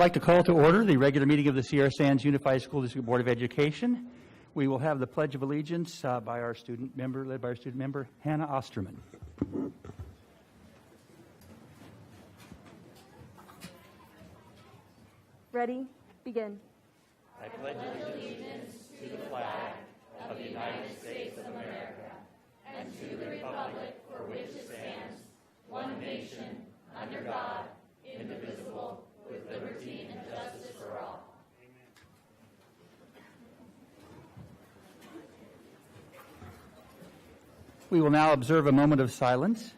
I'd like to call to order the regular meeting of the Sierra Sands Unified School District Board of Education. We will have the Pledge of Allegiance led by our student member, Hannah Osterman. Ready? Begin. I pledge allegiance to the flag of the United States of America and to the republic for which it stands, one nation, under God, indivisible, with liberty and justice for all. We will now observe a moment of silence.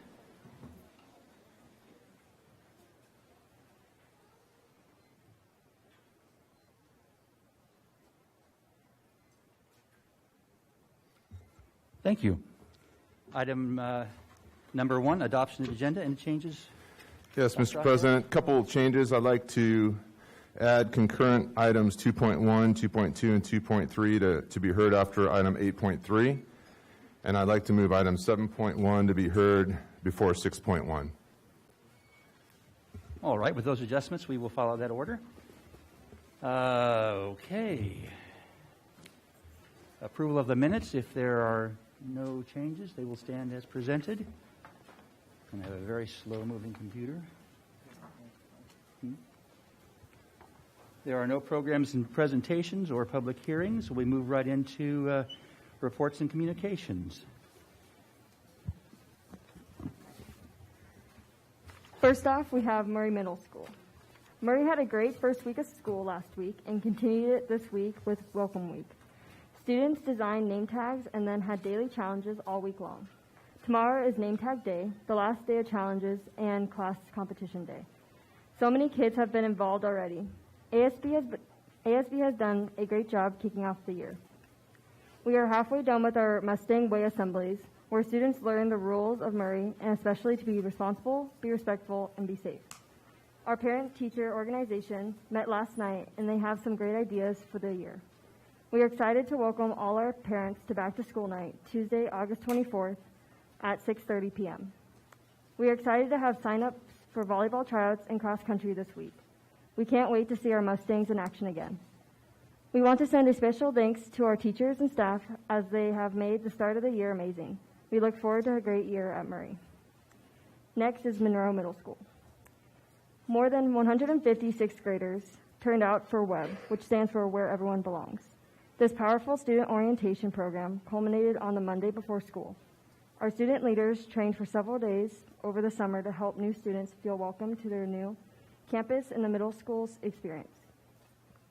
Thank you. Item number 1, adoption of the agenda. Any changes? Yes, Mr. President, a couple of changes. I'd like to add concurrent items 2.1, 2.2, and 2.3 to be heard after item 8.3. And I'd like to move item 7.1 to be heard before 6.1. All right, with those adjustments, we will follow that order. Okay. Approval of the minutes. If there are no changes, they will stand as presented. And I have a very slow-moving computer. There are no programs and presentations or public hearings. We move right into reports and communications. First off, we have Murray Middle School. Murray had a great first week of school last week and continued it this week with Welcome Week. Students designed name tags and then had daily challenges all week long. Tomorrow is Name Tag Day, the last day of challenges, and class competition day. So many kids have been involved already. ASB has done a great job kicking off the year. We are halfway done with our Mustang Way assemblies, where students learn the rules of Murray, and especially to be responsible, be respectful, and be safe. Our parent-teacher organization met last night, and they have some great ideas for the year. We are excited to welcome all our parents to Back to School Night, Tuesday, August 24th at 6:30 p.m. We are excited to have sign-ups for volleyball tryouts and cross-country this week. We can't wait to see our Mustangs in action again. We want to send a special thanks to our teachers and staff as they have made the start of the year amazing. We look forward to a great year at Murray. Next is Monroe Middle School. More than 150 sixth graders turned out for WEB, which stands for Where Everyone Belongs. This powerful student orientation program culminated on the Monday before school. Our student leaders trained for several days over the summer to help new students feel welcome to their new campus and the middle school's experience.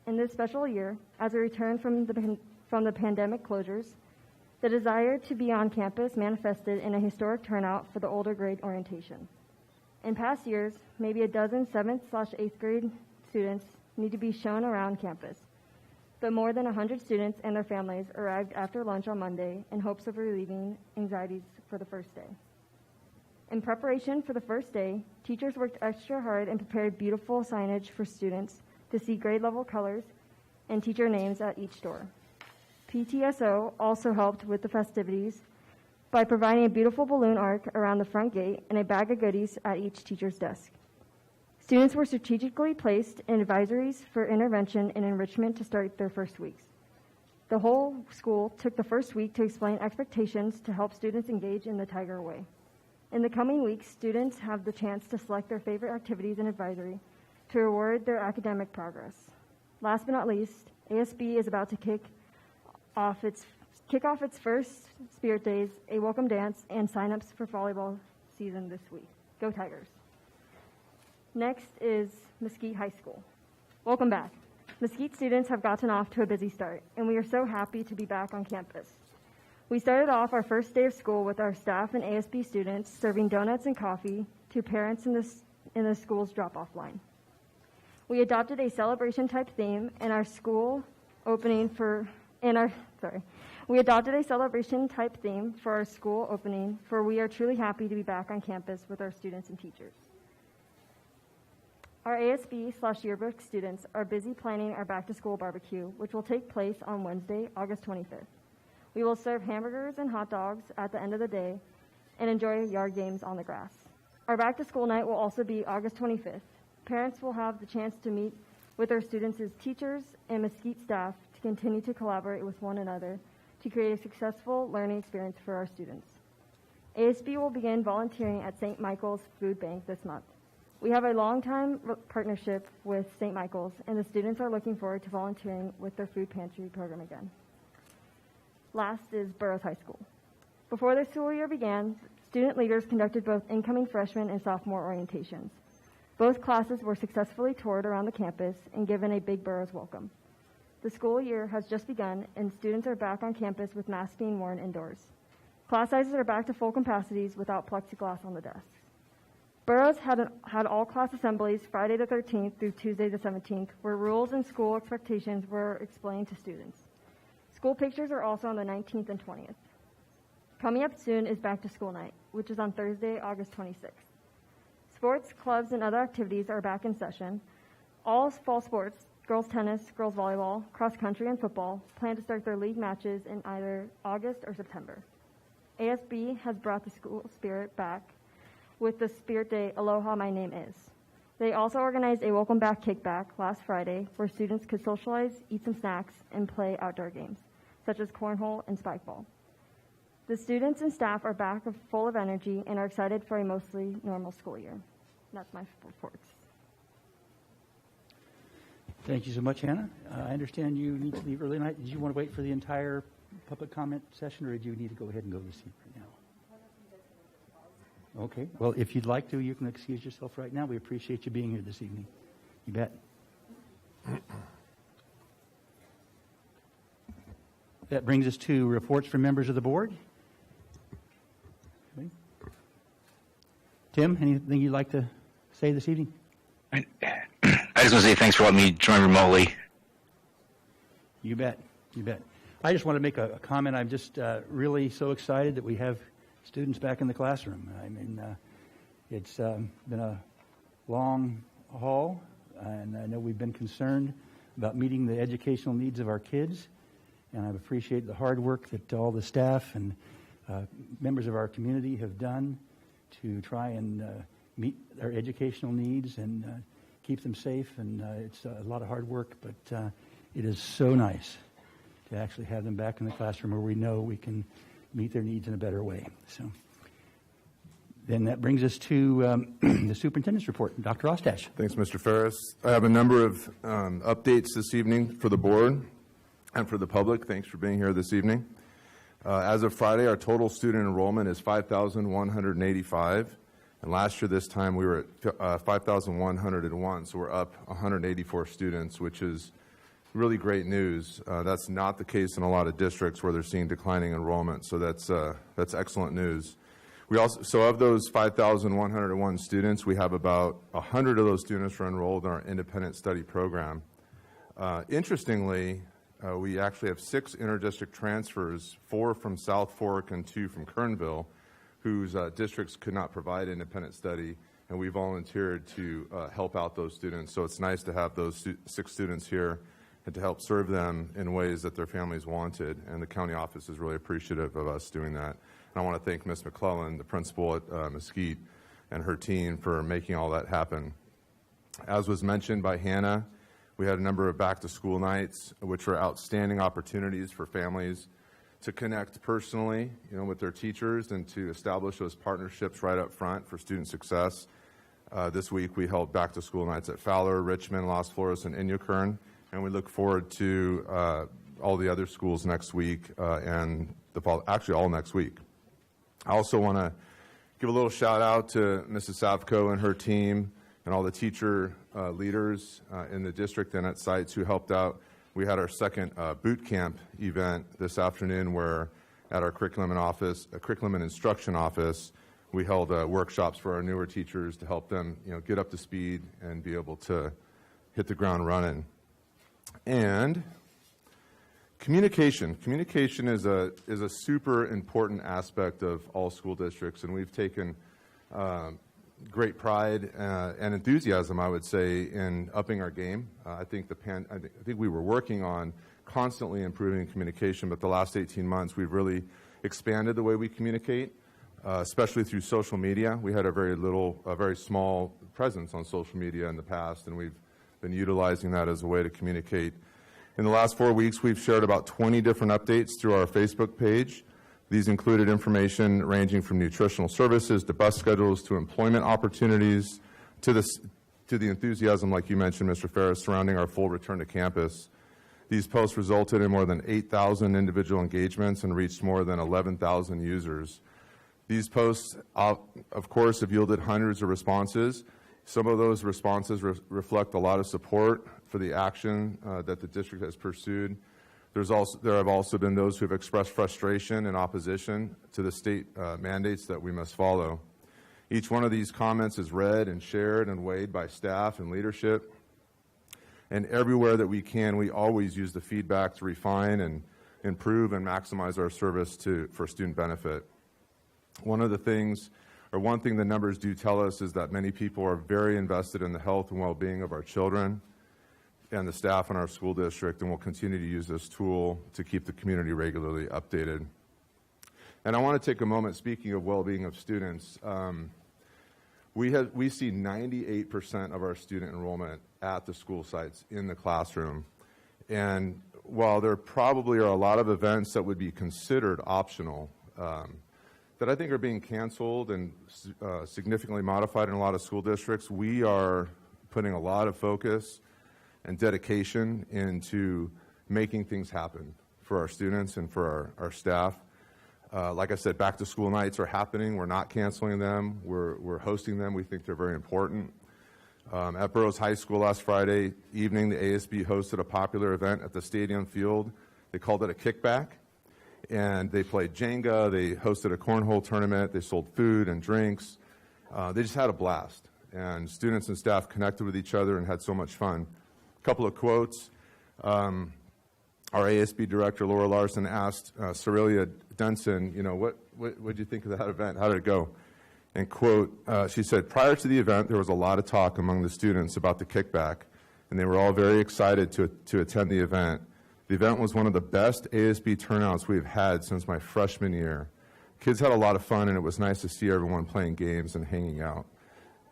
In this special year, as a return from the pandemic closures, the desire to be on campus manifested in a historic turnout for the older grade orientation. In past years, maybe a dozen 7th/8th grade students need to be shown around campus, but more than 100 students and their families arrived after lunch on Monday in hopes of relieving anxieties for the first day. In preparation for the first day, teachers worked extra hard and prepared beautiful signage for students to see grade level colors and teacher names at each door. PTSO also helped with the festivities by providing a beautiful balloon arc around the front gate and a bag of goodies at each teacher's desk. Students were strategically placed in advisories for intervention and enrichment to start their first weeks. The whole school took the first week to explain expectations to help students engage in the Tiger Way. In the coming weeks, students have the chance to select their favorite activities in advisory to reward their academic progress. Last but not least, ASB is about to kick off its first Spirit Days, a welcome dance, and sign-ups for volleyball season this week. Go Tigers. Next is Mesquite High School. Welcome back. Mesquite students have gotten off to a busy start, and we are so happy to be back on campus. We started off our first day of school with our staff and ASB students serving donuts and coffee to parents in the school's drop-off line. We adopted a celebration-type theme in our school opening We adopted a celebration-type theme for our school opening, for we are truly happy to be back on campus with our students and teachers. Our ASB/yearbook students are busy planning our back-to-school barbecue, which will take place on Wednesday, August 25th. We will serve hamburgers and hot dogs at the end of the day and enjoy yard games on the grass. Our back-to-school night will also be August 25th. Parents will have the chance to meet with our students as teachers and Mesquite staff to continue to collaborate with one another to create a successful learning experience for our students. ASB will begin volunteering at St. Michael's Food Bank this month. We have a long-time partnership with St. Michael's, and the students are looking forward to volunteering with their food pantry program again. Last is Burroughs High School. Before the school year began, student leaders conducted both incoming freshman and sophomore orientations. Both classes were successfully toured around the campus and given a big Burroughs welcome. The school year has just begun, and students are back on campus with masks being worn indoors. Class sizes are back to full capacities without plexiglass on the desks. Burroughs had all-class assemblies Friday the 13th through Tuesday the 17th, where rules and school expectations were explained to students. School pictures are also on the 19th and 20th. Coming up soon is Back to School Night, which is on Thursday, August 26th. Sports, clubs, and other activities are back in session. All fall sports, girls tennis, girls volleyball, cross country, and football, plan to start their league matches in either August or September. ASB has brought the school spirit back with the Spirit Day, Aloha, My Name Is. They also organized a welcome back kickback last Friday where students could socialize, eat some snacks, and play outdoor games, such as cornhole and spikeball. The students and staff are back full of energy and are excited for a mostly normal school year. That's my reports. Thank you so much, Hannah. I understand you need to leave early tonight. Did you want to wait for the entire public comment session, or did you need to go ahead and go to the seat right now? Okay. Well, if you'd like to, you can excuse yourself right now. We appreciate you being here this evening. You bet. That brings us to reports from members of the board. Okay. Tim, anything you'd like to say this evening? I just want to say thanks for letting me join remotely. You bet. You bet. I just want to make a comment. I'm just really so excited that we have students back in the classroom. I mean, it's been a long haul, and I know we've been concerned about meeting the educational needs of our kids, and I appreciate the hard work that all the staff and members of our community have done to try and meet their educational needs and keep them safe, and it's a lot of hard work, but it is so nice to actually have them back in the classroom where we know we can meet their needs in a better way. So then that brings us to the Superintendent's Report. Dr. Ostash. Thanks, Mr. Ferris. I have a number of updates this evening for the board and for the public. Thanks for being here this evening. As of Friday, our total student enrollment is 5,185. And last year this time we were at 5,101, so we're up 184 students, which is really great news. That's not the case in a lot of districts where they're seeing declining enrollment, so that's excellent news. We also, so of those 5,101 students, we have about 100 of those students are enrolled in our independent study program. Interestingly, we actually have 6 interdistrict transfers, 4 from South Fork and 2 from Kernville, whose districts could not provide independent study, and we volunteered to help out those students. So it's nice to have those 6 students here and to help serve them in ways that their families wanted, and the county office is really appreciative of us doing that. And I want to thank Ms. McClellan, the principal at Mesquite, and her team for making all that happen. As was mentioned by Hannah, we had a number of back-to-school nights, which were outstanding opportunities for families to connect personally, with their teachers and to establish those partnerships right up front for student success. This week we held back-to-school nights at Fowler, Richmond, Las Flores, and Inyokern, and we look forward to all the other schools next week and actually all next week. I also want to give a little shout out to Mrs. Savko and her team and all the teacher leaders in the district and at sites who helped out. We had our second boot camp event this afternoon where at our curriculum and instruction office, we held workshops for our newer teachers to help them get up to speed and be able to hit the ground running. And communication. Communication is a super important aspect of all school districts, and we've taken great pride and enthusiasm, I would say, in upping our game. I think we were working on constantly improving communication, but the last 18 months we've really expanded the way we communicate, especially through social media. We had a very small presence on social media in the past, and we've been utilizing that as a way to communicate. In the last 4 weeks, we've shared about 20 different updates through our Facebook page. These included information ranging from nutritional services to bus schedules to employment opportunities to the enthusiasm, like you mentioned, Mr. Ferris, surrounding our full return to campus. These posts resulted in more than 8,000 individual engagements and reached more than 11,000 users. These posts, of course, have yielded hundreds of responses. Some of those responses reflect a lot of support for the action that the district has pursued. There have also been those who have expressed frustration and opposition to the state mandates that we must follow. Each one of these comments is read and shared and weighed by staff and leadership. And everywhere that we can, we always use the feedback to refine and improve and maximize our service for student benefit. One thing the numbers do tell us is that many people are very invested in the health and well-being of our children and the staff in our school district, and will continue to use this tool to keep the community regularly updated. And I want to take a moment, speaking of well-being of students, we see 98% of our student enrollment at the school sites in the classroom. And while there probably are a lot of events that would be considered optional, that I think are being canceled and significantly modified in a lot of school districts, we are putting a lot of focus and dedication into making things happen for our students and for our staff. Like I said, back to school nights are happening. We're not canceling them. We're hosting them. We think they're very important. At Burroughs High School last Friday evening, the ASB hosted a popular event at the stadium field. They called it a kickback, and they played Jenga. They hosted a cornhole tournament. They sold food and drinks. They just had a blast, and students and staff connected with each other and had so much fun. A couple of quotes. Our ASB director, Laura Larson, asked Cerelia Denson, what did you think of that event? How did it go? And quote, she said, prior to the event, there was a lot of talk among the students about the kickback, and they were all very excited to attend the event. The event was one of the best ASB turnouts we've had since my freshman year. Kids had a lot of fun, and it was nice to see everyone playing games and hanging out.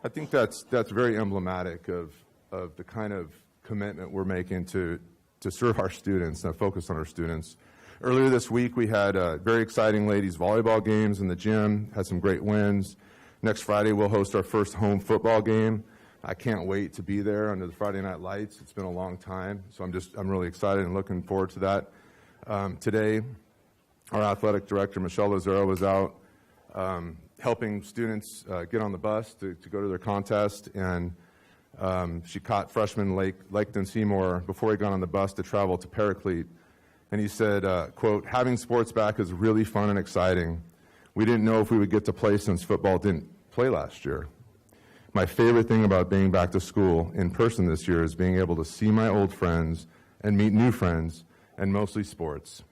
I think that's very emblematic of the kind of commitment we're making to serve our students and focus on our students. Earlier this week, we had very exciting ladies volleyball games in the gym, had some great wins. Next Friday, we'll host our first home football game. I can't wait to be there under the Friday night lights. It's been a long time, so I'm really excited and looking forward to that. Today, our athletic director, Michelle Lazaro, was out helping students get on the bus to go to their contest, and she caught freshman Laketon Seymour before he got on the bus to travel to Paraclete. And he said, quote, having sports back is really fun and exciting. We didn't know if we would get to play since football didn't play last year. My favorite thing about being back to school in person this year is being able to see my old friends and meet new friends, and mostly sports.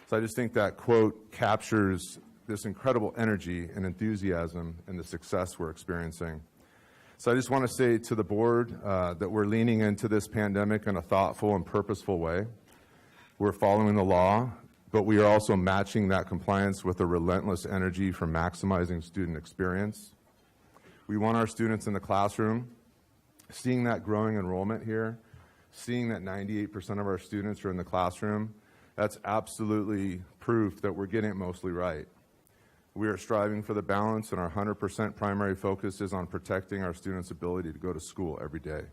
So I just think that quote captures this incredible energy and enthusiasm and the success we're experiencing. So I just want to say to the board that we're leaning into this pandemic in a thoughtful and purposeful way. We're following the law, but we are also matching that compliance with a relentless energy for maximizing student experience. We want our students in the classroom, seeing that growing enrollment here, seeing that 98% of our students are in the classroom. That's absolutely proof that we're getting it mostly right. We are striving for the balance, and our 100% primary focus is on protecting our students' ability to go to school every day.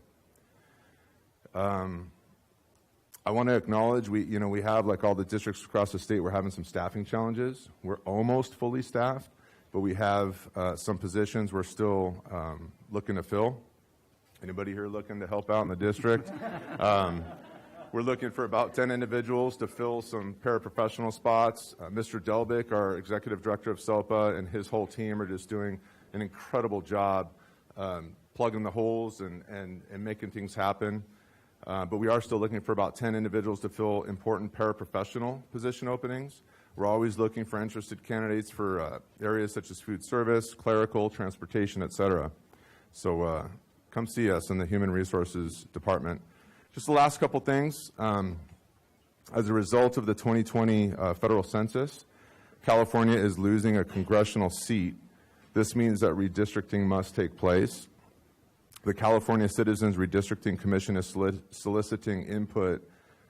I want to acknowledge we have, like all the districts across the state, we're having some staffing challenges. We're almost fully staffed, but we have some positions we're still looking to fill. Anybody here looking to help out in the district? We're looking for about 10 individuals to fill some paraprofessional spots. Mr. Delbick, our executive director of SELPA, and his whole team are just doing an incredible job plugging the holes and making things happen. But we are still looking for about 10 individuals to fill important paraprofessional position openings. We're always looking for interested candidates for areas such as food service, clerical, transportation, et cetera. So come see us in the Human Resources Department. Just the last couple things. As a result of the 2020 federal census, California is losing a congressional seat. This means that redistricting must take place. The California Citizens Redistricting Commission is soliciting input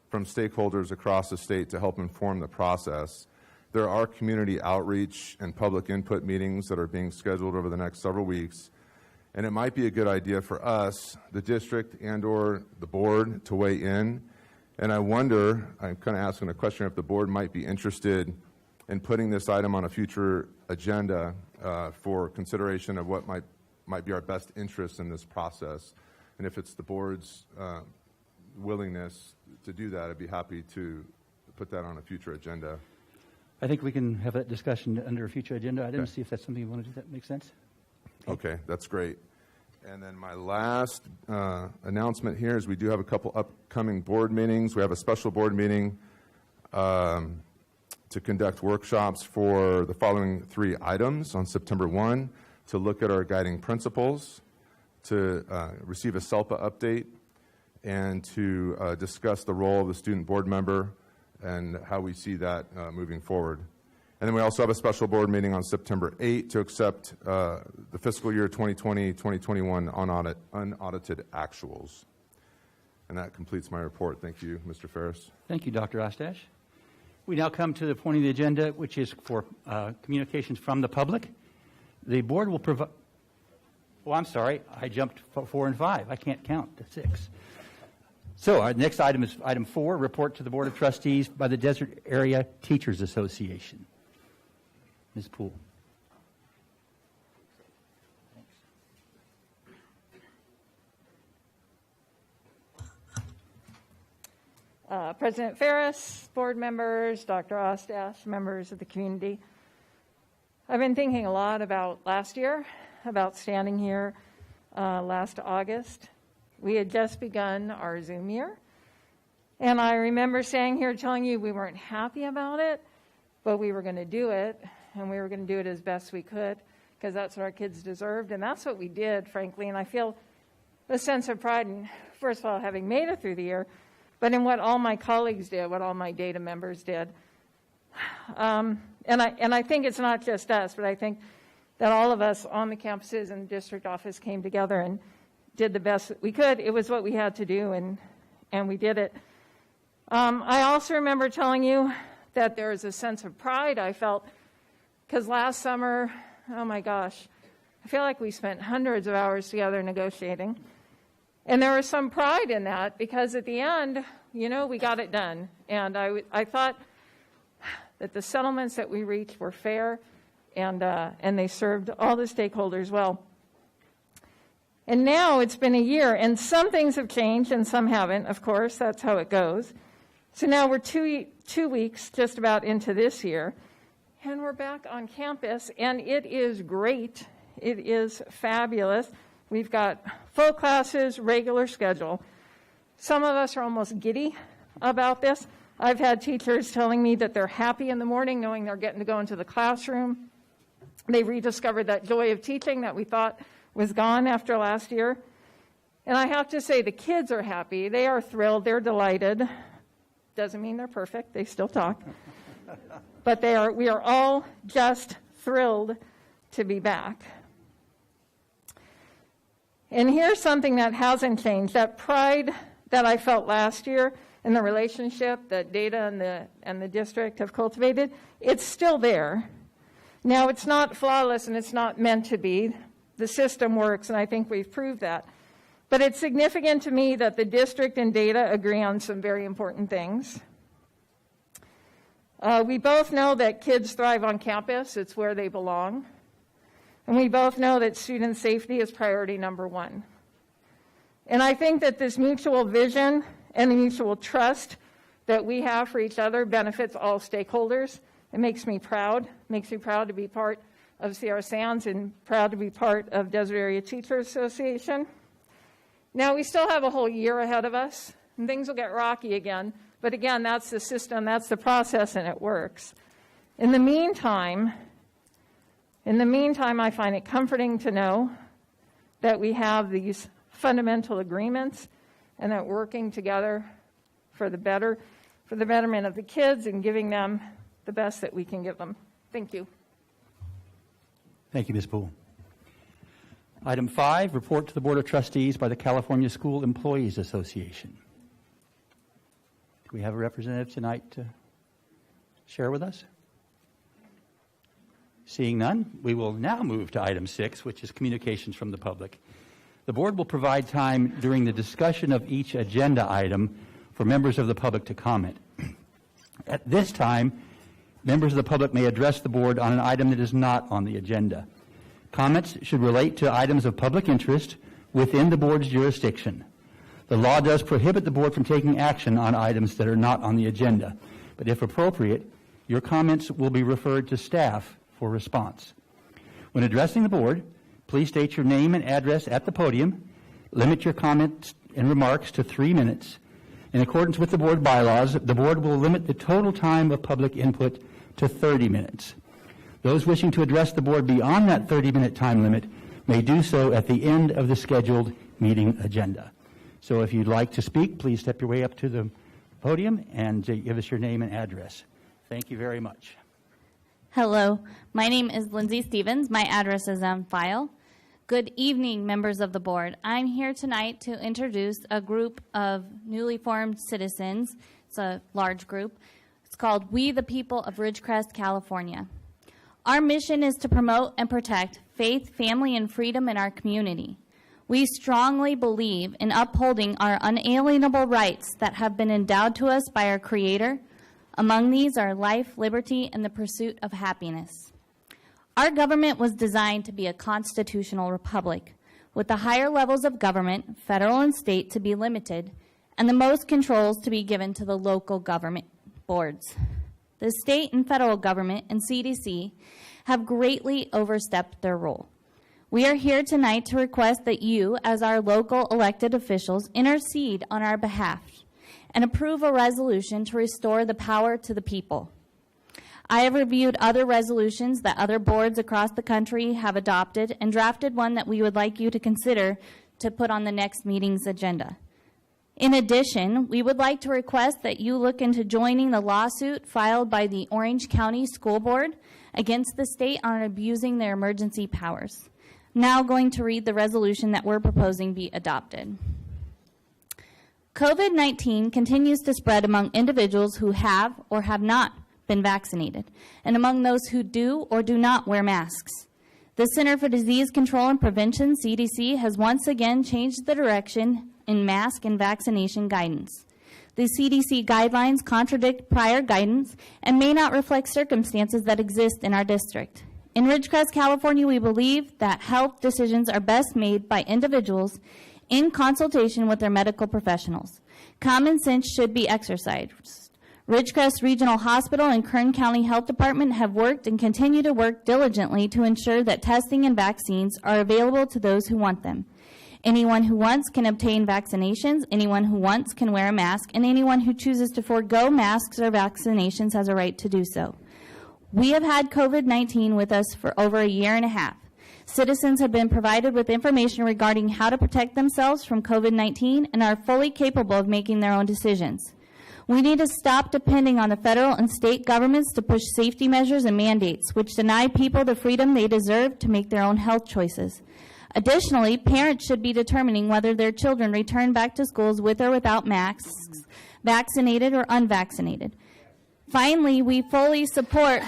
from stakeholders across the state to help inform the process. There are community outreach and public input meetings that are being scheduled over the next several weeks, and it might be a good idea for us, the district and/or the board, to weigh in. And I wonder, I'm kind of asking a question, if the board might be interested in putting this item on a future agenda for consideration of what might be our best interest in this process. And if it's the board's willingness to do that, I'd be happy to put that on a future agenda. I think we can have that discussion under a future agenda item, see if that's something you want to do. That makes sense? Okay, that's great. And then my last announcement here is we do have a couple upcoming board meetings. We have a special board meeting to conduct workshops for the following 3 items on September 1, to look at our guiding principles, to receive a SELPA update, and to discuss the role of the student board member and how we see that moving forward. And then we also have a special board meeting on September 8 to accept the fiscal year 2020-2021 unaudited actuals. And that completes my report. Thank you, Mr. Ferris. Thank you, Dr. Ostash. We now come to the point of the agenda, which is for communications from the public. The board will provide... Oh, I'm sorry. I jumped 4 and 5. I can't count to 6. So our next item is item 4, report to the Board of Trustees by the Desert Area Teachers Association. Ms. Poole. President Ferris, board members, Dr. Ostash, members of the community. I've been thinking a lot about last year, about standing here last August. We had just begun our Zoom year, and I remember standing here telling you we weren't happy about it, but we were going to do it, and we were going to do it as best we could, because that's what our kids deserved, and that's what we did, frankly, and I feel a sense of pride in, first of all, having made it through the year, but in what all my colleagues did, what all my data members did. And I think it's not just us, but I think that all of us on the campuses and the district office came together and did the best that we could. It was what we had to do, and we did it. I also remember telling you that there was a sense of pride I felt, because last summer, oh my gosh, I feel like we spent hundreds of hours together negotiating. And there was some pride in that, because at the end, you know, we got it done. And I thought that the settlements that we reached were fair, and they served all the stakeholders well. And now it's been a year, and some things have changed and some haven't, of course. That's how it goes. So now we're two weeks just about into this year, and we're back on campus, and it is great. It is fabulous. We've got full classes, regular schedule. Some of us are almost giddy about this. I've had teachers telling me that they're happy in the morning knowing they're getting to go into the classroom. They rediscovered that joy of teaching that we thought was gone after last year. And I have to say, the kids are happy. They are thrilled. They're delighted. Doesn't mean they're perfect. They still talk. But we are all just thrilled to be back. And here's something that hasn't changed. That pride that I felt last year in the relationship that Data and the district have cultivated, it's still there. Now, it's not flawless and it's not meant to be. The system works, and I think we've proved that. But it's significant to me that the district and Data agree on some very important things. We both know that kids thrive on campus. It's where they belong. And we both know that student safety is priority number 1. And I think that this mutual vision and the mutual trust that we have for each other benefits all stakeholders. It makes me proud. It makes me proud to be part of Sierra Sands and proud to be part of Desert Area Teachers Association. Now, we still have a whole year ahead of us, and things will get rocky again. But again, that's the system, that's the process, and it works. In the meantime, I find it comforting to know that we have these fundamental agreements and that working together for the betterment of the kids and giving them the best that we can give them. Thank you. Thank you, Ms. Poole. Item 5, report to the Board of Trustees by the California School Employees Association. Do we have a representative tonight to share with us? Seeing none, we will now move to item 6, which is communications from the public. The board will provide time during the discussion of each agenda item for members of the public to comment. At this time, members of the public may address the board on an item that is not on the agenda. Comments should relate to items of public interest within the board's jurisdiction. The law does prohibit the board from taking action on items that are not on the agenda, but if appropriate, your comments will be referred to staff for response. When addressing the board, please state your name and address at the podium. Limit your comments and remarks to 3 minutes. In accordance with the board bylaws, the board will limit the total time of public input to 30 minutes. Those wishing to address the board beyond that 30-minute time limit may do so at the end of the scheduled meeting agenda. So if you'd like to speak, please step your way up to the podium and give us your name and address. Thank you very much. Hello, my name is Lindsay Stevens. My address is on file. Good evening, members of the board. I'm here tonight to introduce a group of newly formed citizens. It's a large group. It's called We the People of Ridgecrest, California. Our mission is to promote and protect faith, family, and freedom in our community. We strongly believe in upholding our unalienable rights that have been endowed to us by our Creator. Among these are life, liberty, and the pursuit of happiness. Our government was designed to be a constitutional republic, with the higher levels of government, federal and state, to be limited, and the most controls to be given to the local government boards. The state and federal government and CDC have greatly overstepped their role. We are here tonight to request that you, as our local elected officials, intercede on our behalf and approve a resolution to restore the power to the people. I have reviewed other resolutions that other boards across the country have adopted and drafted one that we would like you to consider to put on the next meeting's agenda. In addition, we would like to request that you look into joining the lawsuit filed by the Orange County School Board against the state on abusing their emergency powers. Now going to read the resolution that we're proposing be adopted. COVID-19 continues to spread among individuals who have or have not been vaccinated, and among those who do or do not wear masks. The Center for Disease Control and Prevention, CDC, has once again changed the direction in mask and vaccination guidance. The CDC guidelines contradict prior guidance and may not reflect circumstances that exist in our district. In Ridgecrest, California, we believe that health decisions are best made by individuals in consultation with their medical professionals. Common sense should be exercised. Ridgecrest Regional Hospital and Kern County Health Department have worked and continue to work diligently to ensure that testing and vaccines are available to those who want them. Anyone who wants can obtain vaccinations, anyone who wants can wear a mask, and anyone who chooses to forego masks or vaccinations has a right to do so. We have had COVID-19 with us for over a year and a half. Citizens have been provided with information regarding how to protect themselves from COVID-19 and are fully capable of making their own decisions. We need to stop depending on the federal and state governments to push safety measures and mandates, which deny people the freedom they deserve to make their own health choices. Additionally, parents should be determining whether their children return back to schools with or without masks, vaccinated or unvaccinated. Finally, we fully support,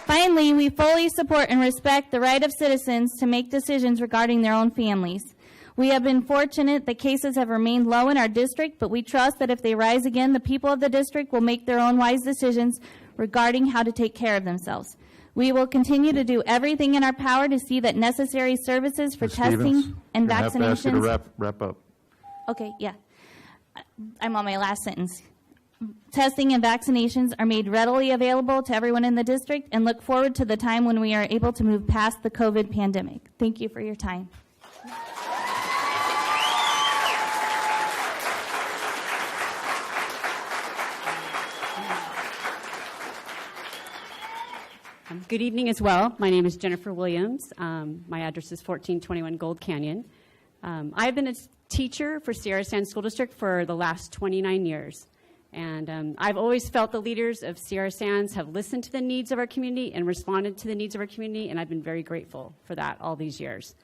Finally, we fully support and respect the right of citizens to make decisions regarding their own families. We have been fortunate that cases have remained low in our district, but we trust that if they rise again, the people of the district will make their own wise decisions regarding how to take care of themselves. We will continue to do everything in our power to see that necessary services for testing and vaccinations. I have to ask you to wrap up. Okay, yeah. I'm on my last sentence. Testing and vaccinations are made readily available to everyone in the district, and look forward to the time when we are able to move past the COVID pandemic. Thank you for your time. Good evening as well. My name is Jennifer Williams. My address is 1421 Gold Canyon. I have been a teacher for Sierra San School District for the last 29 years. And I've always felt the leaders of Sierra Sands have listened to the needs of our community and responded to the needs of our community, and I've been very grateful for that all these years.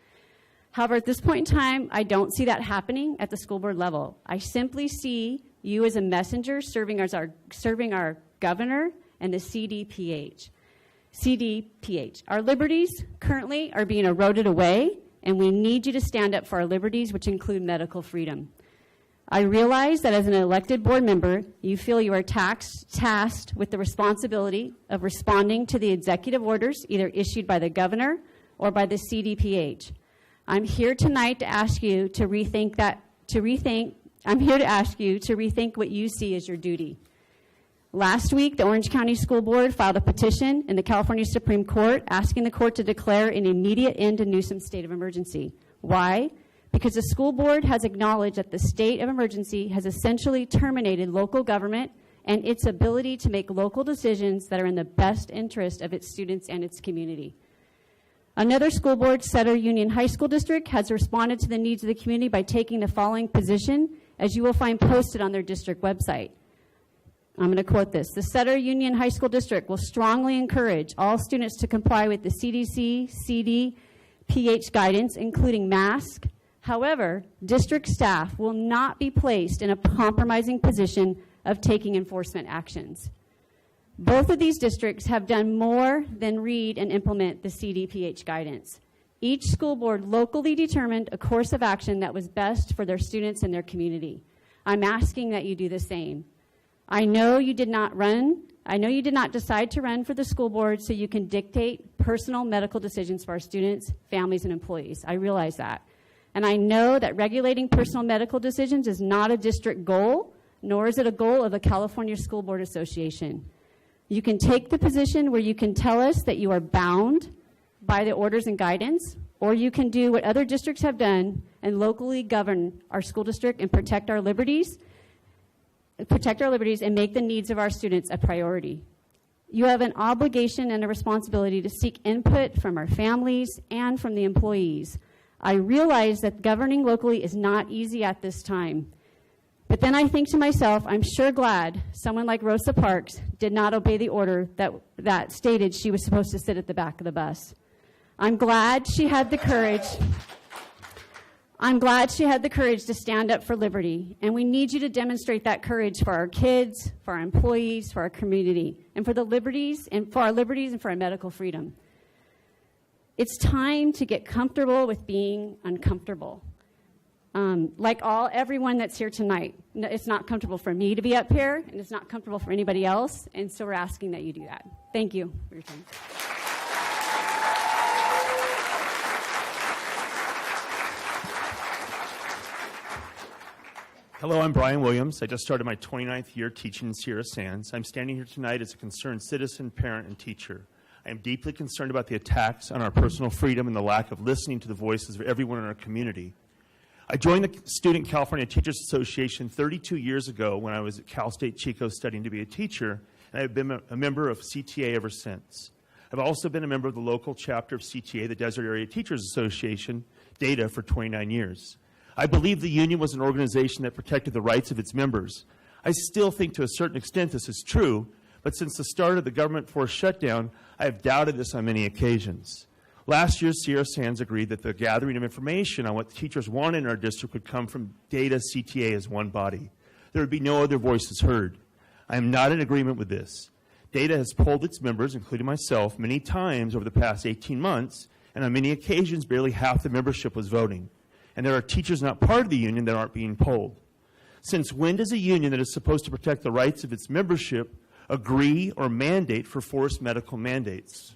However, at this point in time, I don't see that happening at the school board level. I simply see you as a messenger serving our governor and the CDPH. Our liberties currently are being eroded away, and we need you to stand up for our liberties, which include medical freedom. I realize that as an elected board member, you feel you are tasked with the responsibility of responding to the executive orders either issued by the governor or by the CDPH. I'm here tonight to ask you to rethink what you see as your duty. Last week, the Orange County School Board filed a petition in the California Supreme Court asking the court to declare an immediate end to Newsom's state of emergency. Why? Because the school board has acknowledged that the state of emergency has essentially terminated local government and its ability to make local decisions that are in the best interest of its students and its community. Another school board, Sutter Union High School District, has responded to the needs of the community by taking the following position, as you will find posted on their district website. I'm going to quote this. The Sutter Union High School District will strongly encourage all students to comply with the CDC, CDPH guidance, including mask. However, district staff will not be placed in a compromising position of taking enforcement actions. Both of these districts have done more than read and implement the CDPH guidance. Each school board locally determined a course of action that was best for their students and their community. I'm asking that you do the same. I know you did not decide to run for the school board so you can dictate personal medical decisions for our students, families, and employees. I realize that. And I know that regulating personal medical decisions is not a district goal, nor is it a goal of the California School Board Association. You can take the position where you can tell us that you are bound by the orders and guidance, or you can do what other districts have done and locally govern our school district and protect our liberties and make the needs of our students a priority. You have an obligation and a responsibility to seek input from our families and from the employees. I realize that governing locally is not easy at this time. But then I think to myself, I'm sure glad someone like Rosa Parks did not obey the order that stated she was supposed to sit at the back of the bus. I'm glad she had the courage to stand up for liberty, and we need you to demonstrate that courage for our kids, for our employees, for our community, and for our liberties and for our medical freedom. It's time to get comfortable with being uncomfortable. Like everyone that's here tonight, it's not comfortable for me to be up here, and it's not comfortable for anybody else, and so we're asking that you do that. Thank you for your time. Hello, I'm Brian Williams. I just started my 29th year teaching in Sierra Sands. I'm standing here tonight as a concerned citizen, parent, and teacher. I am deeply concerned about the attacks on our personal freedom and the lack of listening to the voices of everyone in our community. I joined the Student California Teachers Association 32 years ago when I was at Cal State Chico studying to be a teacher, and I've been a member of CTA ever since. I've also been a member of the local chapter of CTA, the Desert Area Teachers Association, DATA, for 29 years. I believe the union was an organization that protected the rights of its members. I still think to a certain extent this is true, but since the start of the government-forced shutdown, I have doubted this on many occasions. Last year, Sierra Sands agreed that the gathering of information on what the teachers wanted in our district would come from DATA CTA as one body. There would be no other voices heard. I am not in agreement with this. DATA has polled its members, including myself, many times over the past 18 months, and on many occasions, barely half the membership was voting. And there are teachers not part of the union that aren't being polled. Since when does a union that is supposed to protect the rights of its membership agree or mandate for forced medical mandates?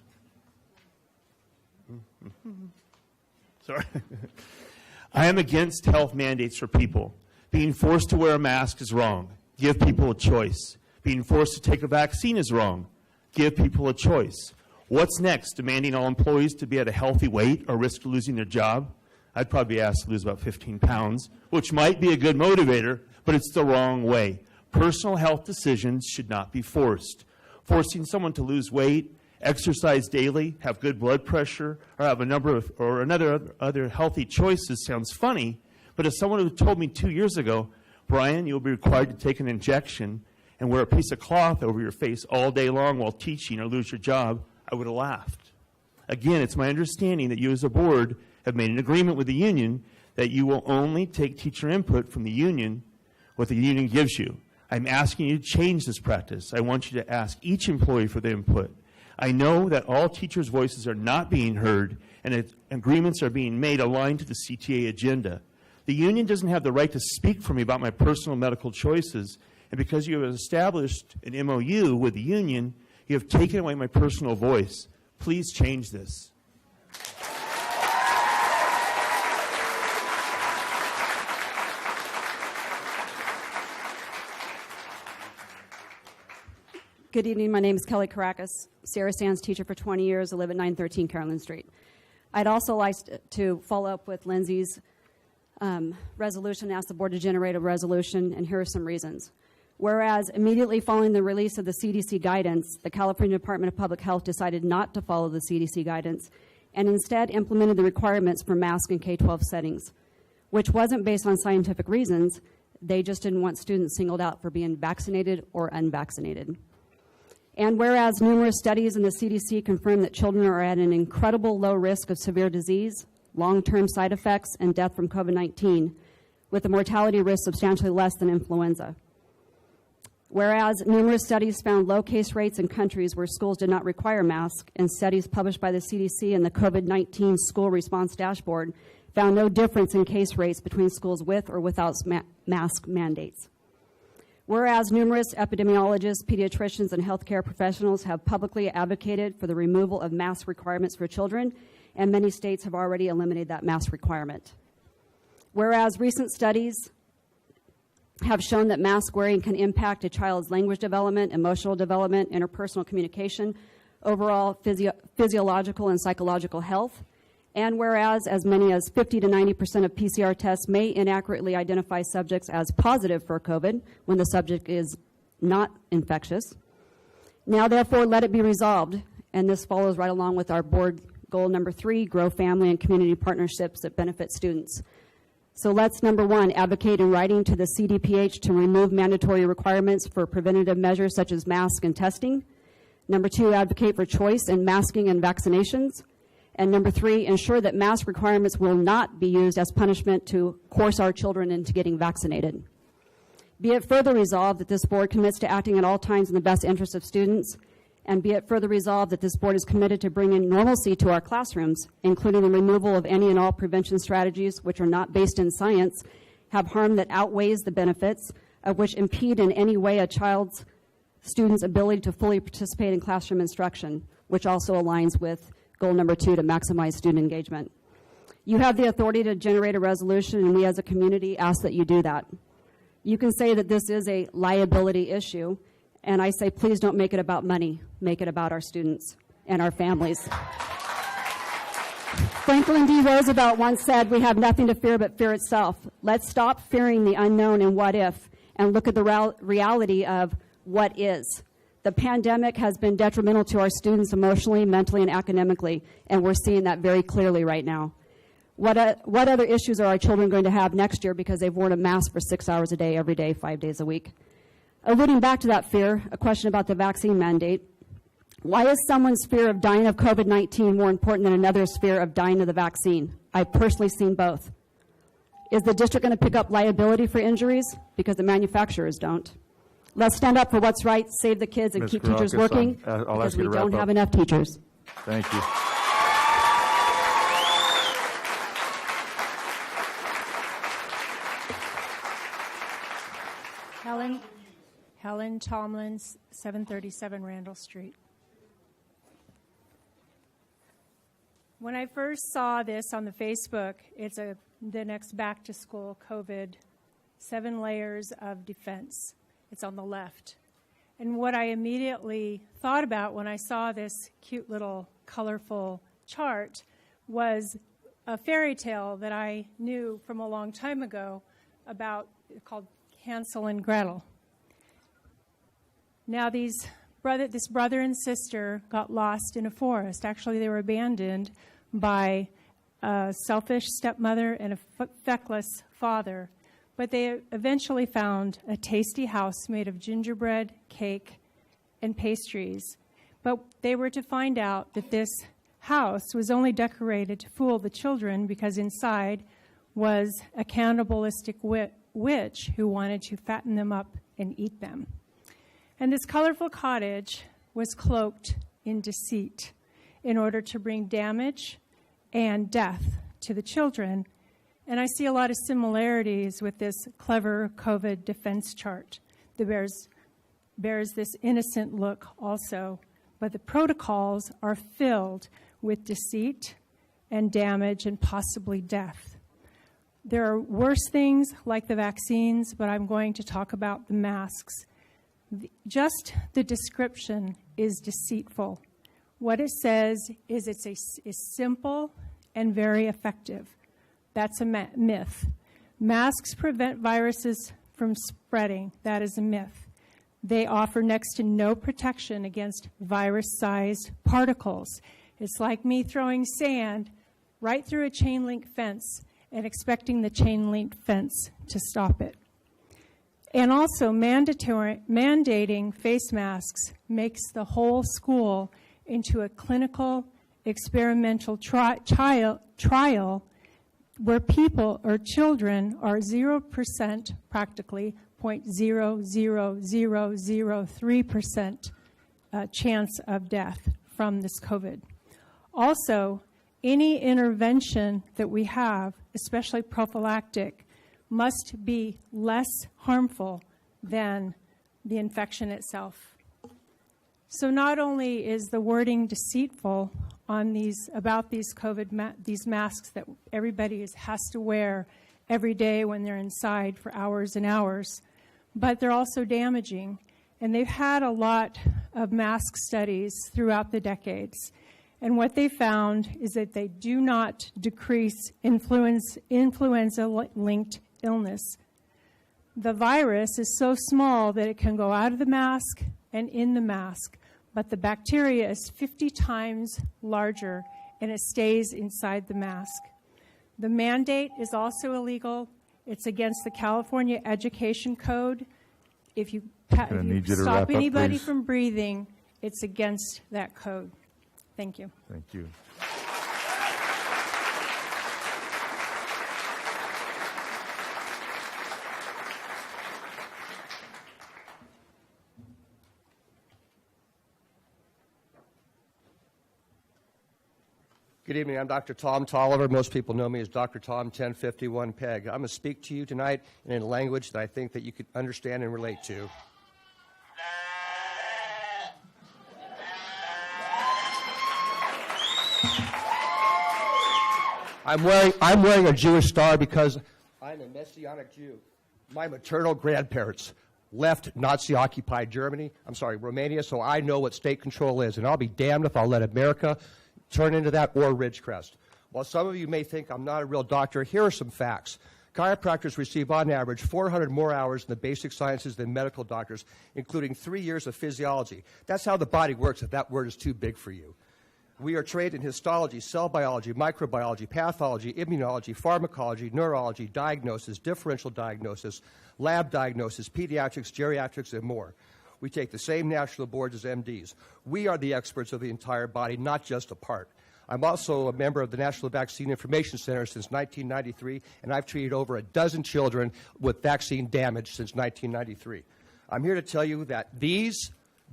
Sorry. I am against health mandates for people. Being forced to wear a mask is wrong. Give people a choice. Being forced to take a vaccine is wrong. Give people a choice. What's next? Demanding all employees to be at a healthy weight or risk losing their job? I'd probably be asked to lose about 15 pounds, which might be a good motivator, but it's the wrong way. Personal health decisions should not be forced. Forcing someone to lose weight, exercise daily, have good blood pressure, or have other healthy choices sounds funny, but as someone who told me 2 years ago, Brian, you'll be required to take an injection, and wear a piece of cloth over your face all day long while teaching or lose your job, I would have laughed. Again, it's my understanding that you as a board have made an agreement with the union that you will only take teacher input from the union what the union gives you. I'm asking you to change this practice. I want you to ask each employee for their input. I know that all teachers' voices are not being heard and agreements are being made aligned to the CTA agenda. The union doesn't have the right to speak for me about my personal medical choices, and because you have established an MOU with the union, you have taken away my personal voice. Please change this. Good evening. My name is Kelly Kaskas, Sierra Sands teacher for 20 years. I live at 913 Carolyn Street. I'd also like to follow up with Lindsay's resolution, ask the board to generate a resolution, and here are some reasons. Whereas immediately following the release of the CDC guidance, the California Department of Public Health decided not to follow the CDC guidance and instead implemented the requirements for masks in K-12 settings, which wasn't based on scientific reasons. They just didn't want students singled out for being vaccinated or unvaccinated. And whereas numerous studies in the CDC confirm that children are at an incredible low risk of severe disease, long-term side effects, and death from COVID-19, with a mortality risk substantially less than influenza. Whereas numerous studies found low case rates in countries where schools did not require masks, and studies published by the CDC and the COVID-19 School Response Dashboard found no difference in case rates between schools with or without mask mandates. Whereas numerous epidemiologists, pediatricians, and healthcare professionals have publicly advocated for the removal of mask requirements for children, and many states have already eliminated that mask requirement. Whereas recent studies have shown that mask wearing can impact a child's language development, emotional development, interpersonal communication, overall physiological and psychological health. And whereas as many as 50 to 90% of PCR tests may inaccurately identify subjects as positive for COVID when the subject is not infectious. Now, therefore, let it be resolved, and this follows right along with our board goal number 3, grow family and community partnerships that benefit students. So let's, number 1, advocate in writing to the CDPH to remove mandatory requirements for preventative measures such as masks and testing. Number 2, advocate for choice in masking and vaccinations. And number 3, ensure that mask requirements will not be used as punishment to coerce our children into getting vaccinated. Be it further resolved that this board commits to acting at all times in the best interest of students, and be it further resolved that this board is committed to bringing normalcy to our classrooms, including the removal of any and all prevention strategies which are not based in science, have harm that outweighs the benefits, of which impede in any way a student's ability to fully participate in classroom instruction, which also aligns with goal number 2, to maximize student engagement. You have the authority to generate a resolution, and we as a community ask that you do that. You can say that this is a liability issue, and I say please don't make it about money. Make it about our students and our families. Franklin D. Roosevelt once said, "We have nothing to fear but fear itself." Let's stop fearing the unknown and what if, and look at the reality of what is. The pandemic has been detrimental to our students emotionally, mentally, and academically, and we're seeing that very clearly right now. What other issues are our children going to have next year because they've worn a mask for 6 hours a day, every day, 5 days a week? Alluding back to that fear, a question about the vaccine mandate. Why is someone's fear of dying of COVID-19 more important than another's fear of dying of the vaccine? I've personally seen both. Is the district going to pick up liability for injuries? Because the manufacturers don't. Let's stand up for what's right, save the kids, and Ms. keep teachers Kaskas, working, I'll because ask you we to wrap don't up. have enough teachers. Thank you. Helen Tomlinson, 737 Randall Street. When I first saw this on the Facebook, it's the next back to school COVID, 7 layers of defense. It's on the left. And what I immediately thought about when I saw this cute little colorful chart was a fairy tale that I knew from a long time ago about, called Hansel and Gretel. Now this brother and sister got lost in a forest. Actually, they were abandoned by a selfish stepmother and a feckless father. but they eventually found a tasty house made of gingerbread, cake, and pastries. But they were to find out that this house was only decorated to fool the children because inside was a cannibalistic witch who wanted to fatten them up and eat them. And this colorful cottage was cloaked in deceit in order to bring damage and death to the children. And I see a lot of similarities with this clever COVID defense chart that bears this innocent look also. But the protocols are filled with deceit and damage and possibly death. There are worse things like the vaccines, but I'm going to talk about the masks. Just the description is deceitful. What it says is it's simple and very effective. That's a myth. Masks prevent viruses from spreading. That is a myth. They offer next to no protection against virus-sized particles. It's like me throwing sand right through a chain link fence and expecting the chain link fence to stop it. And also mandating face masks makes the whole school into a clinical experimental trial where people or children are 0%, practically 0.00003% chance of death from this COVID. Also, any intervention that we have, especially prophylactic, must be less harmful than the infection itself. So not only is the wording deceitful on about these COVID these masks that everybody has to wear every day when they're inside for hours and hours, but they're also damaging. And they've had a lot of mask studies throughout the decades. And what they found is that they do not decrease influenza-linked illness. The virus is so small that it can go out of the mask and in the mask, but the bacteria is 50 times larger and it stays inside the mask. The mandate is also illegal. It's against the California Education Code. If you stop anybody from breathing, it's against that code. Thank you. Thank you. Good evening. I'm Dr. Tom Toliver. Most people know me as Dr. Tom 1051 PEG. I'm going to speak to you tonight in a language that I think that you could understand and relate to. I'm wearing a Jewish star because I'm a Messianic Jew. My maternal grandparents left Nazi-occupied Romania, so I know what state control is, and I'll be damned if I'll let America turn into that or Ridgecrest. While some of you may think I'm not a real doctor, here are some facts. Chiropractors receive on average 400 more hours in the basic sciences than medical doctors, including 3 years of physiology. That's how the body works if that word is too big for you. We are trained in histology, cell biology, microbiology, pathology, immunology, pharmacology, neurology, diagnosis, differential diagnosis, lab diagnosis, pediatrics, geriatrics, and more. We take the same national boards as MDs. We are the experts of the entire body, not just a part. I'm also a member of the National Vaccine Information Center since 1993, and I've treated over a dozen children with vaccine damage since 1993. I'm here to tell you that these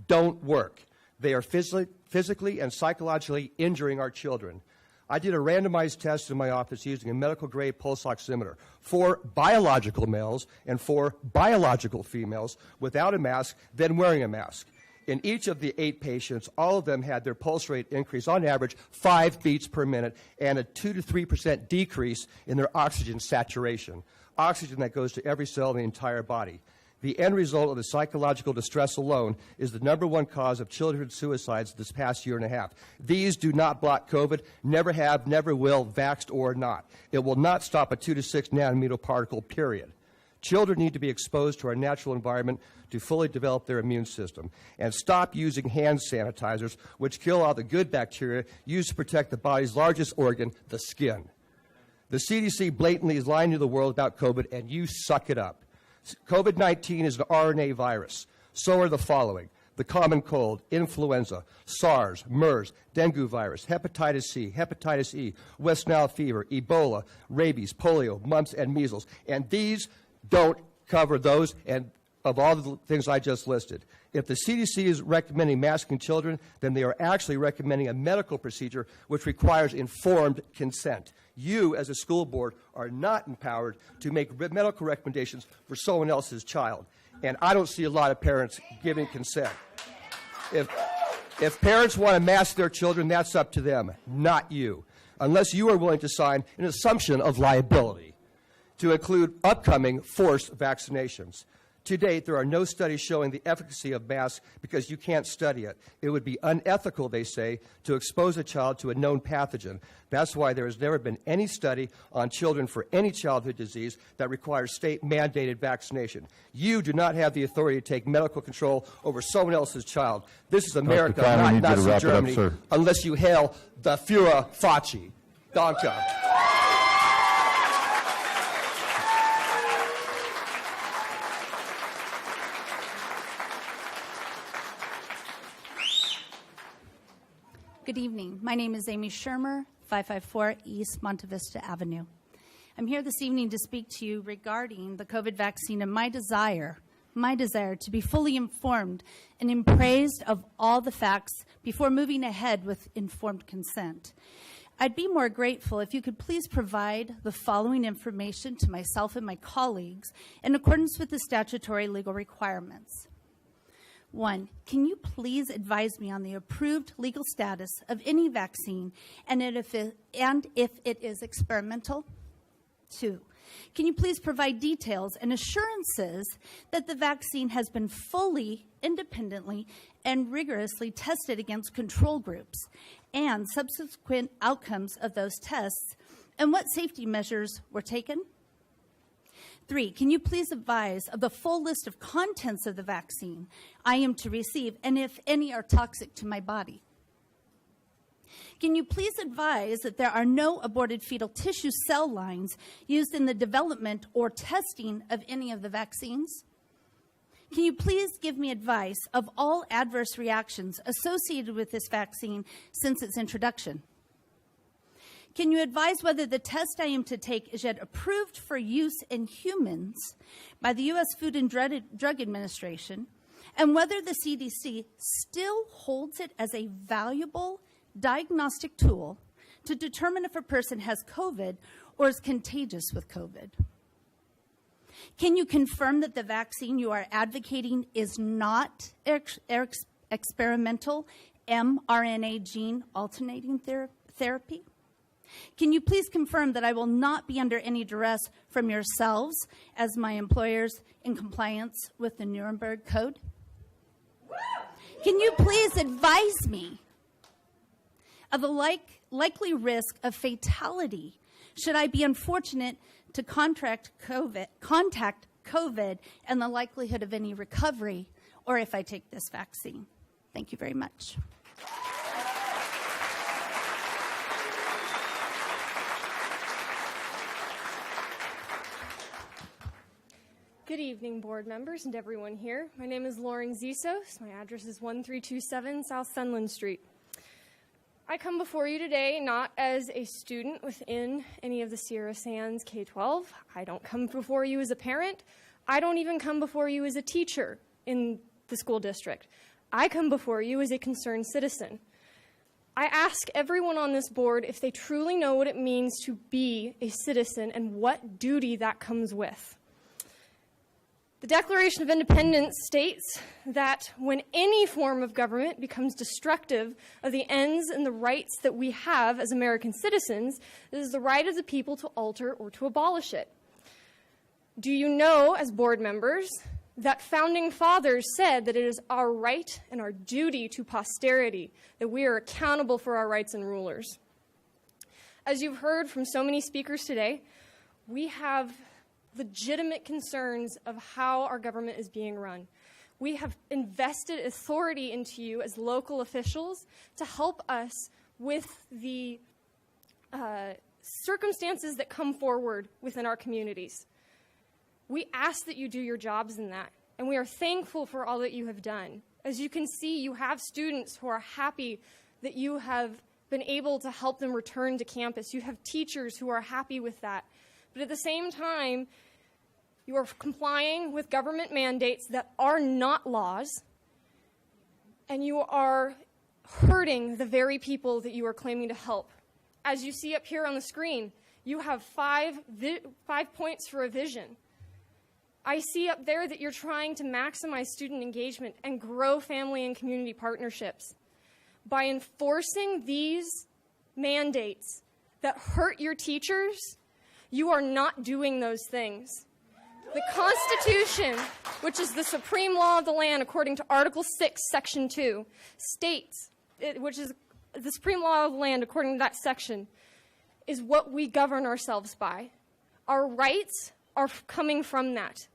don't work. They are physically and psychologically injuring our children. I did a randomized test in my office using a medical-grade pulse oximeter for biological males and for biological females without a mask, then wearing a mask. In each of the 8 patients, all of them had their pulse rate increase on average 5 beats per minute and a 2 to 3% decrease in their oxygen saturation, oxygen that goes to every cell in the entire body. The end result of the psychological distress alone is the #1 cause of childhood suicides this past year and a half. These do not block COVID, never have, never will, vaxxed or not. It will not stop a 2 to 6 nanometer particle, period. Children need to be exposed to our natural environment to fully develop their immune system. And stop using hand sanitizers, which kill all the good bacteria used to protect the body's largest organ, the skin. The CDC blatantly is lying to the world about COVID, and you suck it up. COVID-19 is an RNA virus. So are the following: the common cold, influenza, SARS, MERS, dengue virus, hepatitis C, hepatitis E, West Nile fever, Ebola, rabies, polio, mumps, and measles. And these don't cover those and of all the things I just listed. If the CDC is recommending masking children, then they are actually recommending a medical procedure which requires informed consent. You, as a school board, are not empowered to make medical recommendations for someone else's child. And I don't see a lot of parents giving consent. If parents want to mask their children, that's up to them, not you, unless you are willing to sign an assumption of liability to include upcoming forced vaccinations. To date, there are no studies showing the efficacy of masks because you can't study it. It would be unethical, they say, to expose a child to a known pathogen. That's why there has never been any study on children for any childhood disease that requires state-mandated vaccination. You do not have the authority to take medical control over someone else's child. This is America, not Nazi Germany, unless you hail the Führer Fauci. Danke. Good evening. My name is Amy Schermer, 554 East Monte Vista Avenue. I'm here this evening to speak to you regarding the COVID vaccine and my desire to be fully informed and appraised of all the facts before moving ahead with informed consent. I'd be more grateful if you could please provide the following information to myself and my colleagues in accordance with the statutory legal requirements. 1, can you please advise me on the approved legal status of any vaccine and if it is experimental? 2, can you please provide details and assurances that the vaccine has been fully, independently, and rigorously tested against control groups and subsequent outcomes of those tests and what safety measures were taken? 3, can you please advise of the full list of contents of the vaccine I am to receive and if any are toxic to my body? Can you please advise that there are no aborted fetal tissue cell lines used in the development or testing of any of the vaccines? Can you please give me advice of all adverse reactions associated with this vaccine since its introduction? Can you advise whether the test I am to take is yet approved for use in humans by the U.S. Food and Drug Administration, and whether the CDC still holds it as a valuable diagnostic tool to determine if a person has COVID or is contagious with COVID? Can you confirm that the vaccine you are advocating is not experimental mRNA gene alternating therapy? Can you please confirm that I will not be under any duress from yourselves as my employers in compliance with the Nuremberg Code? Can you please advise me of the likely risk of fatality should I be unfortunate to contact COVID and the likelihood of any recovery, or if I take this vaccine? Thank you very much. Good evening, board members and everyone here. My name is Laurenzesos. My address is 1327 South Sunland Street. I come before you today not as a student within any of the Sierra Sands K-12. I don't come before you as a parent. I don't even come before you as a teacher in the school district. I come before you as a concerned citizen. I ask everyone on this board if they truly know what it means to be a citizen and what duty that comes with. The Declaration of Independence states that when any form of government becomes destructive of the ends and the rights that we have as American citizens, it is the right of the people to alter or to abolish it. Do you know, as board members, that founding fathers said that it is our right and our duty to posterity, that we are accountable for our rights and rulers? As you've heard from so many speakers today, we have legitimate concerns of how our government is being run. We have invested authority into you as local officials to help us with the circumstances that come forward within our communities. We ask that you do your jobs in that, and we are thankful for all that you have done. As you can see, you have students who are happy that you have been able to help them return to campus. You have teachers who are happy with that. But at the same time, you are complying with government mandates that are not laws, and you are hurting the very people that you are claiming to help. As you see up here on the screen, you have 5 points for a vision. I see up there that you're trying to maximize student engagement and grow family and community partnerships. By enforcing these mandates that hurt your teachers, you are not doing those things. The Constitution, which is the supreme law of the land according to Article 6, Section 2, states, which is the supreme law of the land according to that section, is what we govern ourselves by. Our rights are coming from that.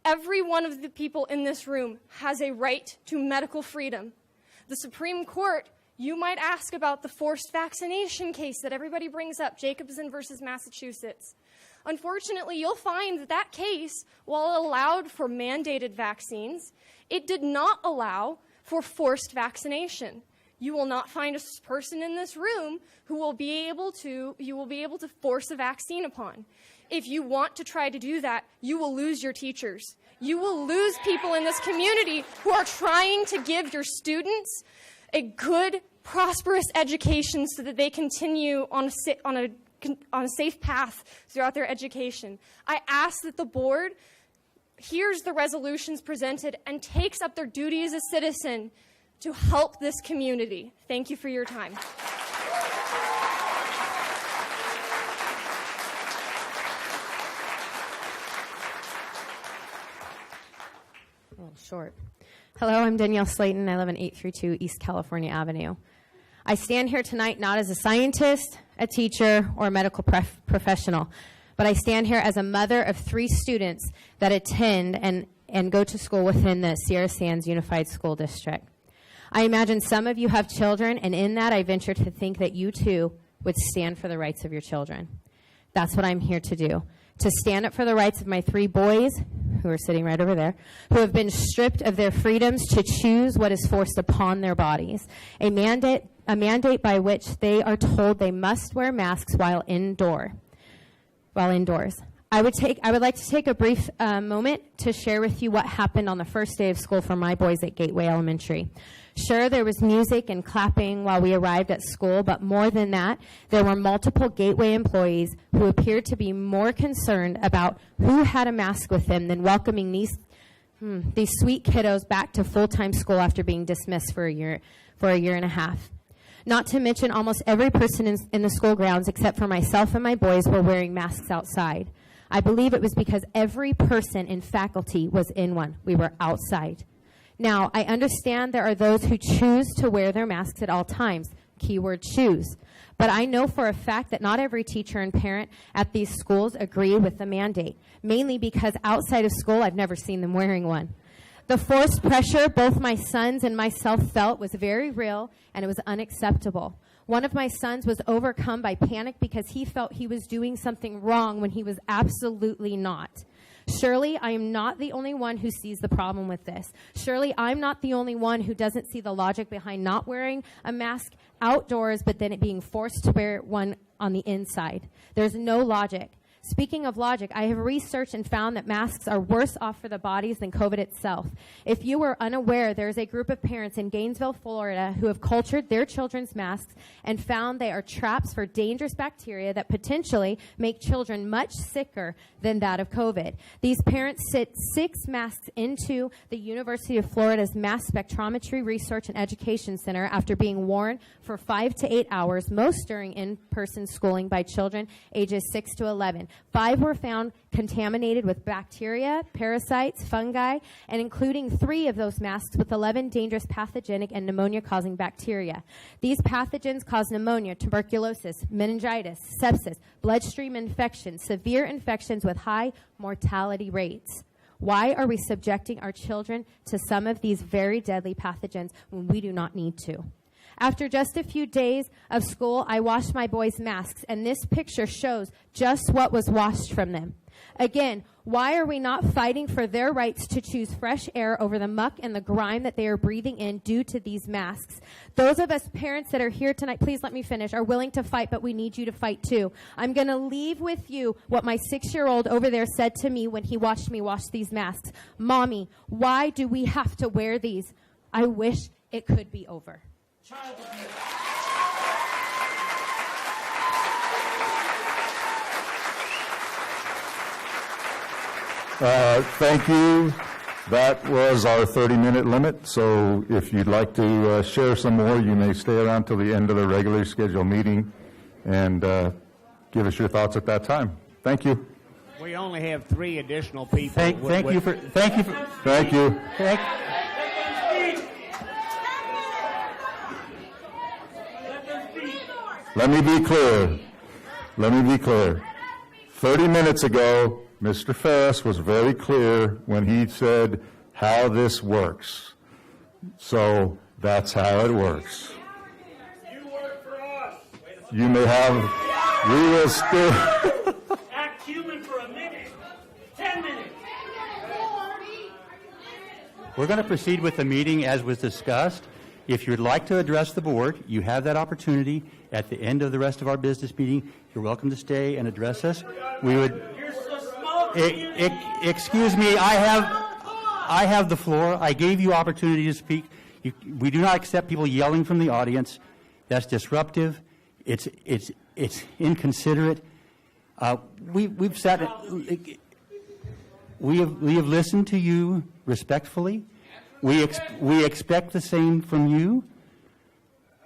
Every one of the people in this room has a right to medical freedom. The Supreme Court, you might ask about the forced vaccination case that everybody brings up, Jacobson versus Massachusetts. Unfortunately, you'll find that that case, while it allowed for mandated vaccines, it did not allow for forced vaccination. You will not find a person in this room who will be able to force a vaccine upon. If you want to try to do that, you will lose your teachers. You will lose people in this community who are trying to give your students a good, prosperous education so that they continue on a safe path throughout their education. I ask that the board hears the resolutions presented and takes up their duty as a citizen to help this community. Thank you for your time. A little short. Hello, I'm Danielle Slaton. I live in 832 East California Avenue. I stand here tonight not as a scientist, a teacher, or a medical professional, but I stand here as a mother of 3 students that attend and go to school within the Sierra Sands Unified School District. I imagine some of you have children, and in that I venture to think that you too would stand for the rights of your children. That's what I'm here to do, to stand up for the rights of my 3 boys, who are sitting right over there, who have been stripped of their freedoms to choose what is forced upon their bodies, a mandate by which they are told they must wear masks while indoors. I would like to take a brief moment to share with you what happened on the first day of school for my boys at Gateway Elementary. Sure, there was music and clapping while we arrived at school, but more than that, there were multiple Gateway employees who appeared to be more concerned about who had a mask with them than welcoming these sweet kiddos back to full-time school after being dismissed for a year and a half. Not to mention almost every person in the school grounds except for myself and my boys were wearing masks outside. I believe it was because every person in faculty was in one. We were outside. Now, I understand there are those who choose to wear their masks at all times, keyword choose. But I know for a fact that not every teacher and parent at these schools agree with the mandate, mainly because outside of school I've never seen them wearing one. The forced pressure both my sons and myself felt was very real, and it was unacceptable. One of my sons was overcome by panic because he felt he was doing something wrong when he was absolutely not. Surely I am not the only one who sees the problem with this. Surely I'm not the only one who doesn't see the logic behind not wearing a mask outdoors, but then it being forced to wear one on the inside. There's no logic. Speaking of logic, I have researched and found that masks are worse off for the bodies than COVID itself. If you were unaware, there is a group of parents in Gainesville, Florida, who have cultured their children's masks and found they are traps for dangerous bacteria that potentially make children much sicker than that of COVID. These parents sit 6 masks into the University of Florida's Mass Spectrometry Research and Education Center after being worn for 5 to 8 hours, most during in-person schooling by children ages 6 to 11. 5 were found contaminated with bacteria, parasites, fungi, and including 3 of those masks with 11 dangerous pathogenic and pneumonia-causing bacteria. These pathogens cause pneumonia, tuberculosis, meningitis, sepsis, bloodstream infections, severe infections with high mortality rates. Why are we subjecting our children to some of these very deadly pathogens when we do not need to? After just a few days of school, I washed my boys' masks, and this picture shows just what was washed from them. Again, why are we not fighting for their rights to choose fresh air over the muck and the grime that they are breathing in due to these masks? Those of us parents that are here tonight, please let me finish, are willing to fight, but we need you to fight too. I'm going to leave with you what my 6-year-old over there said to me when he watched me wash these masks. Mommy, why do we have to wear these? I wish it could be over. Thank you. That was our 30-minute limit, so if you'd like to share some more, you may stay around till the end of the regularly scheduled meeting and give us your thoughts at that time. Thank you. We only have 3 additional people. Thank you. Let me be clear. 30 minutes ago, Mr. Ferris was very clear when he said how this works. So that's how it works. You work for us. You may have, we will still. Act human for a minute. 10 minutes. We're going to proceed with the meeting as was discussed. If you'd like to address the board, you have that opportunity at the end of the rest of our business meeting. You're welcome to stay and address us. We would. Excuse me, I have the floor. I gave you opportunity to speak. We do not accept people yelling from the audience. That's disruptive. It's inconsiderate. We've sat. We have listened to you respectfully. We expect the same from you.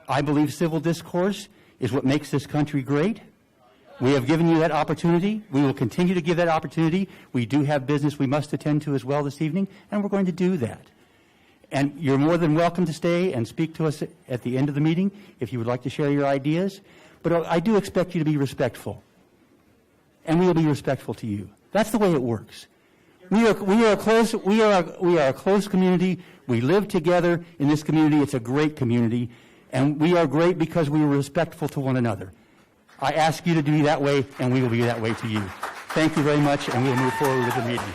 I believe civil discourse is what makes this country great. We have given you that opportunity. We will continue to give that opportunity. We do have business we must attend to as well this evening, and we're going to do that. And you're more than welcome to stay and speak to us at the end of the meeting if you would like to share your ideas. But I do expect you to be respectful, and we will be respectful to you. That's the way it works. We are a close community. We live together in this community. It's a great community, and we are great because we are respectful to one another. I ask you to be that way, and we will be that way to you. Thank you very much, and we'll move forward with the meeting.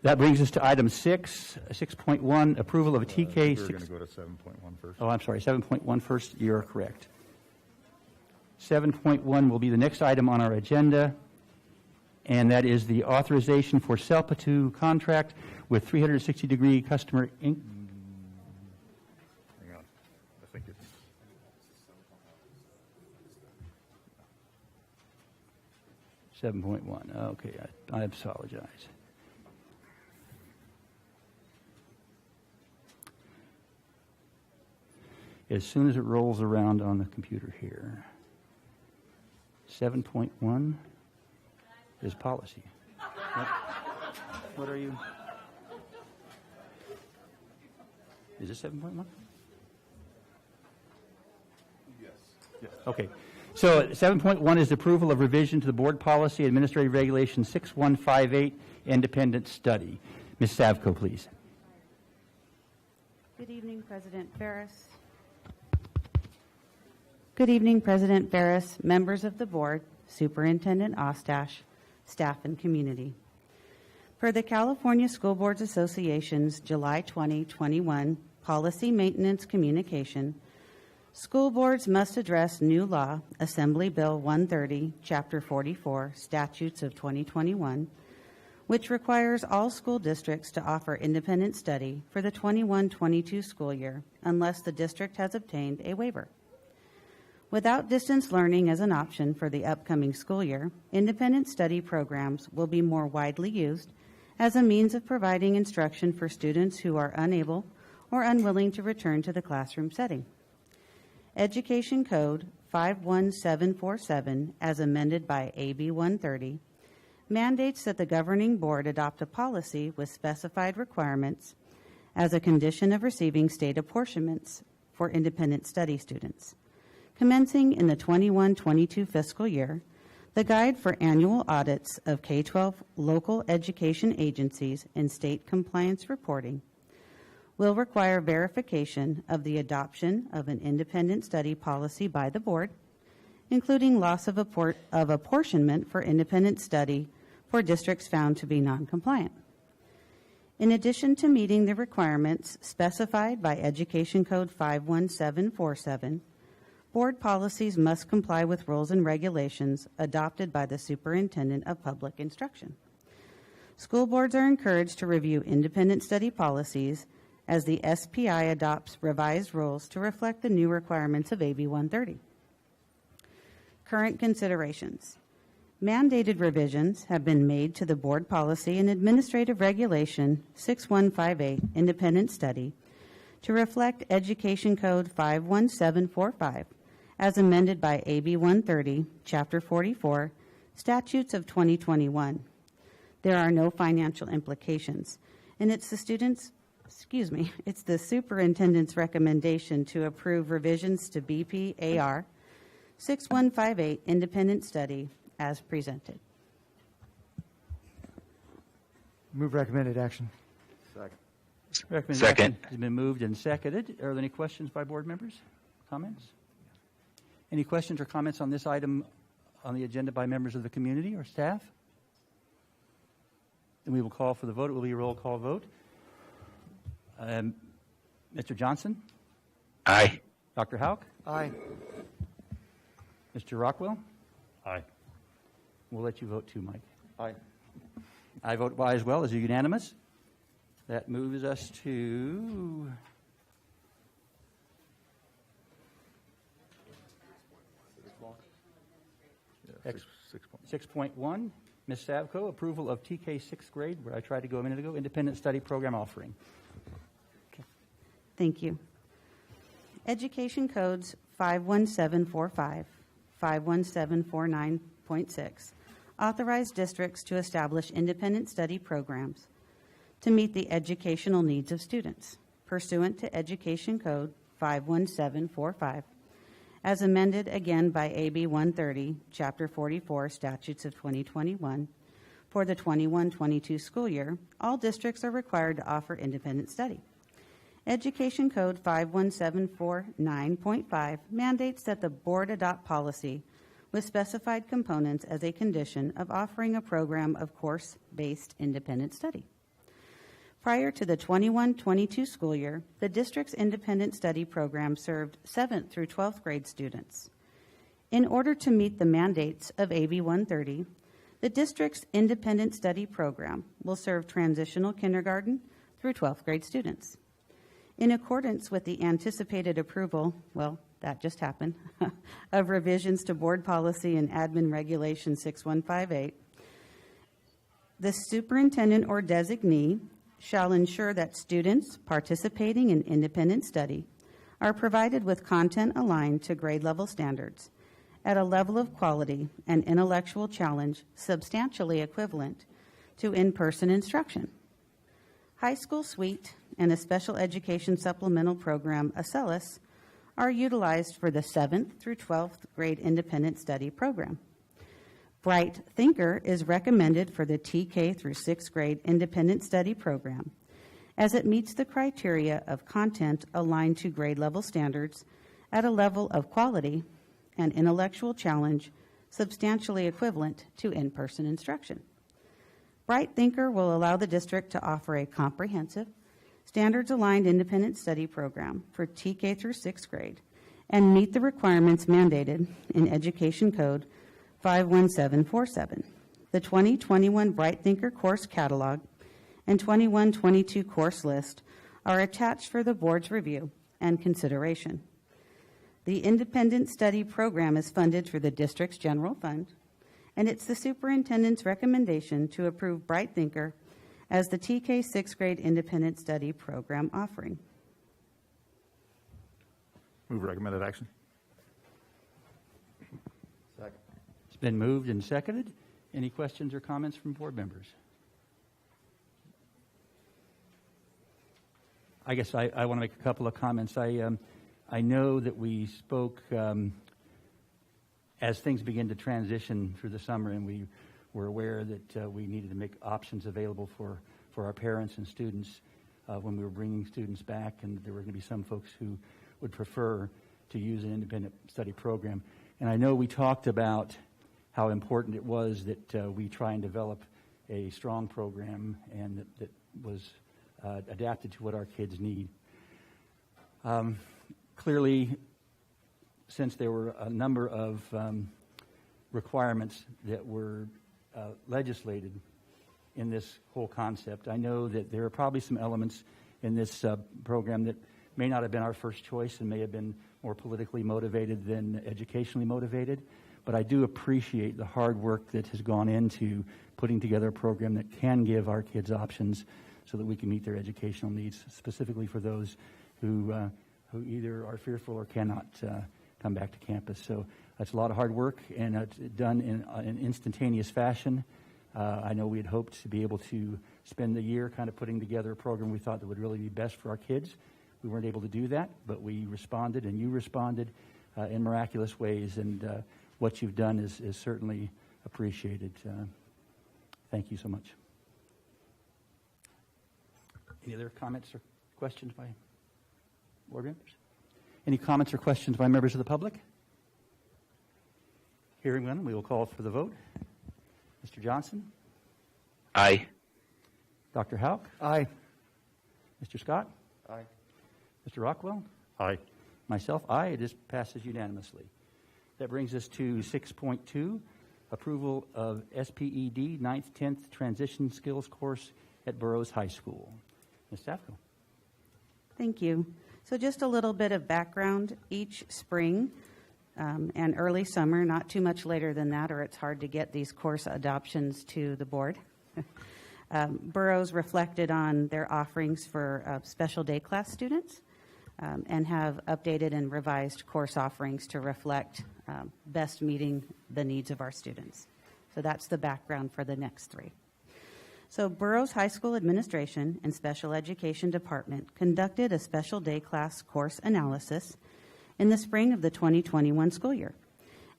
That brings us to item 6.1, approval of a TK. We're going to go to 7.1 first. Oh, I'm sorry, 7.1 first. You're correct. 7.1 will be the next item on our agenda, and that is the authorization for Selpa2 contract with 360-degree customer Inc. Hang on. I think it's... $7.1. Okay, I apologize. As soon as it rolls around on the computer here. 7.1 is policy. What are you? Is it 7.1? Yes. Okay. So 7.1 is the approval of revision to the board policy administrative regulation 6158 independent study. Ms. Savko, please. Good evening, President Ferris. Good evening, President Ferris, members of the board, Superintendent Ostash, staff, and community. Per the California School Boards Association's July 2021 Policy Maintenance Communication, school boards must address new law, Assembly Bill 130, Chapter 44, Statutes of 2021, which requires all school districts to offer independent study for the 21-22 school year unless the district has obtained a waiver. Without distance learning as an option for the upcoming school year, independent study programs will be more widely used as a means of providing instruction for students who are unable or unwilling to return to the classroom setting. Education Code 51747, as amended by AB 130, mandates that the governing board adopt a policy with specified requirements as a condition of receiving state apportionments for independent study students. Commencing in the 21-22 fiscal year, The Guide for Annual Audits of K-12 Local Education Agencies and State Compliance Reporting will require verification of the adoption of an independent study policy by the board, including loss of apportionment for independent study for districts found to be non-compliant. In addition to meeting the requirements specified by Education Code 51747, board policies must comply with rules and regulations adopted by the Superintendent of Public Instruction. School boards are encouraged to review independent study policies as the SPI adopts revised rules to reflect the new requirements of AB 130. Current considerations. Mandated revisions have been made to the board policy and administrative regulation 6158 independent study to reflect Education Code 51745 as amended by AB 130, Chapter 44, Statutes of 2021. There are no financial implications, and it's the superintendent's recommendation to approve revisions to BPAR 6158 independent study as presented. Move recommended action. Second. Recommended Second. action has been moved and seconded. Are there any questions by board members? Comments? Any questions or comments on this item on the agenda by members of the community or staff? Then we will call for the vote. It will be a roll call vote. Mr. Johnson? Aye. Dr. Houck? Aye. Mr. Rockwell? Aye. We'll let you vote too, Mike. Aye. I vote aye as well. Is it unanimous? That moves us to 6.1. Ms. Savko, approval of TK 6th grade, where I tried to go a minute ago, independent study program offering. Okay. Thank you. Education codes 51745, 51749.6 authorize districts to establish independent study programs to meet the educational needs of students pursuant to Education Code 51745, as amended again by AB 130, Chapter 44, Statutes of 2021. For the 21-22 school year, all districts are required to offer independent study. Education Code 51749.5 mandates that the board adopt policy with specified components as a condition of offering a program of course-based independent study. Prior to the 21-22 school year, the district's independent study program served 7th through 12th grade students. In order to meet the mandates of AB 130, the district's independent study program will serve transitional kindergarten through 12th grade students. In accordance with the anticipated approval, well, that just happened, of revisions to board policy and admin regulation 6158, the superintendent or designee shall ensure that students participating in independent study are provided with content aligned to grade level standards at a level of quality and intellectual challenge substantially equivalent to in-person instruction. High School Suite and a special education supplemental program, ACELUS, are utilized for the 7th through 12th grade independent study program. Bright Thinker is recommended for the TK through 6th grade independent study program, as it meets the criteria of content aligned to grade level standards at a level of quality and intellectual challenge substantially equivalent to in-person instruction. Bright Thinker will allow the district to offer a comprehensive, standards-aligned independent study program for TK through 6th grade and meet the requirements mandated in Education Code 51747. The 2021 Bright Thinker course catalog and 21-22 course list are attached for the board's review and consideration. The independent study program is funded through the district's general fund, and it's the superintendent's recommendation to approve Bright Thinker as the TK 6th grade independent study program offering. Move recommended action. Second. It's been moved and seconded. Any questions or comments from board members? I guess I want to make a couple of comments. I know that we spoke as things begin to transition through the summer, and we were aware that we needed to make options available for our parents and students when we were bringing students back, and there were going to be some folks who would prefer to use an independent study program. And I know we talked about how important it was that we try and develop a strong program and that was adapted to what our kids need. Clearly, since there were a number of requirements that were legislated in this whole concept, I know that there are probably some elements in this program that may not have been our first choice and may have been more politically motivated than educationally motivated, but I do appreciate the hard work that has gone into putting together a program that can give our kids options so that we can meet their educational needs, specifically for those who either are fearful or cannot come back to campus. So that's a lot of hard work, and it's done in an instantaneous fashion. I know we had hoped to be able to spend the year kind of putting together a program we thought that would really be best for our kids. We weren't able to do that, but we responded, and you responded in miraculous ways, and what you've done is certainly appreciated. Thank you so much. Any other comments or questions by board members? Any comments or questions by members of the public? Hearing none, we will call for the vote. Mr. Johnson? Aye. Dr. Houck? Aye. Mr. Scott? Aye. Mr. Rockwell? Aye. Myself, aye. It just passes unanimously. That brings us to 6.2, approval of SPED 9th, 10th Transition Skills Course at Burroughs High School. Ms. Safko. Thank you. So just a little bit of background. Each spring and early summer, not too much later than that, or it's hard to get these course adoptions to the board. Burroughs reflected on their offerings for special day class students and have updated and revised course offerings to reflect best meeting the needs of our students. So that's the background for the next three. So Burroughs High School Administration and Special Education Department conducted a special day class course analysis in the spring of the 2021 school year.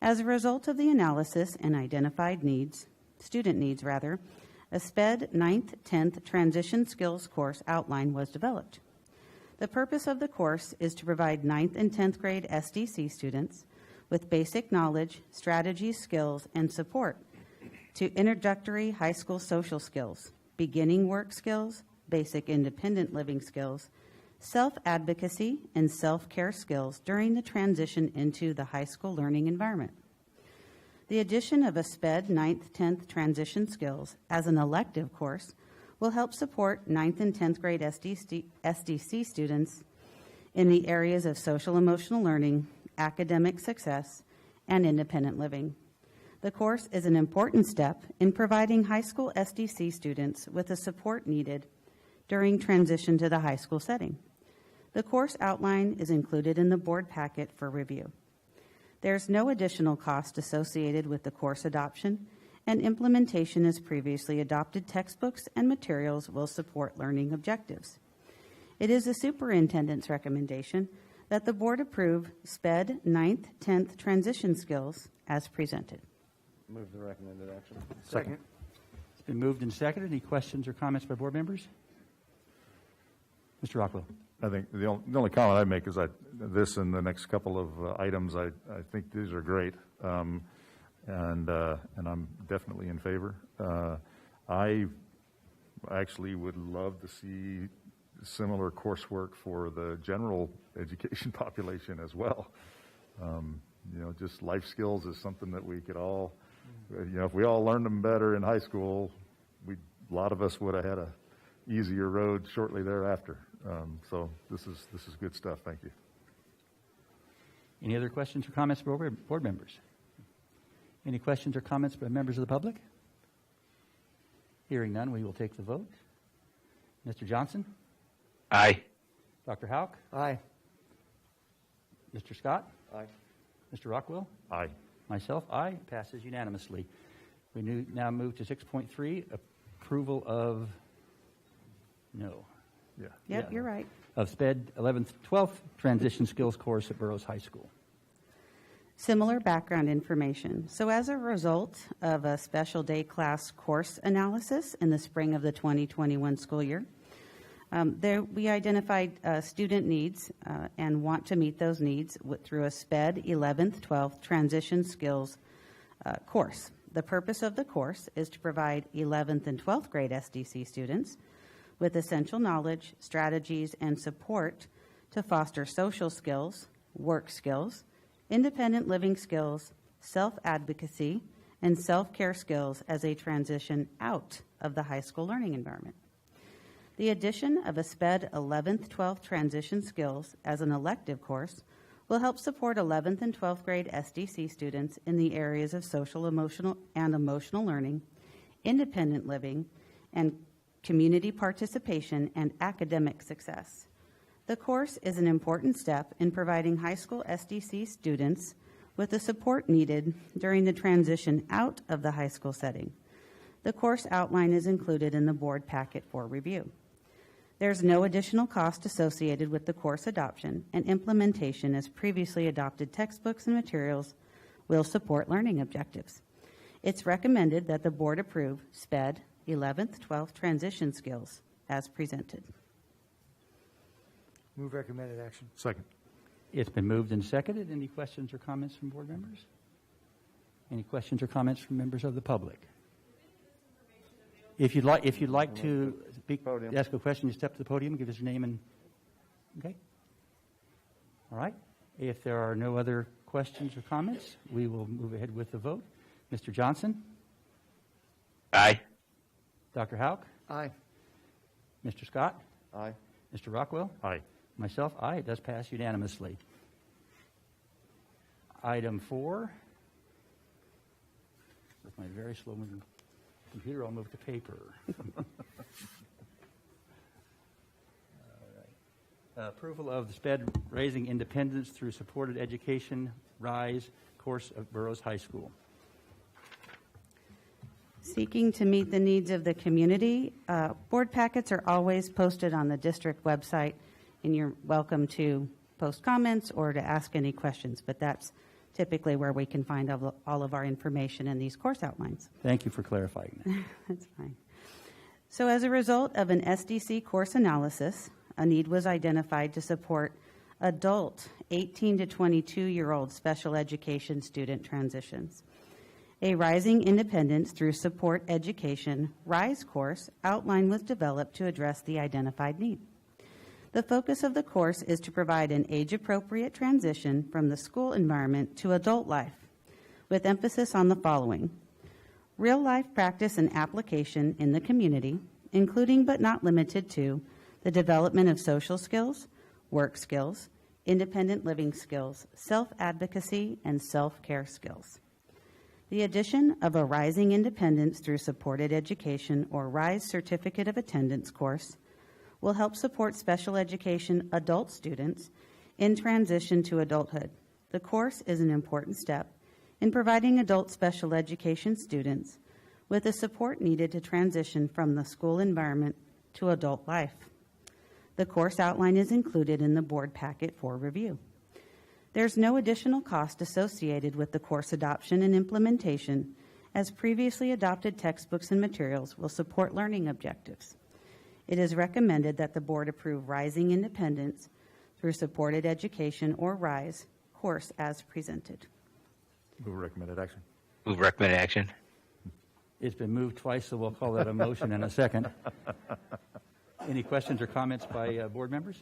As a result of the analysis and identified needs, student needs rather, a SPED 9th, 10th Transition Skills course outline was developed. The purpose of the course is to provide 9th and 10th grade SDC students with basic knowledge, strategies, skills, and support to introductory high school social skills, beginning work skills, basic independent living skills, self-advocacy, and self-care skills during the transition into the high school learning environment. The addition of a SPED 9th, 10th Transition Skills as an elective course will help support 9th and 10th grade SDC students in the areas of social emotional learning, academic success, and independent living. The course is an important step in providing high school SDC students with the support needed during transition to the high school setting. The course outline is included in the board packet for review. There's no additional cost associated with the course adoption, and implementation as previously adopted textbooks and materials will support learning objectives. It is the superintendent's recommendation that the board approve SPED 9th, 10th Transition Skills as presented. Move the recommended action. Second. It's been moved and seconded. Any questions or comments by board members? Mr. Rockwell. I think the only comment I'd make is that this and the next couple of items, I think these are great, and I'm definitely in favor. I actually would love to see similar coursework for the general education population as well. Just life skills is something that we could all, if we all learned them better in high school, a lot of us would have had a easier road shortly thereafter. So this is good stuff. Thank you. Any other questions or comments by board members? Any questions or comments by members of the public? Hearing none, we will take the vote. Mr. Johnson? Aye. Dr. Houck? Aye. Mr. Scott? Aye. Mr. Rockwell? Aye. Myself, aye. Passes unanimously. We now move to 6.3, approval of, Yep, you're right. Of SPED 11th, 12th Transition Skills course at Burroughs High School. similar background information. So as a result of a special day class course analysis in the spring of the 2021 school year, we identified student needs and want to meet those needs through a SPED 11th, 12th Transition Skills course. The purpose of the course is to provide 11th and 12th grade SDC students with essential knowledge, strategies, and support to foster social skills, work skills, independent living skills, self-advocacy, and self-care skills as they transition out of the high school learning environment. The addition of a SPED 11th, 12th Transition Skills as an elective course will help support 11th and 12th grade SDC students in the areas of social, emotional learning, independent living, and community participation and academic success. The course is an important step in providing high school SDC students with the support needed during the transition out of the high school setting. The course outline is included in the board packet for review. There's no additional cost associated with the course adoption, and implementation as previously adopted textbooks and materials will support learning objectives. It's recommended that the board approve SPED 11th, 12th Transition Skills as presented. Move recommended action. Second. It's been moved and seconded. Any questions or comments from board members? Any questions or comments from members of the public? If you'd like to speak, ask a question, you step to the podium, give us your name and, okay? All right. If there are no other questions or comments, we will move ahead with the vote. Mr. Johnson? Aye. Dr. Houck? Aye. Mr. Scott? Aye. Mr. Rockwell? Aye. Myself, aye. It does pass unanimously. Item 4. With my very slow moving computer, I'll move to paper. All right. Approval of the SPED Raising Independence Through Supported Education RISE course of Burroughs High School. Seeking to meet the needs of the community, board packets are always posted on the district website, and you're welcome to post comments or to ask any questions, but that's typically where we can find all of our information in these course outlines. Thank you for clarifying that. That's fine. So as a result of an SDC course analysis, a need was identified to support adult 18 to 22-year-old special education student transitions. A Rising Independence Through Support Education RISE course outline was developed to address the identified need. The focus of the course is to provide an age-appropriate transition from the school environment to adult life, with emphasis on the following: real-life practice and application in the community, including but not limited to the development of social skills, work skills, independent living skills, self-advocacy, and self-care skills. The addition of a Rising Independence Through Supported Education, or RISE Certificate of Attendance course will help support special education adult students in transition to adulthood. The course is an important step in providing adult special education students with the support needed to transition from the school environment to adult life. The course outline is included in the board packet for review. There's no additional cost associated with the course adoption and implementation, as previously adopted textbooks and materials will support learning objectives. It is recommended that the board approve Rising Independence Through Supported Education, or RISE, course as presented. Move recommended action. Move recommended action. It's been moved twice, so we'll call that a motion in a second. Any questions or comments by board members?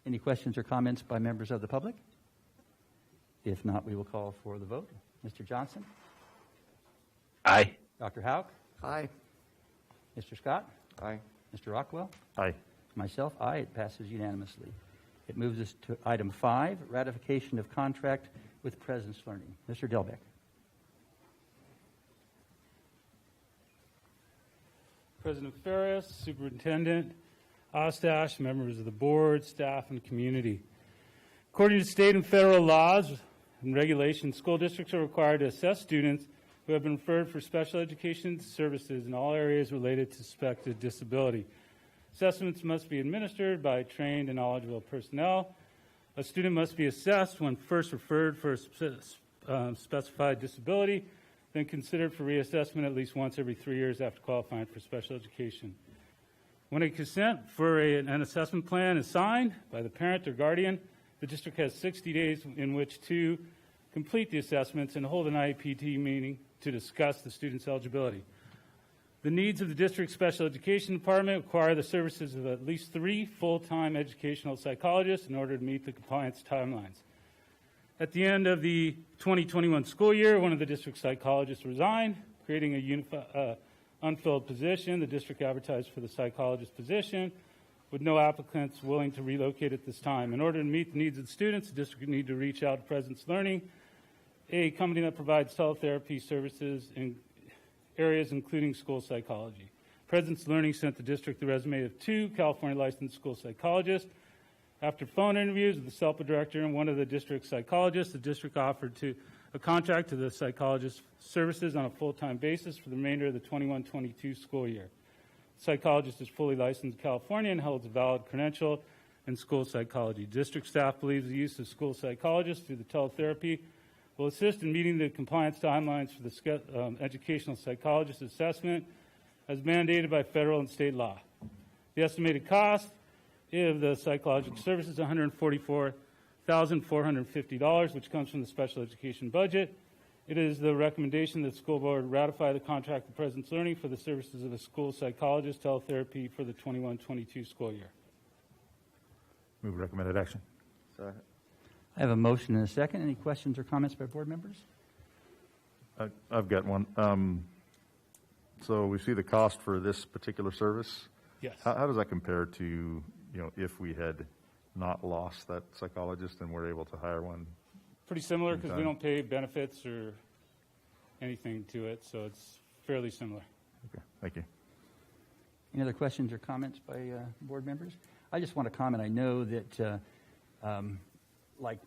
Any questions or comments by members of the public? If not, we will call for the vote. Mr. Johnson? Aye. Dr. Houck? Aye. Mr. Scott? Aye. Mr. Rockwell? Aye. Myself, aye. It passes unanimously. It moves us to item 5, ratification of contract with Presence Learning. Mr. Delbeck. President Ferris, Superintendent Ostash, members of the board, staff, and community. According to state and federal laws and regulations, school districts are required to assess students who have been referred for special education services in all areas related to suspected disability. Assessments must be administered by trained and knowledgeable personnel. A student must be assessed when first referred for a specified disability, then considered for reassessment at least once every 3 years after qualifying for special education. When a consent for an assessment plan is signed by the parent or guardian, the district has 60 days in which to complete the assessments and hold an IEP meeting to discuss the student's eligibility. The needs of the district special education department require the services of at least 3 full-time educational psychologists in order to meet the compliance timelines. At the end of the 2021 school year, one of the district psychologists resigned, creating a unfilled position. The district advertised for the psychologist position with no applicants willing to relocate at this time. In order to meet the needs of the students, the district would need to reach out to Presence Learning, a company that provides teletherapy services in areas including school psychology. Presence Learning sent the district the resume of 2 California licensed school psychologists. After phone interviews with the SELPA director and one of the district psychologists, the district offered a contract to the psychologist services on a full-time basis for the remainder of the 21-22 school year. The psychologist is fully licensed in California and holds a valid credential in school psychology. District staff believes the use of school psychologists through the teletherapy will assist in meeting the compliance timelines for the educational psychologist assessment as mandated by federal and state law. The estimated cost of the psychological services is $144,450, which comes from the special education budget. It is the recommendation that the school board ratify the contract with Presence Learning for the services of a school psychologist teletherapy for the 21-22 school year. Move recommended action. Second. I have a motion and a second. Any questions or comments by board members? I've got one. So we see the cost for this particular service. Yes. How does that compare to, if we had not lost that psychologist and were able to hire one? Pretty similar because we don't pay benefits or anything to it, so it's fairly similar. Okay, thank you. Any other questions or comments by board members? I just want to comment. I know that like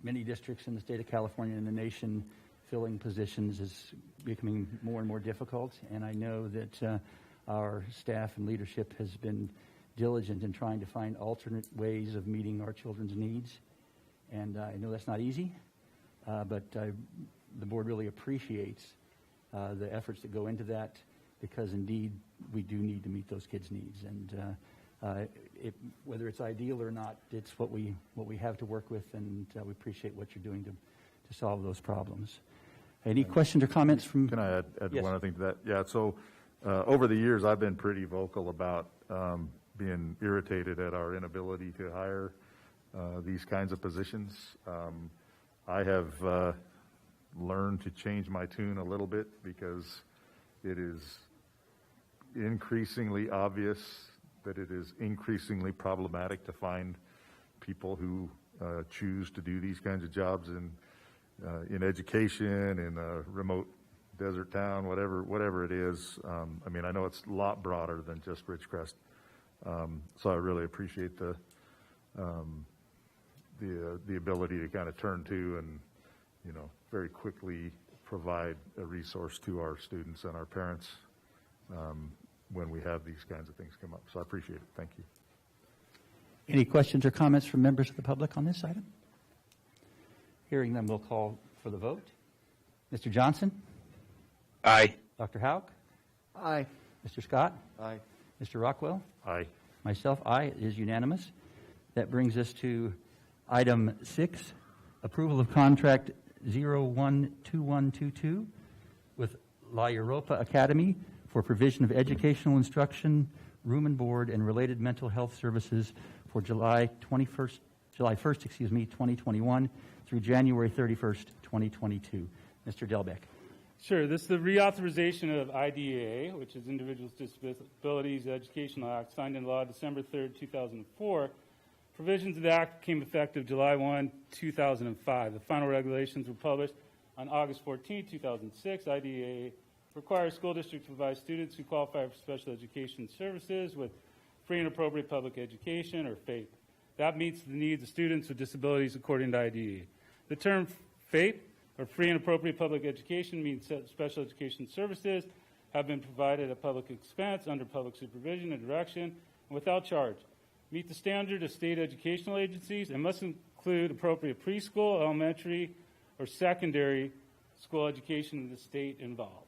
many districts in the state of California and the nation, filling positions is becoming more and more difficult, and I know that our staff and leadership has been diligent in trying to find alternate ways of meeting our children's needs, and I know that's not easy, but the board really appreciates the efforts that go into that, because indeed we do need to meet those kids' needs, and whether it's ideal or not, it's what we have to work with, and we appreciate what you're doing to solve those problems. Any questions or comments from? Can I add Yes. one other thing to that? Yeah. So over the years, I've been pretty vocal about being irritated at our inability to hire these kinds of positions. I have learned to change my tune a little bit, because it is increasingly obvious that it is increasingly problematic to find people who choose to do these kinds of jobs in education, in a remote desert town, whatever it is. I mean, I know it's a lot broader than just Ridgecrest. So I really appreciate the ability to kind of turn to and, very quickly provide a resource to our students and our parents when we have these kinds of things come up. So I appreciate it. Thank you. Any questions or comments from members of the public on this item? Hearing them, we'll call for the vote. Mr. Johnson? Aye. Dr. Houck? Aye. Mr. Scott? Aye. Mr. Rockwell? Aye. Myself, aye. It is unanimous. That brings us to item 6, approval of contract 012122 with La Europa Academy for provision of educational instruction, room and board, and related mental health services for July 1st, 2021 through January 31st, 2022. Mr. Delbeck. Sure. This is the reauthorization of IDEA, which is Individuals with Disabilities Educational Act, signed into law December 3rd, 2004. Provisions of the Act became effective July 1, 2005. The final regulations were published on August 14, 2006. IDEA requires school districts to provide students who qualify for special education services with free and appropriate public education, or FAPE. That meets the needs of students with disabilities according to IDEA. The term FAPE, or free and appropriate public education, means that special education services have been provided at public expense, under public supervision and direction, and without charge, meet the standard of state educational agencies, and must include appropriate preschool, elementary, or secondary school education in the state involved,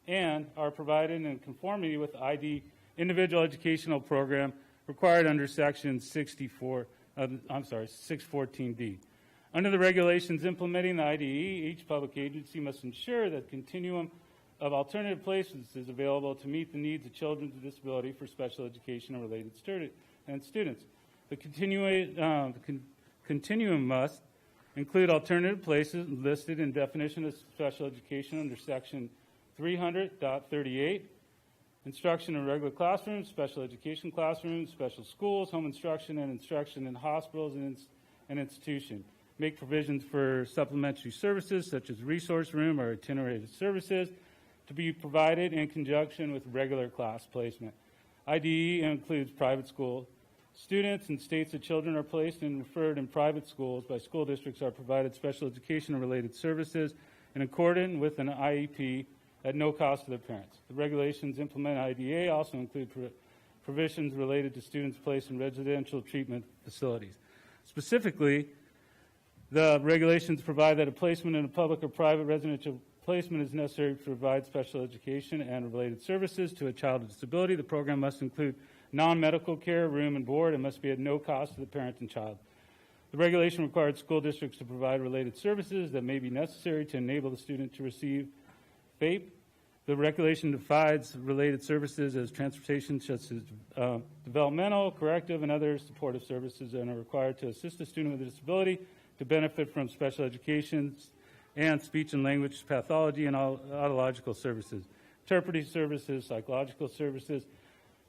and are provided in conformity with the ID individual educational program required under Section 614D. Under the regulations implementing the IDE, each public agency must ensure that continuum of alternative placements is available to meet the needs of children with disability for special education and related students. The continuum must include alternative places listed in definition of special education under Section 300.38, instruction in regular classrooms, special education classrooms, special schools, home instruction, and instruction in hospitals and institutions. Make provisions for supplementary services such as resource room or itinerary services to be provided in conjunction with regular class placement. IDE includes private school students and states that children are placed and referred in private schools by school districts are provided special education and related services in accordance with an IEP at no cost to their parents. The regulations implement IDA also include provisions related to students placed in residential treatment facilities. Specifically, the regulations provide that a placement in a public or private residential placement is necessary to provide special education and related services to a child with disability. The program must include non-medical care, room and board, and must be at no cost to the parent and child. The regulation requires school districts to provide related services that may be necessary to enable the student to receive FAPE. The regulation defines related services as transportation such as developmental, corrective, and other supportive services, and are required to assist a student with a disability to benefit from special education and speech and language pathology and audiological services, interpretive services, psychological services,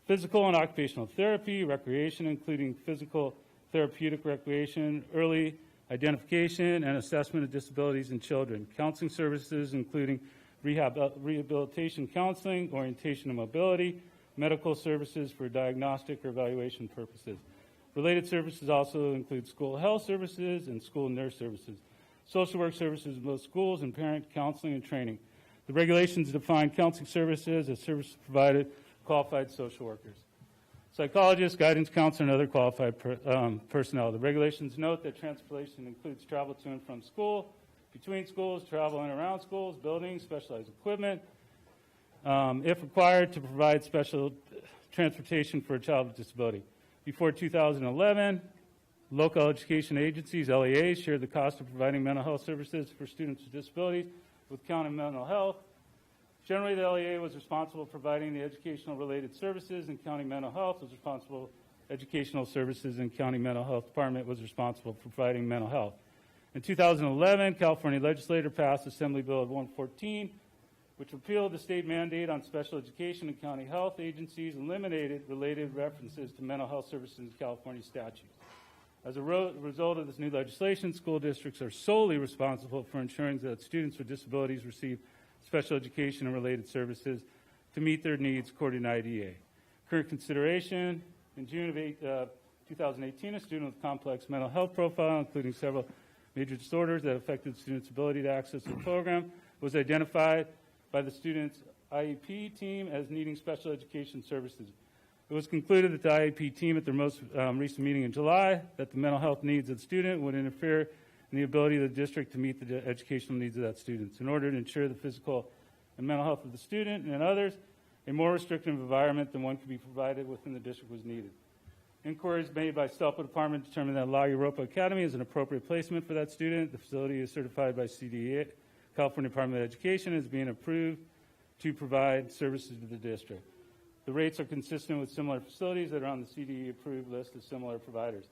physical and occupational therapy, recreation, including physical therapeutic recreation, early identification and assessment of disabilities in children, counseling services, including rehabilitation counseling, orientation and mobility, medical services for diagnostic or evaluation purposes. Related services also include school health services and school nurse services, social work services in most schools, and parent counseling and training. The regulations define counseling services as services provided to qualified social workers, psychologists, guidance counselors, and other qualified personnel. The regulations note that transportation includes travel to and from school, between schools, travel in and around schools, buildings, specialized equipment, if required to provide special transportation for a child with disability. Before 2011, local education agencies, LEAs, shared the cost of providing mental health services for students with disabilities with county mental health. Generally, the LEA was responsible for providing the educational-related services, and county mental health was responsible for educational services, and county mental health department was responsible for providing mental health. In 2011, California legislature passed Assembly Bill 114, which repealed the state mandate on special education and county health agencies and eliminated related references to mental health services in California statutes. As a result of this new legislation, school districts are solely responsible for ensuring that students with disabilities receive special education and related services to meet their needs according to IDA. Current consideration, in June of 2018, a student with complex mental health profile, including several major disorders that affected the student's ability to access the program, was identified by the student's IEP team as needing special education services. It was concluded that the IEP team at their most recent meeting in July that the mental health needs of the student would interfere in the ability of the district to meet the educational needs of that student. In order to ensure the physical and mental health of the student and others, a more restrictive environment than one could be provided within the district was needed. Inquiries made by STELPA department determined that La Europa Academy is an appropriate placement for that student. The facility is certified by CDA, California Department of Education, as being approved to provide services to the district. The rates are consistent with similar facilities that are on the CDE-approved list of similar providers.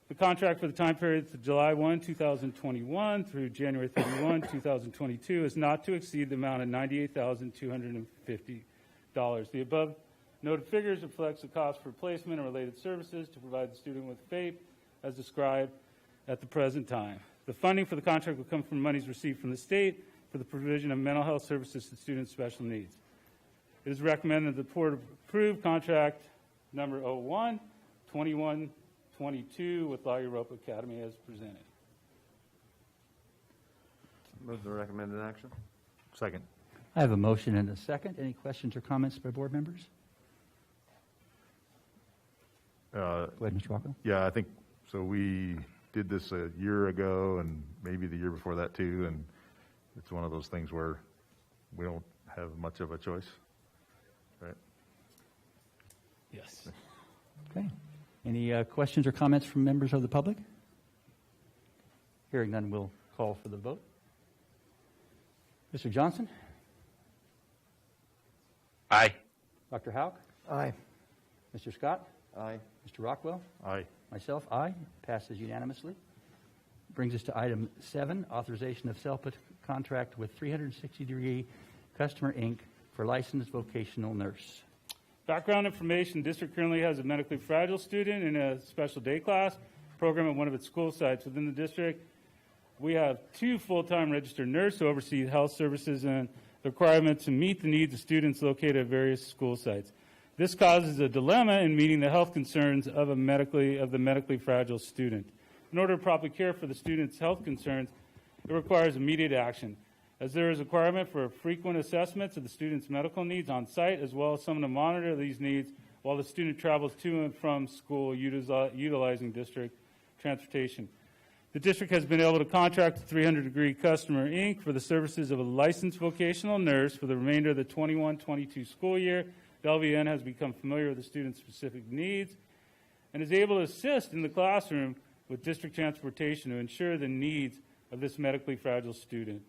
The contract for the time period to July 1, 2021 through January 31, 2022 is not to exceed the amount of $98,250. The above noted figures reflects the cost for placement and related services to provide the student with FAPE as described at the present time. The funding for the contract will come from monies received from the state for the provision of mental health services to students with special needs. It is recommended that the board approve contract number 01-2122 with La Europa Academy as presented. Move the recommended action. Second. I have a motion and a second. Any questions or comments by board members? Go ahead, Mr. Walker. Yeah, I think so. We did this a year ago and maybe the year before that too, and it's one of those things where we don't have much of a choice, right? Yes. Okay. Any questions or comments from members of the public? Hearing none, we'll call for the vote. Mr. Johnson? Aye. Dr. Houck? Aye. Mr. Scott? Aye. Mr. Rockwell? Aye. Myself, aye. Passes unanimously. Brings us to item 7, authorization of contract with 360-degree Customer Inc. for licensed vocational nurse. Background information: district currently has a medically fragile student in a special day class program at one of its school sites within the district. We have 2 full-time registered nurses who oversee health services and the requirement to meet the needs of students located at various school sites. This causes a dilemma in meeting the health concerns of the medically fragile student. In order to properly care for the student's health concerns, it requires immediate action, as there is a requirement for frequent assessments of the student's medical needs on site, as well as someone to monitor these needs while the student travels to and from school utilizing district transportation. The district has been able to contract with 300-degree Customer Inc. for the services of a licensed vocational nurse for the remainder of the 21-22 school year. The LVN has become familiar with the student's specific needs and is able to assist in the classroom with district transportation to ensure the needs of this medically fragile student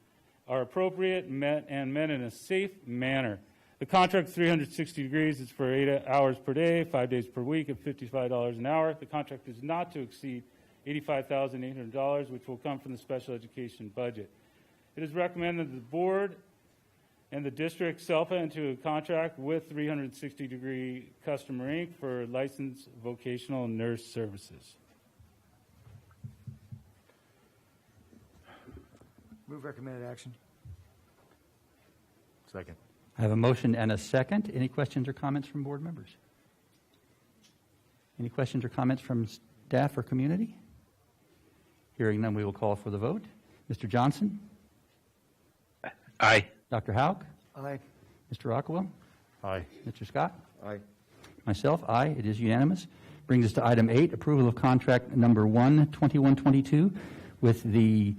are appropriate, met in a safe manner. The contract 360 degrees is for 8 hours per day, 5 days per week at $55 an hour. The contract is not to exceed $85,800, which will come from the special education budget. It is recommended that the board and the district enter into a contract with 360-degree Customer Inc. for licensed vocational nurse services. Move recommended action. Second. I have a motion and a second. Any questions or comments from board members? Any questions or comments from staff or community? Hearing none, we will call for the vote. Mr. Johnson? Aye. Dr. Houck? Aye. Mr. Rockwell? Aye. Mr. Scott? Aye. Myself, aye. It is unanimous. Brings us to item 8, approval of contract number 1, 2122, with the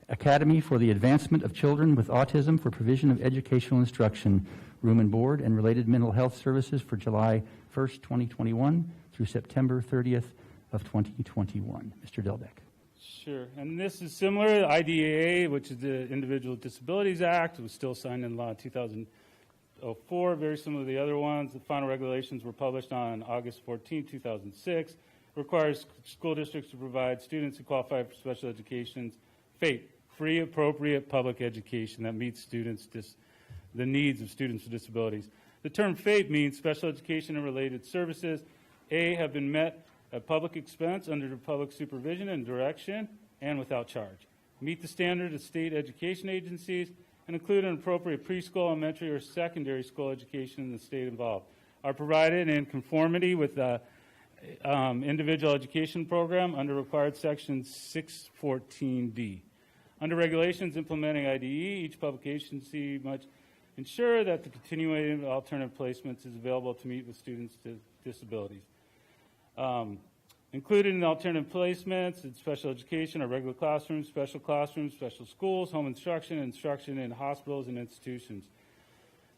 Academy for the Advancement of Children with Autism for provision of educational instruction, room and board, and related mental health services for July 1st, 2021 through September 30th of 2021. Mr. Delbeck. Sure. And this is similar. The IDEA, which is the Individual Disabilities Act, was still signed in law in 2004, very similar to the other ones. The final regulations were published on August 14, 2006. Requires school districts to provide students who qualify for special education FAPE, free, appropriate public education that meets the needs of students with disabilities. The term FAPE means special education and related services. Have been met at public expense under the public supervision and direction and without charge. Meet the standard of state education agencies and include an appropriate preschool, elementary, or secondary school education in the state involved. Are provided in conformity with the individual education program under required section 614D. Under regulations implementing IDE, each public agency must ensure that the continuing alternative placements is available to meet with students with disabilities. Included in the alternative placements in special education are regular classrooms, special schools, home instruction in hospitals and institutions.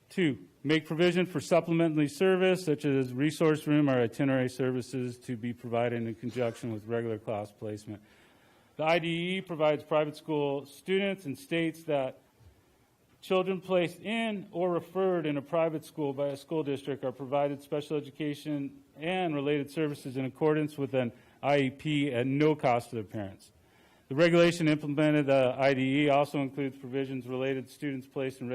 2, make provision for supplementary service such as resource room or itinerary services to be provided in conjunction with regular class placement. The IDE provides private school students and states that children placed in or referred in a private school by a school district are provided special education and related services in accordance with an IEP at no cost to their parents. The regulation implemented the IDE also includes provisions related to students placed in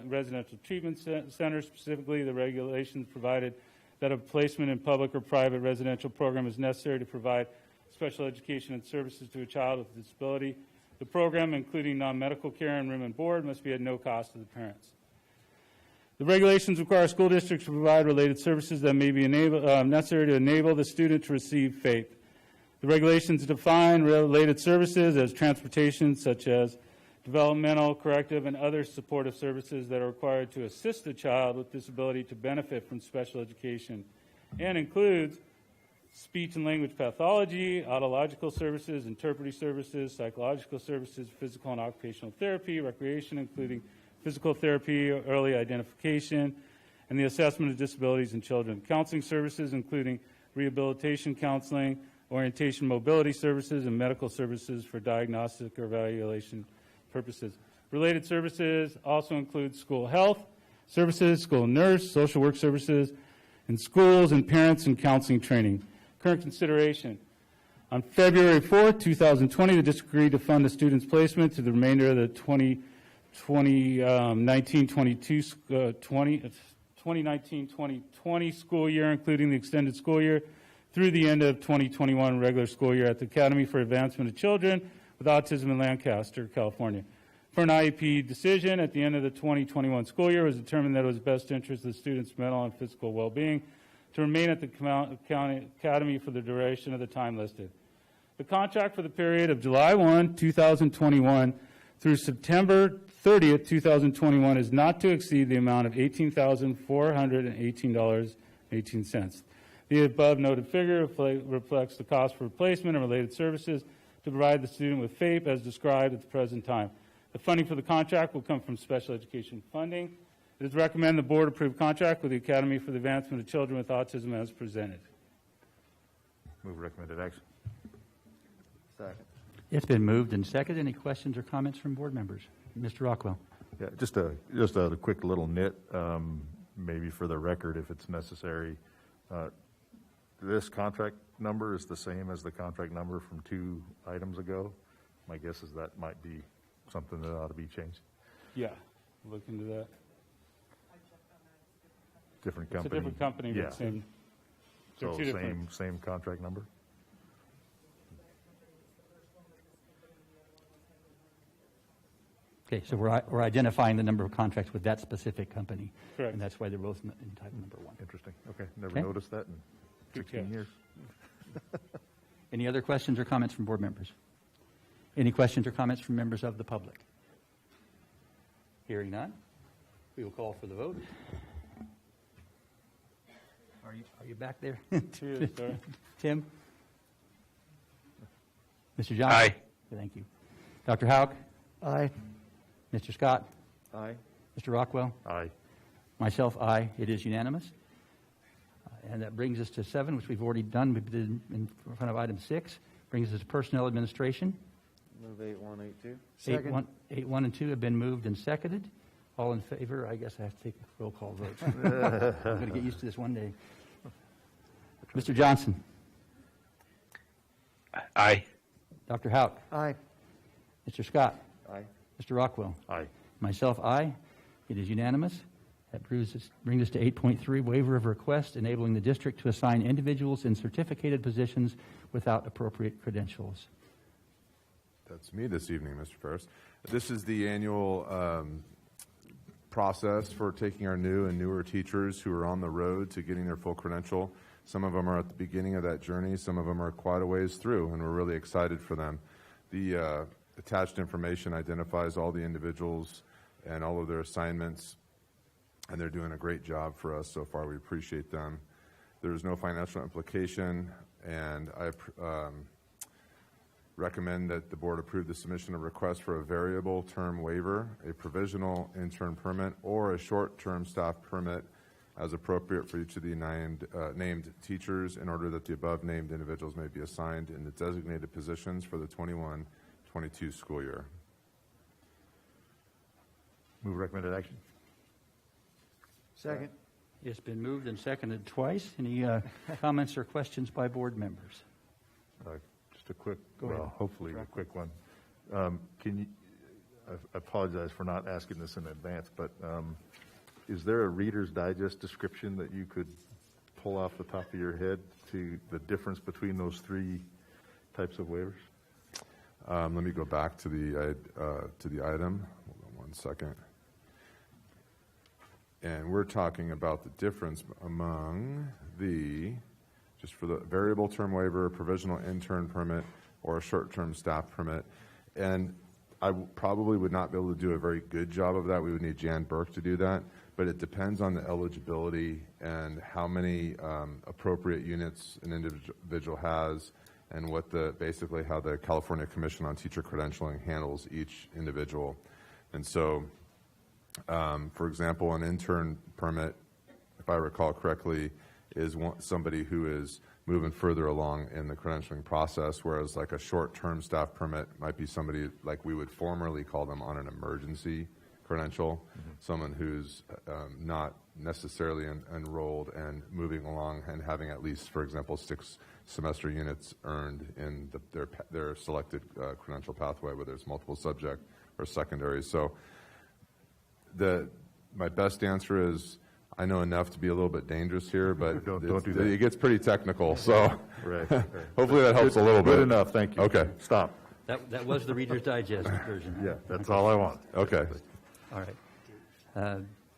residential treatment centers. Specifically, the regulations provided that a placement in public or private residential program is necessary to provide special education and services to a child with a disability. The program, including non-medical care and room and board, must be at no cost to the parents. The regulations require school districts to provide related services that may be necessary to enable the student to receive FAPE. The regulations define related services as transportation, such as developmental, corrective, and other supportive services that are required to assist a child with disability to benefit from special education, and includes speech and language pathology, audiological services, interpreting services, psychological services, physical and occupational therapy, recreation, including physical therapy, early identification, and the assessment of disabilities in children. Counseling services, including rehabilitation counseling, orientation mobility services, and medical services for diagnostic or evaluation purposes. Related services also include school health services, school nurse, social work services in schools, and parents and counseling training. Current consideration. On February 4th, 2020, the district agreed to fund the student's placement to the remainder of the 2019-2020 school year, including the extended school year, through the end of 2021 regular school year at the Academy for Advancement of Children with Autism in Lancaster, California. For an IEP decision at the end of the 2021 school year, it was determined that it was best interest of the student's mental and physical well-being to remain at the county academy for the duration of the time listed. The contract for the period of July 1, 2021 through September 30th, 2021 is not to exceed the amount of $18,418.18. The above noted figure reflects the cost for replacement and related services to provide the student with FAPE as described at the present time. The funding for the contract will come from special education funding. It is recommended the board approve contract with the Academy for the Advancement of Children with Autism as presented. Move recommended action. Second. It's been moved and seconded. Any questions or comments from board members? Mr. Rockwell. Yeah, just a quick little nit, maybe for the record if it's necessary. This contract number is the same as the contract number from 2 items ago. My guess is that might be something that ought to be changed. Yeah, look into that. Different company. It's a different company, but yeah. same. So same contract number. Okay, so we're identifying the number of contracts with that specific company. Correct. And that's why they're both in type number 1. Interesting. Okay, never noticed that in 16 years. Any other questions or comments from board members? Any questions or comments from members of the public? Hearing none, we will call for the vote. Are you back there? Tim? Mr. Johnson? Aye. Thank you. Dr. Hauk? Aye. Mr. Scott? Aye. Mr. Rockwell? Aye. Myself, aye. It is unanimous. And that brings us to 7, which we've already done. We did in front of item 6. Brings us to personnel administration. Move 8182. Second. 8.1 and 2 have been moved and seconded. All in favor? I guess I have to take a roll call vote. I'm going to get used to this one day. Mr. Johnson? Aye. Dr. Hauk? Aye. Mr. Scott? Aye. Mr. Rockwell? Aye. Myself, aye. It is unanimous. That brings us to 8.3, waiver of request, enabling the district to assign individuals in certificated positions without appropriate credentials. That's me this evening, Mr. Ferris. This is the annual process for taking our new and newer teachers who are on the road to getting their full credential. Some of them are at the beginning of that journey. Some of them are quite a ways through, and we're really excited for them. The attached information identifies all the individuals and all of their assignments, and they're doing a great job for us so far. We appreciate them. There is no financial implication, and I recommend that the board approve the submission of requests for a variable term waiver, a provisional intern permit, or a short-term staff permit as appropriate for each of the named teachers in order that the above-named individuals may be assigned in the designated positions for the 21-22 school year. Move recommended action. Second. It's been moved and seconded twice. Any comments or questions by board members? Just a quick, Go ahead. hopefully a quick one. Can you, I apologize for not asking this in advance, but is there a Reader's Digest description that you could pull off the top of your head to the difference between those 3 types of waivers? Let me go back to the item. Hold on one second. And we're talking about the difference among just for the variable term waiver, provisional intern permit, or a short-term staff permit. And probably would not be able to do a very good job of that. We would need Jan Burke to do that. But it depends on the eligibility and how many appropriate units an individual has, and what basically how the California Commission on Teacher Credentialing handles each individual. And so, for example, an intern permit, if I recall correctly, is somebody who is moving further along in the credentialing process, whereas like a short-term staff permit might be somebody like we would formerly call them on an emergency credential, someone who's not necessarily enrolled and moving along and having at least, for example, 6 semester units earned in their selected credential pathway, whether it's multiple subject or secondary. So my best answer is I know enough to be a little bit dangerous here, but don't do that. It gets pretty technical. So Right. hopefully that helps a little bit. Good enough, thank you. Okay. Stop. That was the Reader's Digest version. Yeah, that's all I want. Okay. All right.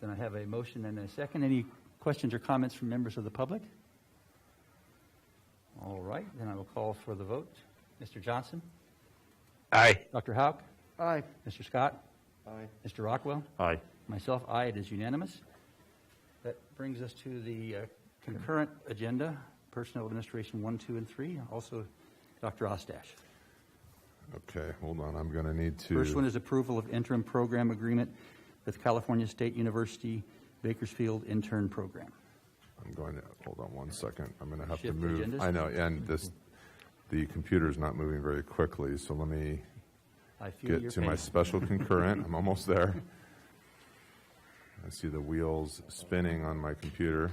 Then I have a motion and a second. Any questions or comments from members of the public? All right. Then I will call for the vote. Mr. Johnson? Aye. Dr. Houck? Aye. Mr. Scott? Aye. Mr. Rockwell? Aye. Myself, aye. It is unanimous. That brings us to the concurrent agenda, Personnel Administration 1, 2, and 3. Also, Dr. Ostash. Okay, hold on. I'm going to need to. First one is approval of interim program agreement with California State University Bakersfield Intern Program. I'm going to hold on one second. I'm going to have to Shift move. agendas. I know, and the computer's not moving very quickly, so let me I feel get your to pain. my special concurrent. I'm almost there. I see the wheels spinning on my computer.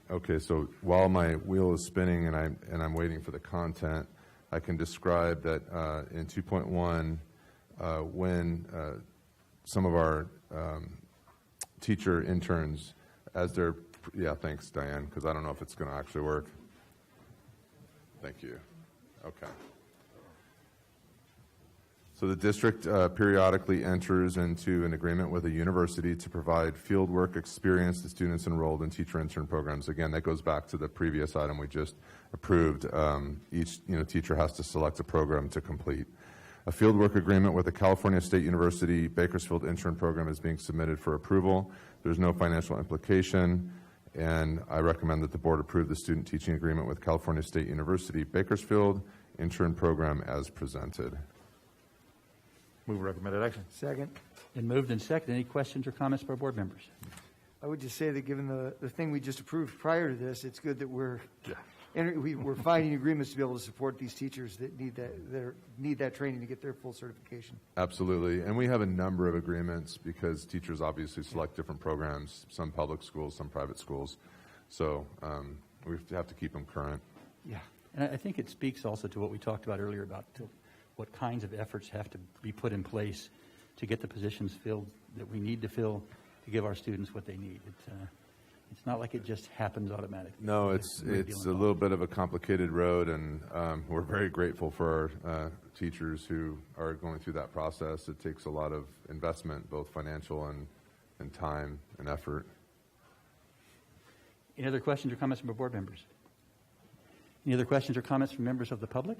Okay, so while my wheel is spinning and I'm waiting for the content, I can describe that in 2.1, when some of our teacher interns, as they're, yeah, thanks, Diane, because I don't know if it's going to actually work. Thank you. Okay. So the district periodically enters into an agreement with a university to provide fieldwork experience to students enrolled in teacher intern programs. Again, that goes back to the previous item we just approved. Each teacher has to select a program to complete. A fieldwork agreement with the California State University Bakersfield intern program is being submitted for approval. There's no financial implication, and I recommend that the board approve the student teaching agreement with California State University Bakersfield intern program as presented. Move recommended action. Second. Been moved and seconded. Any questions or comments by board members? I would just say that given the thing we just approved prior to this, it's good that we're finding agreements to be able to support these teachers that need that training to get their full certification. Absolutely. And we have a number of agreements because teachers obviously select different programs, some public schools, some private schools. So we have to keep them current. Yeah. And I think it speaks also to what we talked about earlier about what kinds of efforts have to be put in place to get the positions filled that we need to fill to give our students what they need. It's not like it just happens automatically. No, it's a little bit of a complicated road, and we're very grateful for our teachers who are going through that process. It takes a lot of investment, both financial and time and effort. Any other questions or comments from our board members? Any other questions or comments from members of the public?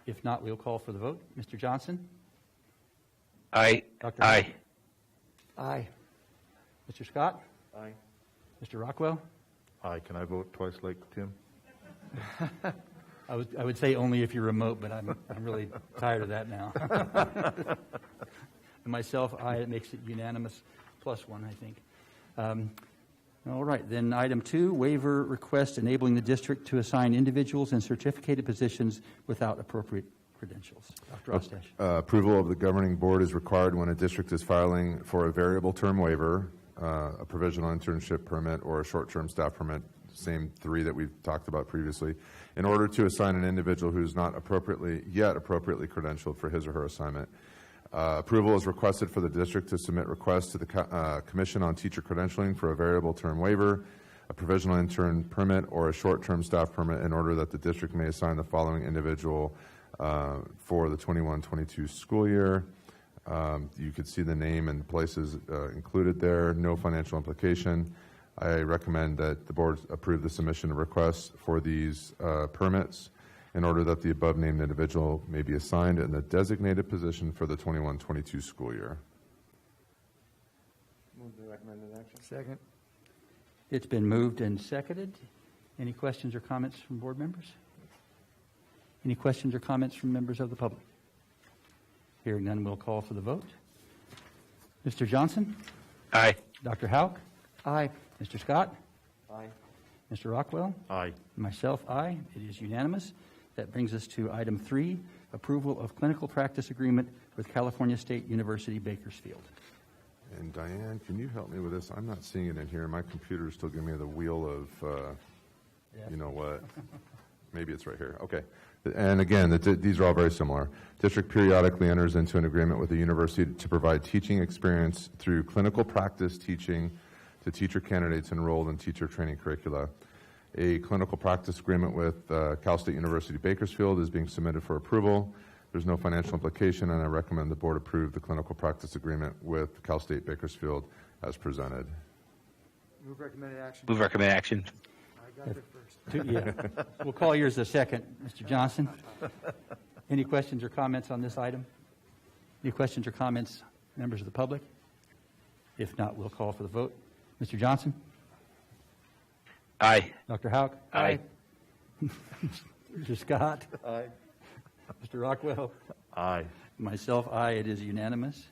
If not, we'll call for the vote. Mr. Johnson? Aye. Dr. Aye. Aye. Mr. Scott? Aye. Mr. Rockwell? Aye. Can I vote twice like Tim? I would say only if you're remote, but I'm really tired of that now. And myself, aye. It makes it unanimous, +1, I think. All right, then item 2, waiver request enabling the district to assign individuals in certificated positions without appropriate credentials. Dr. Ostash. Approval of the governing board is required when a district is filing for a variable term waiver, a provisional internship permit, or a short-term staff permit, same 3 that we've talked about previously, in order to assign an individual who is not appropriately credentialed for his or her assignment. Approval is requested for the district to submit requests to the Commission on Teacher Credentialing for a variable term waiver, a provisional intern permit, or a short-term staff permit in order that the district may assign the following individual for the 21-22 school year. You could see the name and places included there, no financial implication. I recommend that the board approve the submission of requests for these permits in order that the above named individual may be assigned in the designated position for the 21-22 school year. Move the recommended action. Second. It's been moved and seconded. Any questions or comments from board members? Any questions or comments from members of the public? Hearing none, we'll call for the vote. Mr. Johnson? Aye. Dr. Houck? Aye. Mr. Scott? Aye. Mr. Rockwell? Aye. Myself, aye. It is unanimous. That brings us to item 3, approval of clinical practice agreement with California State University, Bakersfield. And Diane, can you help me with this? I'm not seeing it in here. My computer's still giving me the wheel of, you know what? Maybe it's right here. Okay. And again, these are all very similar. District periodically enters into an agreement with the university to provide teaching experience through clinical practice teaching to teacher candidates enrolled in teacher training curricula. A clinical practice agreement with Cal State University Bakersfield is being submitted for approval. There's no financial implication, and I recommend the board approve the clinical practice agreement with Cal State Bakersfield as presented. Move recommended action. Move recommended action. I got it first. Yeah. We'll call yours a second. Mr. Johnson? Any questions or comments on this item? Any questions or comments, members of the public? If not, we'll call for the vote. Mr. Johnson? Aye. Dr. Houck? Aye. Mr. Scott? Aye. Mr. Rockwell? Aye. Myself, aye. It is unanimous.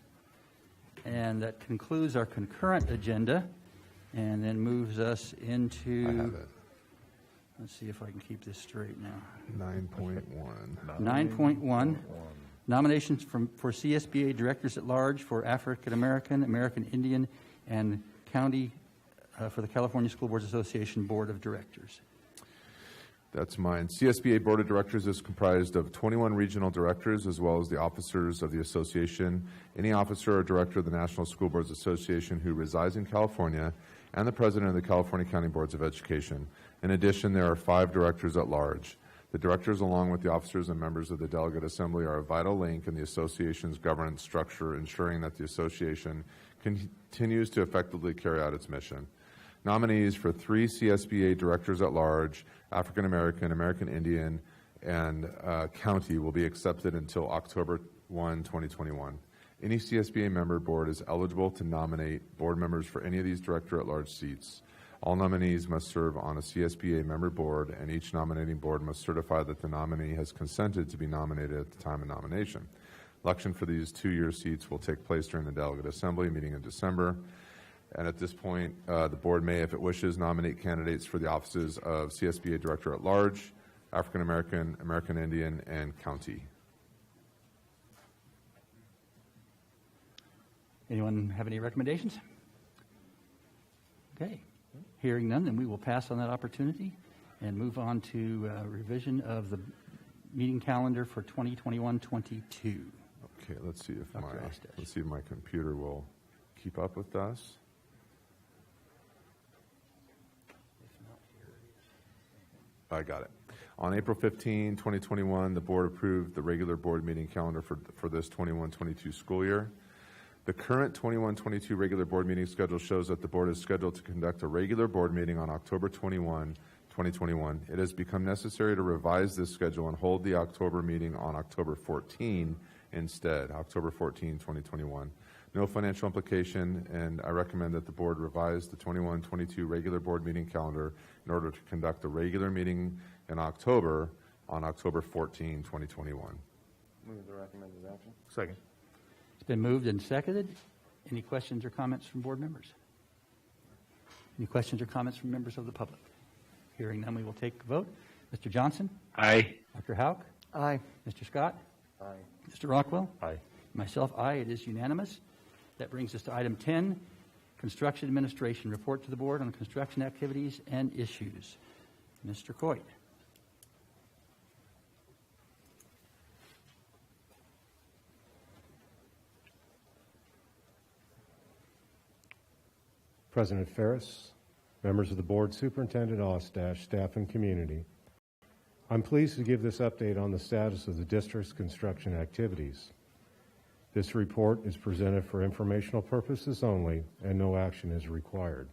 And that concludes our concurrent agenda and then moves us into... I have it. Let's see if I can keep this straight now. 9.1. 9.1. Nominations for CSBA Directors at Large for African American, American Indian, and County for the California School Boards Association Board of Directors. That's mine. CSBA Board of Directors is comprised of 21 regional directors as well as the officers of the association, any officer or director of the National School Boards Association who resides in California, and the president of the California County Boards of Education. In addition, there are 5 directors at large. The directors, along with the officers and members of the Delegate Assembly, are a vital link in the association's governance structure, ensuring that the association continues to effectively carry out its mission. Nominees for 3 CSBA directors at large, African American, American Indian, and county will be accepted until October 1, 2021. Any CSBA member board is eligible to nominate board members for any of these director at large seats. All nominees must serve on a CSBA member board, and each nominating board must certify that the nominee has consented to be nominated at the time of nomination. Election for these 2-year seats will take place during the Delegate Assembly meeting in December. And at this point, the board may, if it wishes, nominate candidates for the offices of CSBA Director at Large, African American, American Indian, and County. Anyone have any recommendations? Okay. Hearing none, then we will pass on that opportunity and move on to revision of the meeting calendar for 2021-22. Okay, let's see if my computer will keep up with us. I got it. On April 15, 2021, the board approved the regular board meeting calendar for this 21-22 school year. The current 21-22 regular board meeting schedule shows that the board is scheduled to conduct a regular board meeting on October 21, 2021. It has become necessary to revise this schedule and hold the October meeting on October 14 instead, October 14, 2021. No financial implication, and I recommend that the board revise the 21-22 regular board meeting calendar in order to conduct a regular meeting in October on October 14, 2021. Move the recommended action. Second. It's been moved and seconded. Any questions or comments from board members? Any questions or comments from members of the public? Hearing none, we will take a vote. Mr. Johnson? Aye. Dr. Houck? Aye. Mr. Scott? Aye. Mr. Rockwell? Aye. Myself, aye. It is unanimous. That brings us to item 10, Construction Administration Report to the Board on construction activities and issues. Mr. Coit. President Ferris, members of the board, Superintendent Ostash, staff, and community, I'm pleased to give this update on the status of the district's construction activities. This report is presented for informational purposes only, and no action is required.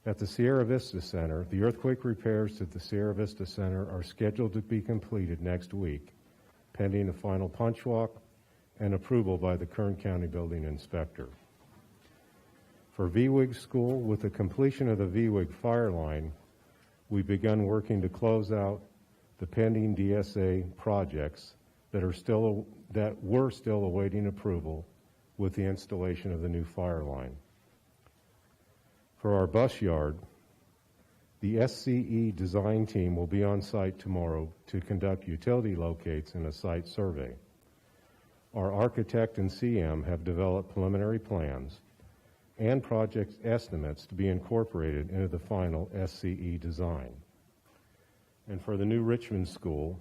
At the Sierra Vista Center, the earthquake repairs at the Sierra Vista Center are scheduled to be completed next week, pending a final punch walk and approval by the Kern County Building Inspector. For VWIG School, with the completion of the VWIG fire line, we've begun working to close out the pending DSA projects that were still awaiting approval with the installation of the new fire line. For our bus yard, the SCE design team will be on site tomorrow to conduct utility locates and a site survey. Our architect and CM have developed preliminary plans and project estimates to be incorporated into the final SCE design. And for the new Richmond School,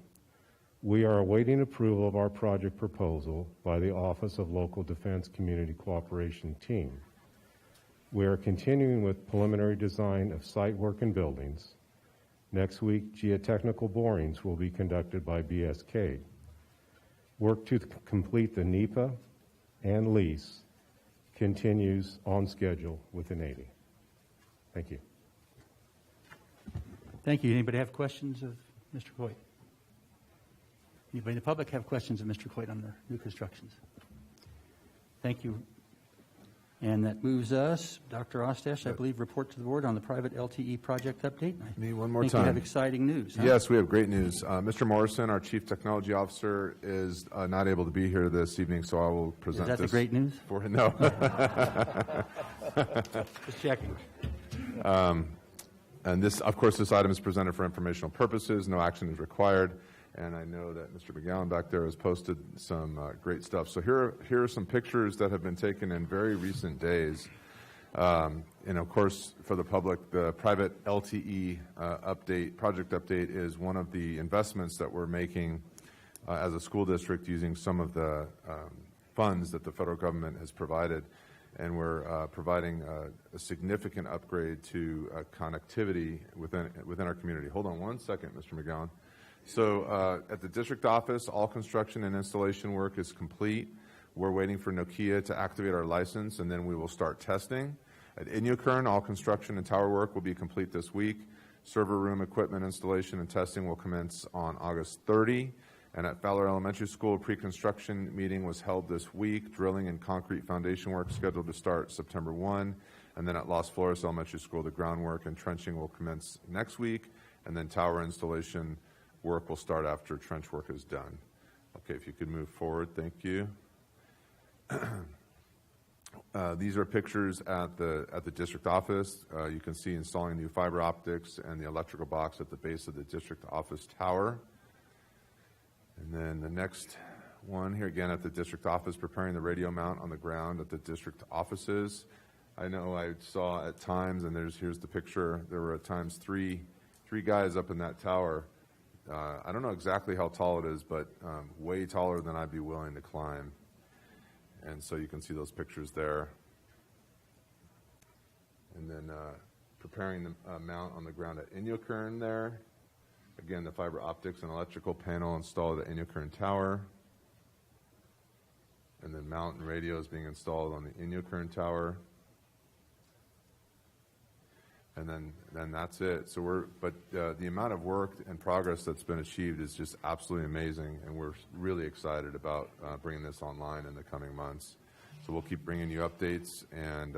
we are awaiting approval of our project proposal by the Office of Local Defense Community Cooperation Team. We are continuing with preliminary design of site work and buildings. Next week, geotechnical borings will be conducted by BSK. Work to complete the NEPA and lease continues on schedule with the Navy. Thank you. Thank you. Anybody have questions of Mr. Coit? Anybody in the public have questions of Mr. Coit on the new constructions? Thank you. And that moves us, Dr. Ostash, I believe, report to the board on the private LTE project update. Me one more I think time. you have exciting news. Huh? Yes, we have great news. Mr. Morrison, our Chief Technology Officer, is not able to be here this evening, so I will present this. Is that the great news? For him. No. Just checking. And this, of course, this item is presented for informational purposes. No action is required. And I know that Mr. McGowan back there has posted some great stuff. So here are some pictures that have been taken in very recent days. And of course, for the public, the private LTE project update is one of the investments that we're making as a school district using some of the funds that the federal government has provided. And we're providing a significant upgrade to connectivity within our community. Hold on one second, Mr. McGowan. So at the district office, all construction and installation work is complete. We're waiting for Nokia to activate our license, and then we will start testing. At Inyokern, all construction and tower work will be complete this week. Server room equipment installation and testing will commence on August 30. And at Fowler Elementary School, pre-construction meeting was held this week. Drilling and concrete foundation work scheduled to start September 1. And then at Las Flores Elementary School, the groundwork and trenching will commence next week. And then tower installation work will start after trench work is done. Okay, if you could move forward, thank you. These are pictures at the district office. You can see installing new fiber optics and the electrical box at the base of the district office tower. And then the next one here again at the district office, preparing the radio mount on the ground at the district offices. I know I saw at times, and here's the picture, there were at times three guys up in that tower. I don't know exactly how tall it is, but way taller than I'd be willing to climb. And so you can see those pictures there. And then preparing the mount on the ground at Inyokern there. Again, the fiber optics and electrical panel installed at Inyokern Tower. And then mount and radios being installed on the Inyokern Tower. And then that's it. So the amount of work and progress that's been achieved is just absolutely amazing, and we're really excited about bringing this online in the coming months. So we'll keep bringing you updates and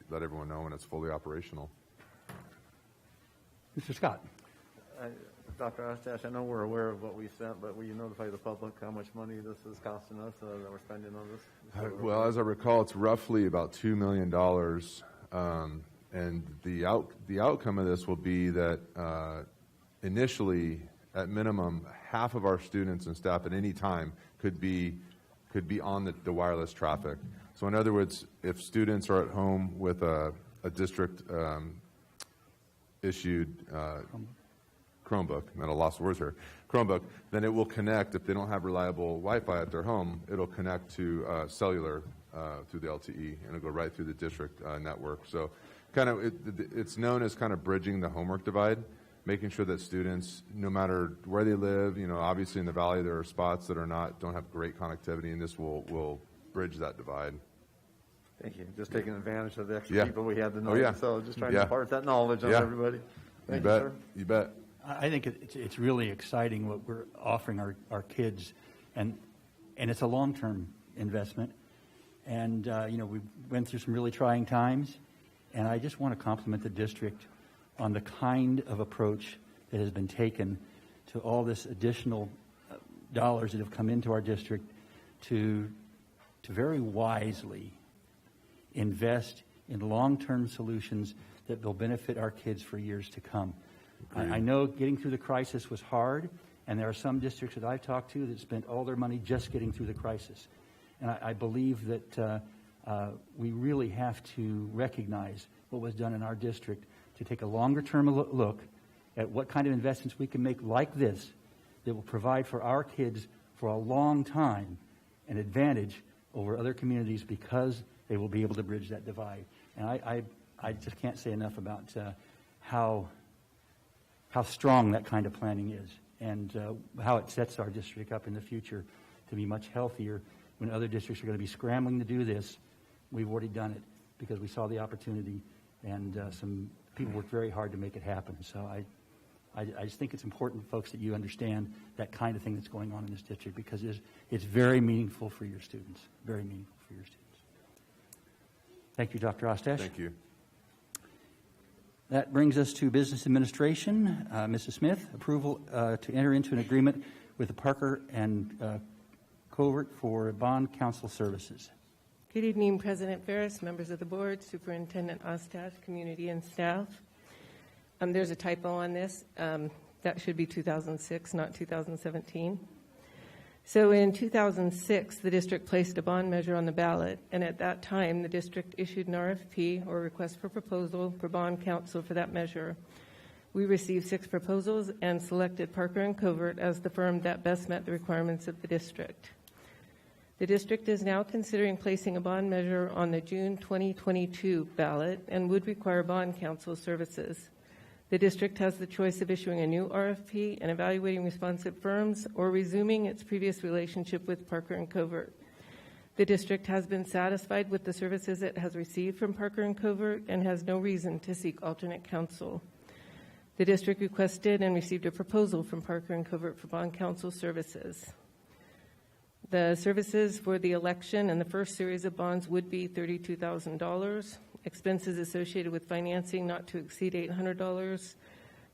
let everyone know when it's fully operational. Mr. Scott. Dr. Ostash, I know we're aware of what we spent, but will you notify the public how much money this is costing us that we're spending on this? Well, as I recall, it's roughly about $2 million. And the outcome of this will be that initially, at minimum, half of our students and staff at any time could be on the wireless traffic. So in other words, if students are at home with a district issued Chromebook, I'm at a loss of words here, Chromebook, then it will connect. If they don't have reliable Wi-Fi at their home, it'll connect to cellular through the LTE, and it'll go right through the district network. So it's known as kind of bridging the homework divide. making sure that students, no matter where they live, obviously in the valley there are spots that don't have great connectivity, and this will bridge that divide. Thank you. Just taking advantage of the extra people we had tonight. Oh, yeah. So just trying to impart that knowledge on everybody. Thank you, sir. You bet. I think it's really exciting what we're offering our kids, and it's a long-term investment. And, we went through some really trying times, and I just want to compliment the district on the kind of approach that has been taken to all this additional dollars that have come into our district to very wisely invest in long-term solutions that will benefit our kids for years to come. I know getting through the crisis was hard, and there are some districts that I've talked to that spent all their money just getting through the crisis. And I believe that we really have to recognize what was done in our district to take a longer-term look at what kind of investments we can make like this that will provide for our kids for a long time an advantage over other communities because they will be able to bridge that divide. And I just can't say enough about how strong that kind of planning is, and how it sets our district up in the future to be much healthier. When other districts are going to be scrambling to do this, we've already done it because we saw the opportunity, and some people worked very hard to make it happen. So I just think it's important, folks, that you understand that kind of thing that's going on in this district, because it's very meaningful for your students, very meaningful for your students. Thank you, Dr. Ostash. Thank you. That brings us to business administration. Mrs. Smith, approval to enter into an agreement with the Parker and Covert for bond counsel services. Good evening, President Ferris, members of the board, Superintendent Ostash, community, and staff. There's a typo on this. That should be 2006, not 2017. So in 2006, the district placed a bond measure on the ballot, and at that time, the district issued an RFP, or request for proposal, for bond counsel for that measure. We received 6 proposals and selected Parker and Covert as the firm that best met the requirements of the district. The district is now considering placing a bond measure on the June 2022 ballot and would require bond counsel services. The district has the choice of issuing a new RFP and evaluating responsive firms, or resuming its previous relationship with Parker and Covert. The district has been satisfied with the services it has received from Parker and Covert and has no reason to seek alternate counsel. The district requested and received a proposal from Parker and Covert for bond counsel services. The services for the election and the first series of bonds would be $32,000. Expenses associated with financing not to exceed $800.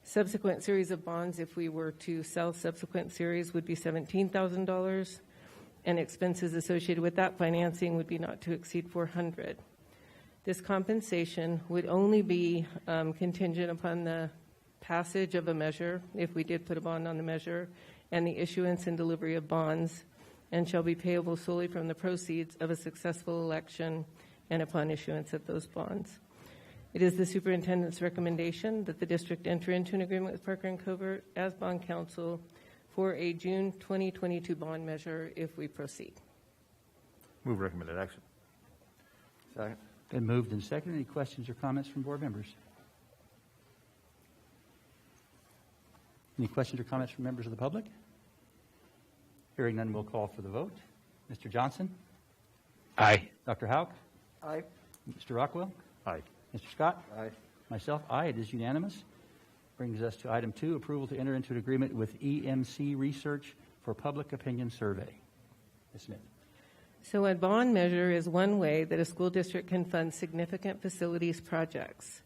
Subsequent series of bonds, if we were to sell subsequent series, would be $17,000. And expenses associated with that financing would be not to exceed $400. This compensation would only be contingent upon the passage of a measure, if we did put a bond on the measure, and the issuance and delivery of bonds, and shall be payable solely from the proceeds of a successful election and upon issuance of those bonds. It is the superintendent's recommendation that the district enter into an agreement with Parker and Covert as bond counsel for a June 2022 bond measure if we proceed. Move recommended action. Second. Been moved and seconded. Any questions or comments from board members? Any questions or comments from members of the public? Hearing none, we'll call for the vote. Mr. Johnson? Aye. Dr. Houck? Aye. Mr. Rockwell? Aye. Mr. Scott? Aye. Myself, aye. It is unanimous. Brings us to item 2, approval to enter into an agreement with EMC Research for public opinion survey. Ms. Smith. So a bond measure is one way that a school district can fund significant facilities projects.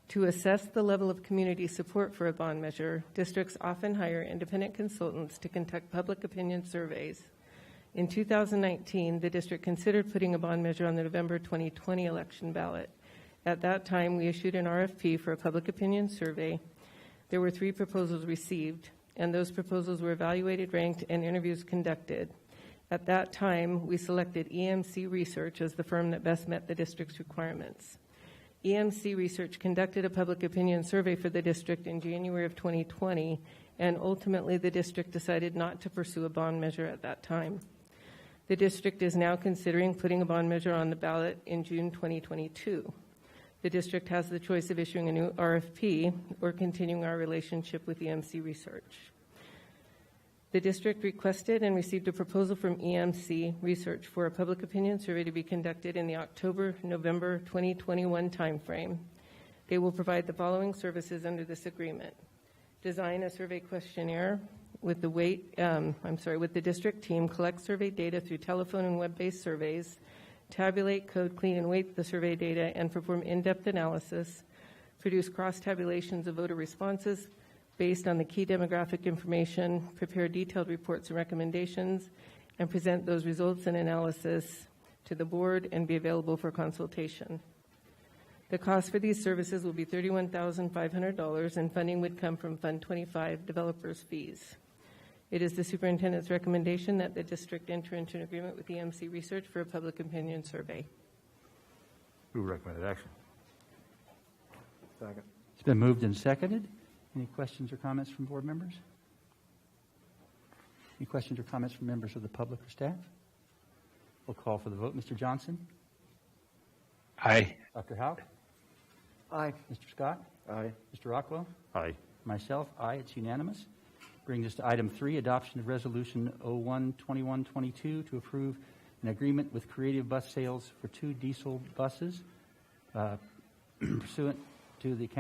To assess the level of community support for a bond measure, districts often hire independent consultants to conduct public opinion surveys. In 2019, the district considered putting a bond measure on the November 2020 election ballot. At that time, we issued an RFP for a public opinion survey. There were 3 proposals received, and those proposals were evaluated, ranked, and interviews conducted. At that time, we selected EMC Research as the firm that best met the district's requirements. EMC Research conducted a public opinion survey for the district in January of 2020, and ultimately the district decided not to pursue a bond measure at that time. The district is now considering putting a bond measure on the ballot in June 2022. The district has the choice of issuing a new RFP or continuing our relationship with EMC Research. The district requested and received a proposal from EMC Research for a public opinion survey to be conducted in the October-November 2021 timeframe. They will provide the following services under this agreement: design a survey questionnaire with the district team, collect survey data through telephone and web-based surveys, tabulate, code, clean, and weight the survey data, and perform in-depth analysis, produce cross-tabulations of voter responses based on the key demographic information, prepare detailed reports and recommendations, and present those results and analysis to the board and be available for consultation. The cost for these services will be $31,500, and funding would come from Fund 25 developers' fees. It is the superintendent's recommendation that the district enter into an agreement with EMC Research for a public opinion survey. Move recommended action. Second. It's been moved and seconded. Any questions or comments from board members? Any questions or comments from members of the public or staff? We'll call for the vote. Mr. Johnson? Aye. Dr. Houck? Aye. Mr. Scott? Aye. Mr. Rockwell? Aye. Myself, aye. It's unanimous. Brings us to item 3, adoption of Resolution 01-2122 to approve an agreement with Creative Bus Sales for 2 diesel buses pursuant to the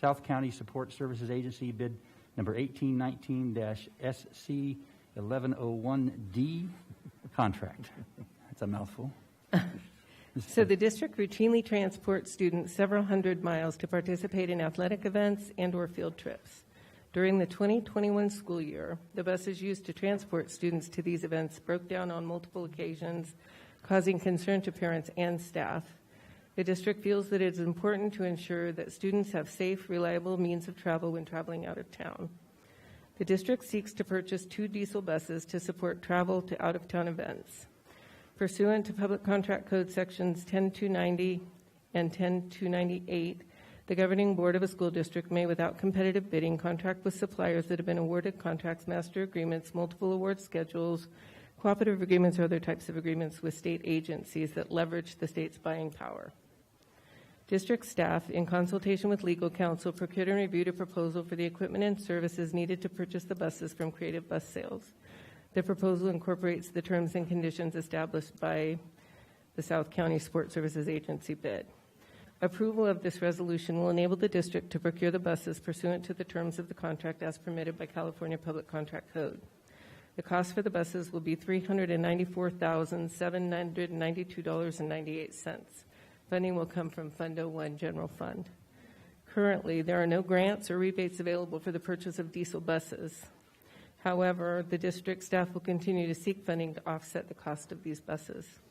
South County Support Services Agency bid number 1819-SC1101D contract. That's a mouthful. So the district routinely transports students several hundred miles to participate in athletic events and/or field trips. During the 2021 school year, the buses used to transport students to these events broke down on multiple occasions, causing concern to parents and staff. The district feels that it is important to ensure that students have safe, reliable means of travel when traveling out of town. The district seeks to purchase 2 diesel buses to support travel to out-of-town events. Pursuant to Public Contract Code Sections 10290 and 10298, the governing board of a school district may, without competitive bidding, contract with suppliers that have been awarded contracts, master agreements, multiple award schedules, cooperative agreements, or other types of agreements with state agencies that leverage the state's buying power. District staff, in consultation with legal counsel, procured and reviewed a proposal for the equipment and services needed to purchase the buses from Creative Bus Sales. The proposal incorporates the terms and conditions established by the South County Support Services Agency bid. Approval of this resolution will enable the district to procure the buses pursuant to the terms of the contract as permitted by California Public Contract Code. The cost for the buses will be $394,792.98. Funding will come from Fund 01 General Fund. Currently, there are no grants or rebates available for the purchase of diesel buses. However, the district staff will continue to seek funding to offset the cost of these buses.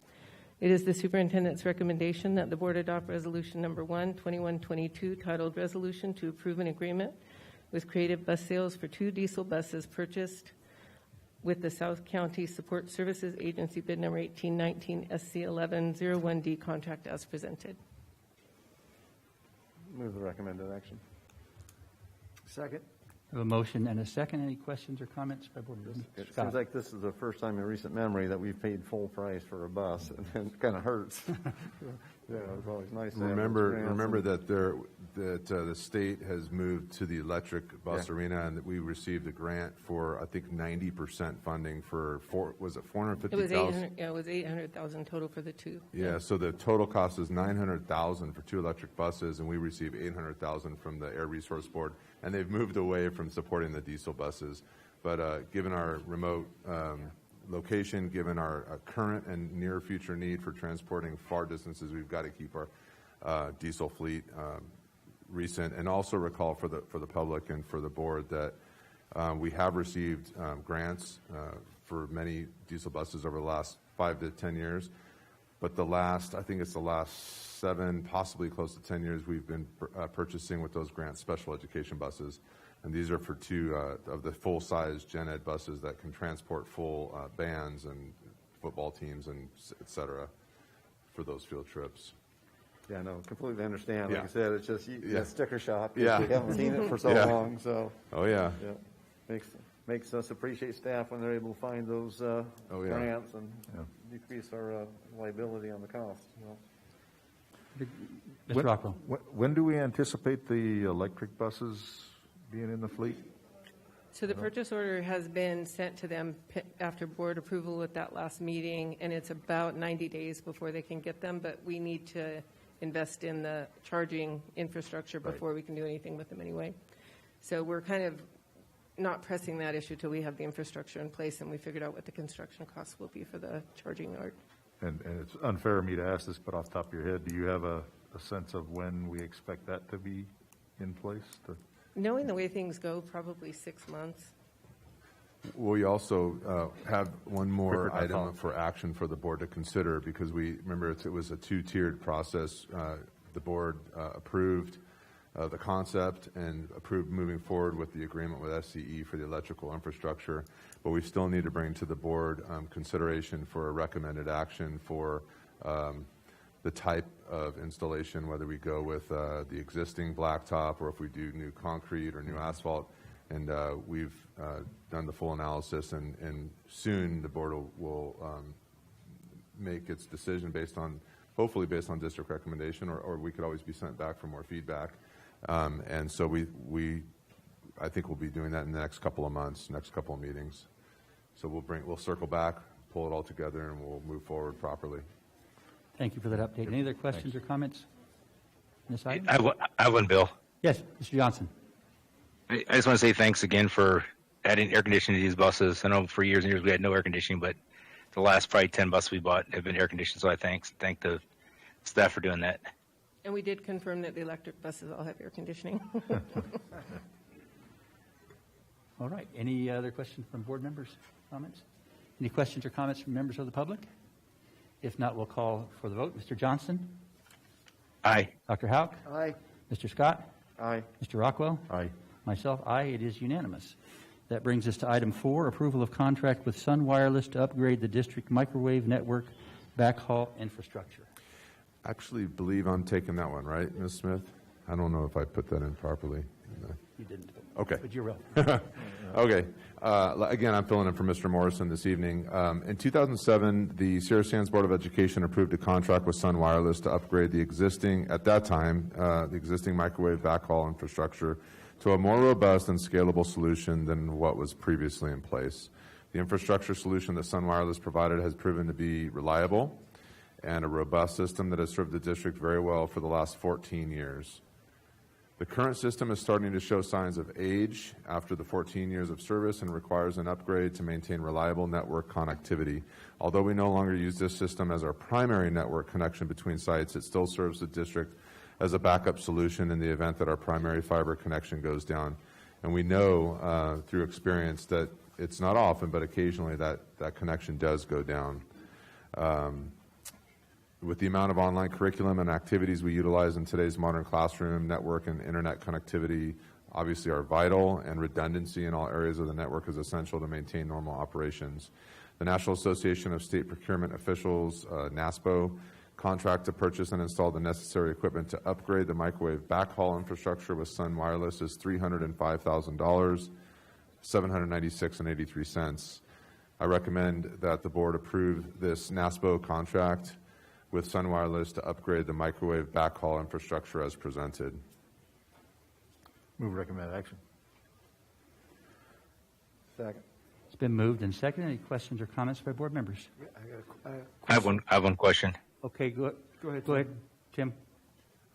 It is the superintendent's recommendation that the board adopt resolution number 1-2122 titled Resolution to Approve an Agreement with Creative Bus Sales for 2 diesel buses purchased with the South County Support Services Agency bid number 1819 SC1101D contract as presented. Move the recommended action. Second. We have a motion and a second. Any questions or comments by board members? It seems like this is the first time in recent memory that we've paid full price for a bus, and it kind of hurts. Yeah, it was always nice to Remember that the state has moved to the electric bus arena, and that we received a grant for, I think, 90% funding for was it $450,000? It was $800,000 total for the 2. Yeah, so the total cost is $900,000 for 2 electric buses, and we received $800,000 from the Air Resource Board, and they've moved away from supporting the diesel buses. But given our remote location, given our current and near future need for transporting far distances, we've got to keep our diesel fleet recent. And also recall for the public and for the board that we have received grants for many diesel buses over the last 5 to 10 years. But I think it's the last 7, possibly close to 10 years, we've been purchasing with those grants special education buses. And these are for 2 of the full-size gen ed buses that can transport full bands and football teams and et cetera for those field trips. Yeah, no, completely understand. Like Yeah. I said, it's just sticker shock. Yeah. We haven't seen it for so long. So. Oh, yeah. Makes us appreciate staff when they're able to find those grants and decrease our liability on the cost. Mr. Rockwell. When do we anticipate the electric buses being in the fleet? So the purchase order has been sent to them after board approval at that last meeting, and it's about 90 days before they can get them, but we need to invest in the charging infrastructure before we can do anything with them anyway. So we're kind of not pressing that issue till we have the infrastructure in place and we figured out what the construction costs will be for the charging yard. And it's unfair of me to ask this, but off the top of your head, do you have a sense of when we expect that to be in place? Knowing the way things go, probably 6 months. We also have one more item for action for the board to consider, because we remember it was a two-tiered process. The board approved the concept and approved moving forward with the agreement with SCE for the electrical infrastructure, but we still need to bring to the board consideration for a recommended action for the type of installation, whether we go with the existing blacktop or if we do new concrete or new asphalt. And we've done the full analysis, and soon the board will make its decision based on, hopefully based on district recommendation, or we could always be sent back for more feedback. And so I think we'll be doing that in the next couple of months, next couple of meetings. So we'll circle back, pull it all together, and we'll move forward properly. Thank you for that update. Any other questions or comments on this item? I have one, Bill. Yes, Mr. Johnson. I just want to say thanks again for adding air conditioning to these buses. I know for years and years we had no air conditioning, but the last probably 10 buses we bought have been air conditioned, so I thank the staff for doing that. And we did confirm that the electric buses all have air conditioning. All right. Any other questions from board members? Comments? Any questions or comments from members of the public? If not, we'll call for the vote. Mr. Johnson? Aye. Dr. Houck? Aye. Mr. Scott? Aye. Mr. Rockwell? Aye. Myself, aye. It is unanimous. That brings us to item 4, approval of contract with Sun Wireless to upgrade the district microwave network backhaul infrastructure. I actually believe I'm taking that one, right, Ms. Smith? I don't know if I put that in properly. You didn't. Okay. But you're welcome. Okay. Again, I'm filling in for Mr. Morrison this evening. In 2007, the Sierra Sands Board of Education approved a contract with Sun Wireless to upgrade the existing, at that time, the existing microwave backhaul infrastructure to a more robust and scalable solution than what was previously in place. The infrastructure solution that Sun Wireless provided has proven to be reliable and a robust system that has served the district very well for the last 14 years. The current system is starting to show signs of age after the 14 years of service and requires an upgrade to maintain reliable network connectivity. Although we no longer use this system as our primary network connection between sites, it still serves the district as a backup solution in the event that our primary fiber connection goes down. And we know through experience that it's not often, but occasionally that connection does go down. With the amount of online curriculum and activities we utilize in today's modern classroom, network and internet connectivity obviously are vital, and redundancy in all areas of the network is essential to maintain normal operations. The National Association of State Procurement Officials, NASPO, contract to purchase and install the necessary equipment to upgrade the microwave backhaul infrastructure with Sun Wireless is $305,000, $796.83. I recommend that the board approve this NASPO contract with Sun Wireless to upgrade the microwave backhaul infrastructure as presented. Move recommended action. Second. It's been moved and seconded. Any questions or comments by board members? I have one question. Okay, go ahead, Tim.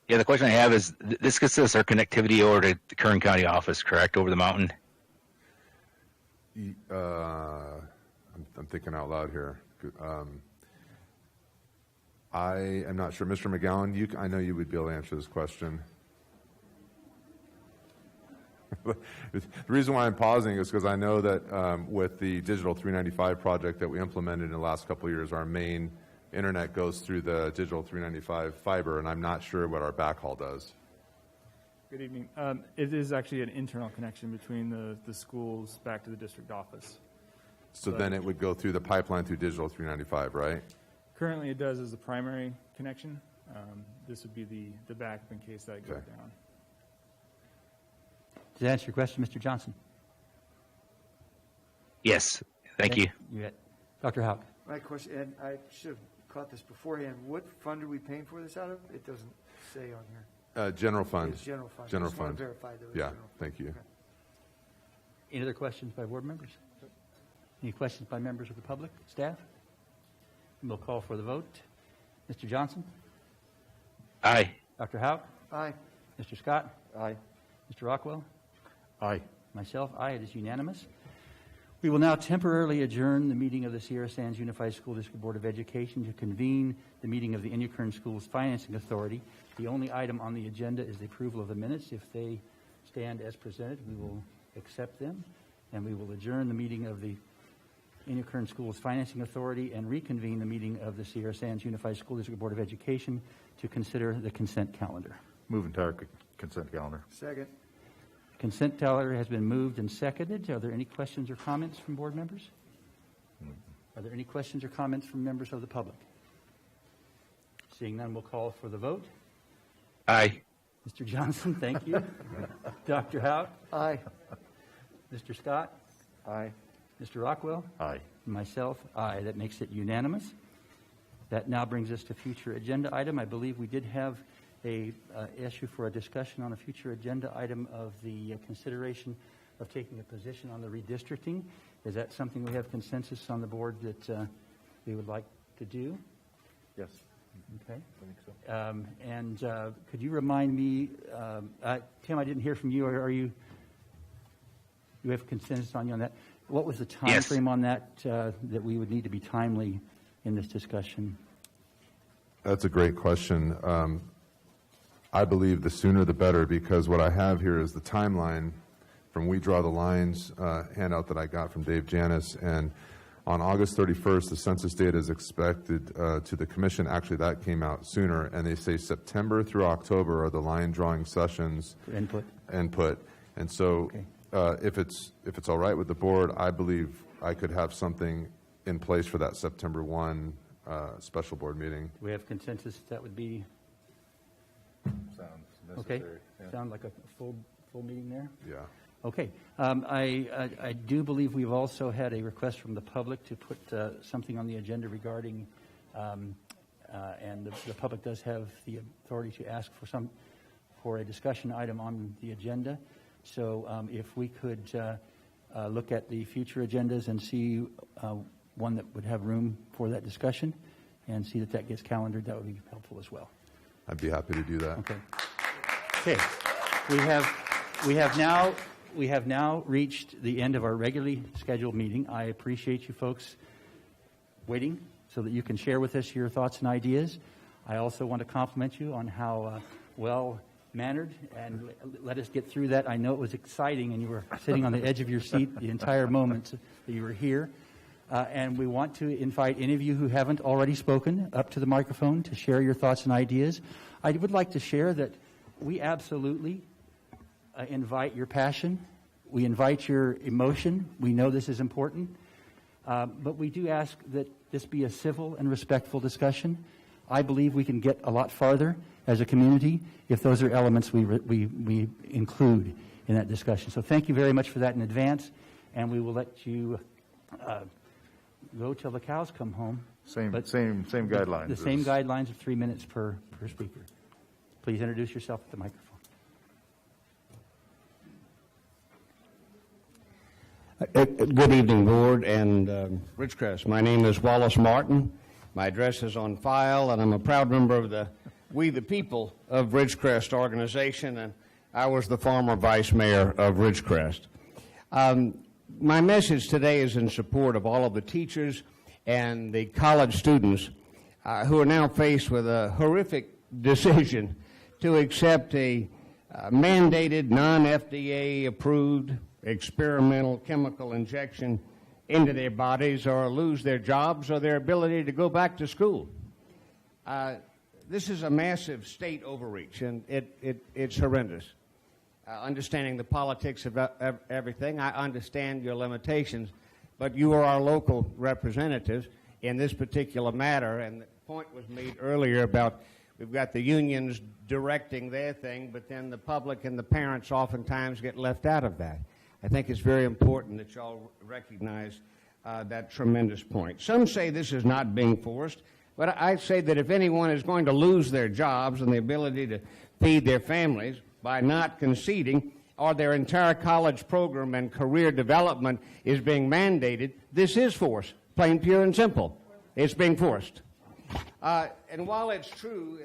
Yeah, the question I have is, this gets us our connectivity over to the Kern County office, correct, over the mountain? I'm thinking out loud here. I am not sure. Mr. McGowan, I know you would be able to answer this question. The reason why I'm pausing is because I know that with the Digital 395 project that we implemented in the last couple of years, our main internet goes through the Digital 395 fiber, and I'm not sure what our backhaul does. Good evening. It is actually an internal connection between the schools back to the district office. So then it would go through the pipeline through Digital 395, right? Currently it does as the primary connection. This would be the backup in case that goes down. Does that answer your question, Mr. Johnson? Yes. Thank you. You bet. Dr. Houck. My question, and I should have caught this beforehand. What fund are we paying for this out of? It doesn't say on here. General fund. It's general fund. General Just want fund. to verify that it was Yeah, general fund. thank you. Okay. Any other questions by board members? Any questions by members of the public, staff? And we'll call for the vote. Mr. Johnson? Aye. Dr. Houck? Aye. Mr. Scott? Aye. Mr. Rockwell? Aye. Myself, aye. It is unanimous. We will now temporarily adjourn the meeting of the Sierra Sands Unified School District Board of Education to convene the meeting of the Inyokern Schools Financing Authority. The only item on the agenda is the approval of the minutes. If they stand as presented, we will accept them, and we will adjourn the meeting of the Inyokern Schools Financing Authority and reconvene the meeting of the Sierra Sands Unified School District Board of Education to consider the consent calendar. Move entire consent calendar. Second. Consent calendar has been moved and seconded. Are there any questions or comments from board members? Are there any questions or comments from members of the public? Seeing none, we'll call for the vote. Aye. Mr. Johnson, thank you. Dr. Houck? Aye. Mr. Scott? Aye. Mr. Rockwell? Aye. Myself, aye. That makes it unanimous. That now brings us to future agenda item. I believe we did have a issue for a discussion on a future agenda item of the consideration of taking a position on the redistricting. Is that something we have consensus on the board that we would like to do? Yes. Okay. I think so. And could you remind me, Tim, I didn't hear from you. Are you have consensus on that? What was the time Yes. frame on that that we would need to be timely in this discussion? That's a great question. I believe the sooner the better, because what I have here is the timeline from We Draw the Lines handout that I got from Dave Janis, and on August 31st, the census data is expected to the commission. Actually, that came out sooner, and they say September through October are the line drawing sessions. For input. And so Okay. if it's all right with the board, I believe I could have something in place for that September 1 special board meeting. Do we have consensus that would be Sounds okay? necessary. Yeah. Sound like a full meeting there? Yeah. Okay. I do believe we've also had a request from the public to put something on the agenda regarding, and the public does have the authority to ask for a discussion item on the agenda. So if we could look at the future agendas and see one that would have room for that discussion and see that gets calendared, that would be helpful as well. I'd be happy to do that. Okay. Okay. We have now reached the end of our regularly scheduled meeting. I appreciate you folks waiting so that you can share with us your thoughts and ideas. I also want to compliment you on how well-mannered and let us get through that. I know it was exciting and you were sitting on the edge of your seat the entire moment that you were here. And we want to invite any of you who haven't already spoken up to the microphone to share your thoughts and ideas. I would like to share that we absolutely invite your passion. We invite your emotion. We know this is important. But we do ask that this be a civil and respectful discussion. I believe we can get a lot farther as a community if those are elements we include in that discussion. So thank you very much for that in advance. And we will let you go till the cows come home. Same guidelines. The same guidelines of 3 minutes per speaker. Please introduce yourself at the microphone. Good evening, Board and Ridgecrest. My name is Wallace Martin. My address is on file, and I'm a proud member of the We the People of Ridgecrest organization, and I was the former vice mayor of Ridgecrest. My message today is in support of all of the teachers and the college students who are now faced with a horrific decision to accept a mandated, non-FDA approved experimental chemical injection into their bodies, or lose their jobs or their ability to go back to school. This is a massive state overreach, and it's horrendous. Understanding the politics of everything, I understand your limitations, but you are our local representatives in this particular matter, and the point was made earlier about we've got the unions directing their thing, but then the public and the parents oftentimes get left out of that. I think it's very important that y'all recognize that tremendous point. Some say this is not being forced. But I say that if anyone is going to lose their jobs and the ability to feed their families by not conceding, or their entire college program and career development is being mandated, this is force, plain, pure, and simple. It's being forced. And while it's true,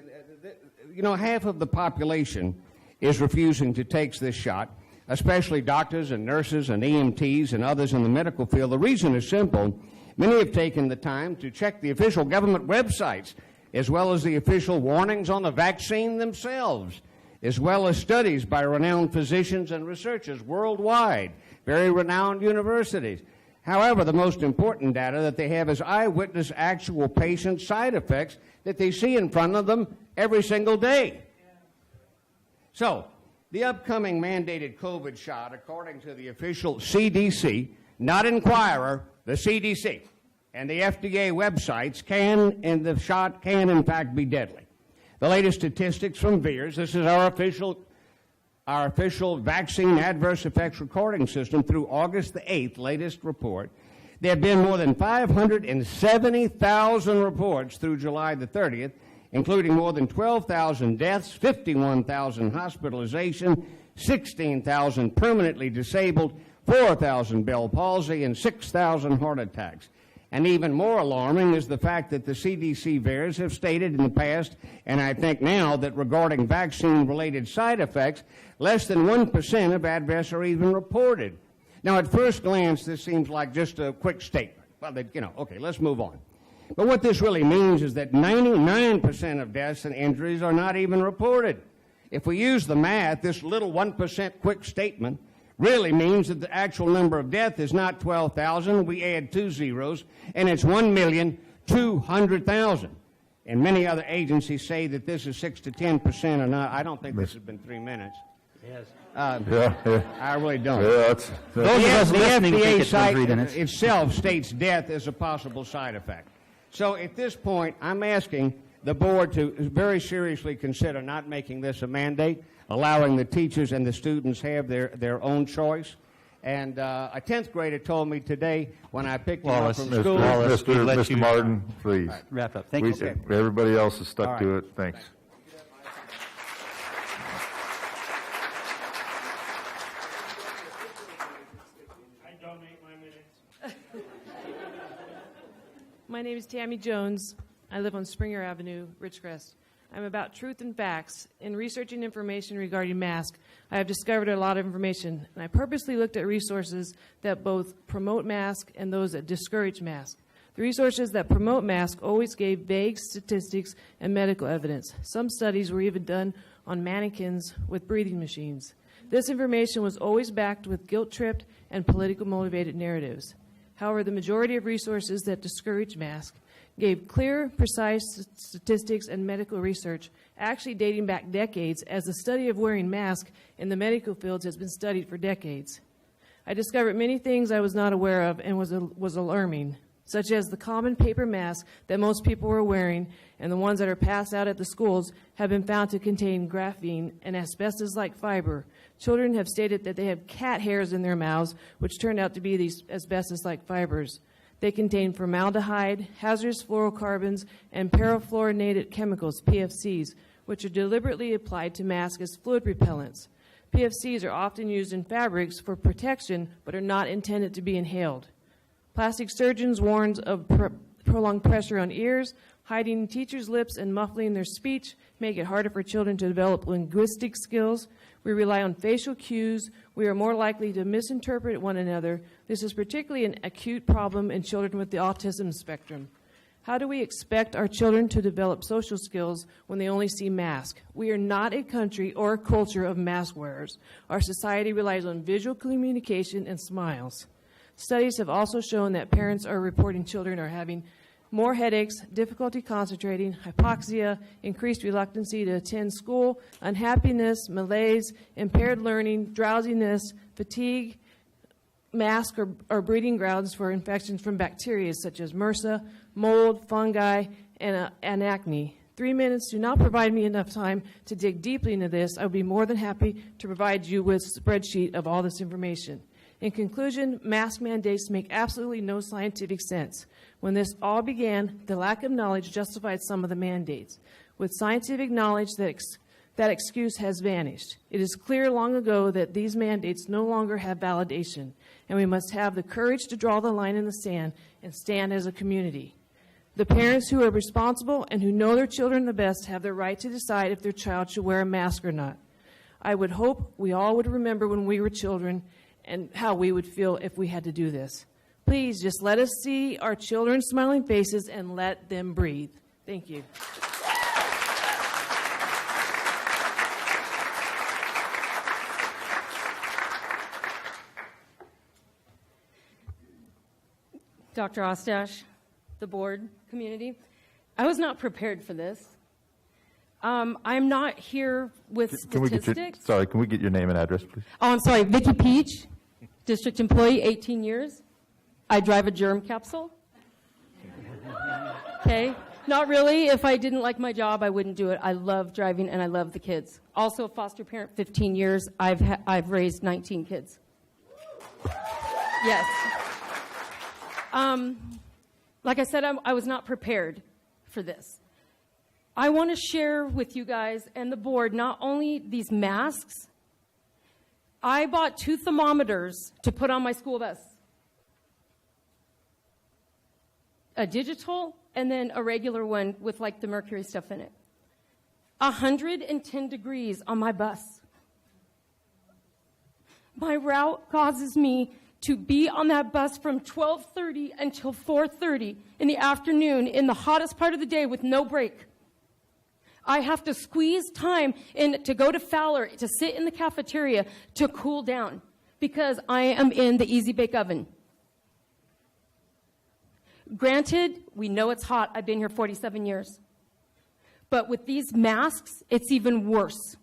half of the population is refusing to take this shot, especially doctors and nurses and EMTs and others in the medical field. The reason is simple. Many have taken the time to check the official government websites, as well as the official warnings on the vaccine themselves, as well as studies by renowned physicians and researchers worldwide, very renowned universities. However, the most important data that they have is eyewitness actual patient side effects that they see in front of them every single day. So, the upcoming mandated COVID shot, according to the official CDC, not Inquirer, the CDC, and the FDA websites the shot can in fact be deadly. The latest statistics from VAERS, this is our official vaccine adverse effects recording system through August the 8th, latest report. There have been more than 570,000 reports through July the 30th, including more than 12,000 deaths, 51,000 hospitalization, 16,000 permanently disabled, 4,000 Bell palsy, and 6,000 heart attacks. And even more alarming is the fact that the CDC VAERS have stated in the past, and I think now, that regarding vaccine-related side effects, less than 1% of adverse are even reported. Now, at first glance, this seems like just a quick statement. Well, okay, let's move on. But what this really means is that 99% of deaths and injuries are not even reported. If we use the math, this little 1% quick statement really means that the actual number of deaths is not 12,000. We add 2 zeros, and it's 1,200,000. And many other agencies say that this is 6 to 10% or not. I don't think this has been 3 minutes. Yes. I really don't. Yeah, the FDA site itself states death as a possible side effect. So at this point, I'm asking the board to very seriously consider not making this a mandate, allowing the teachers and the students have their own choice. And a 10th grader told me today when I picked him up from school. Mr. Martin, please. Right, wrap up. Thank you. Okay. Everybody else is stuck to it. Thanks. My name is Tammy Jones. I live on Springer Avenue, Ridgecrest. I'm about truth and facts. In researching information regarding masks, I have discovered a lot of information, and I purposely looked at resources that both promote masks and those that discourage masks. The resources that promote masks always gave vague statistics and medical evidence. Some studies were even done on mannequins with breathing machines. This information was always backed with guilt-tripped and political-motivated narratives. However, the majority of resources that discourage masks gave clear, precise statistics and medical research, actually dating back decades, as the study of wearing masks in the medical fields has been studied for decades. I discovered many things I was not aware of and was alarming, such as the common paper masks that most people were wearing and the ones that are passed out at the schools have been found to contain graphene and asbestos-like fiber. Children have stated that they have cat hairs in their mouths, which turned out to be these asbestos-like fibers. They contain formaldehyde, hazardous fluorocarbons, and perfluorinated chemicals, PFCs, which are deliberately applied to masks as fluid repellents. PFCs are often used in fabrics for protection, but are not intended to be inhaled. Plastic surgeons warn of prolonged pressure on ears, hiding teachers' lips and muffling their speech, make it harder for children to develop linguistic skills. We rely on facial cues. We are more likely to misinterpret one another. This is particularly an acute problem in children with the autism spectrum. How do we expect our children to develop social skills when they only see masks? We are not a country or a culture of mask wearers. Our society relies on visual communication and smiles. Studies have also shown that parents are reporting children are having more headaches, difficulty concentrating, hypoxia, increased reluctancy to attend school, unhappiness, malaise, impaired learning, drowsiness, fatigue. Masks are breeding grounds for infections from bacteria such as MRSA, mold, fungi, and acne. 3 minutes do not provide me enough time to dig deeply into this. I would be more than happy to provide you with a spreadsheet of all this information. In conclusion, mask mandates make absolutely no scientific sense. When this all began, the lack of knowledge justified some of the mandates. With scientific knowledge, that excuse has vanished. It is clear long ago that these mandates no longer have validation, and we must have the courage to draw the line in the sand and stand as a community. The parents who are responsible and who know their children the best have the right to decide if their child should wear a mask or not. I would hope we all would remember when we were children and how we would feel if we had to do this. Please just let us see our children's smiling faces and let them breathe. Thank you. Dr. Ostash, the board, community, I was not prepared for this. I'm not here with statistics. Can we get your name and address, please? Oh, I'm sorry, Vicki Peach, district employee, 18 years. I drive a germ capsule. Okay, not really. If I didn't like my job, I wouldn't do it. I love driving and I love the kids. Also a foster parent, 15 years. I've raised 19 kids. Yes. Like I said, I was not prepared for this. I want to share with you guys and the board not only these masks. I bought 2 thermometers to put on my school bus. A digital and then a regular one with like the mercury stuff in it. 110 degrees on my bus. My route causes me to be on that bus from 12:30 until 4:30 in the afternoon in the hottest part of the day with no break. I have to squeeze time in to go to Fowler, to sit in the cafeteria to cool down because I am in the Easy Bake Oven. Granted, we know it's hot. I've been here 47 years. But with these masks, it's even worse.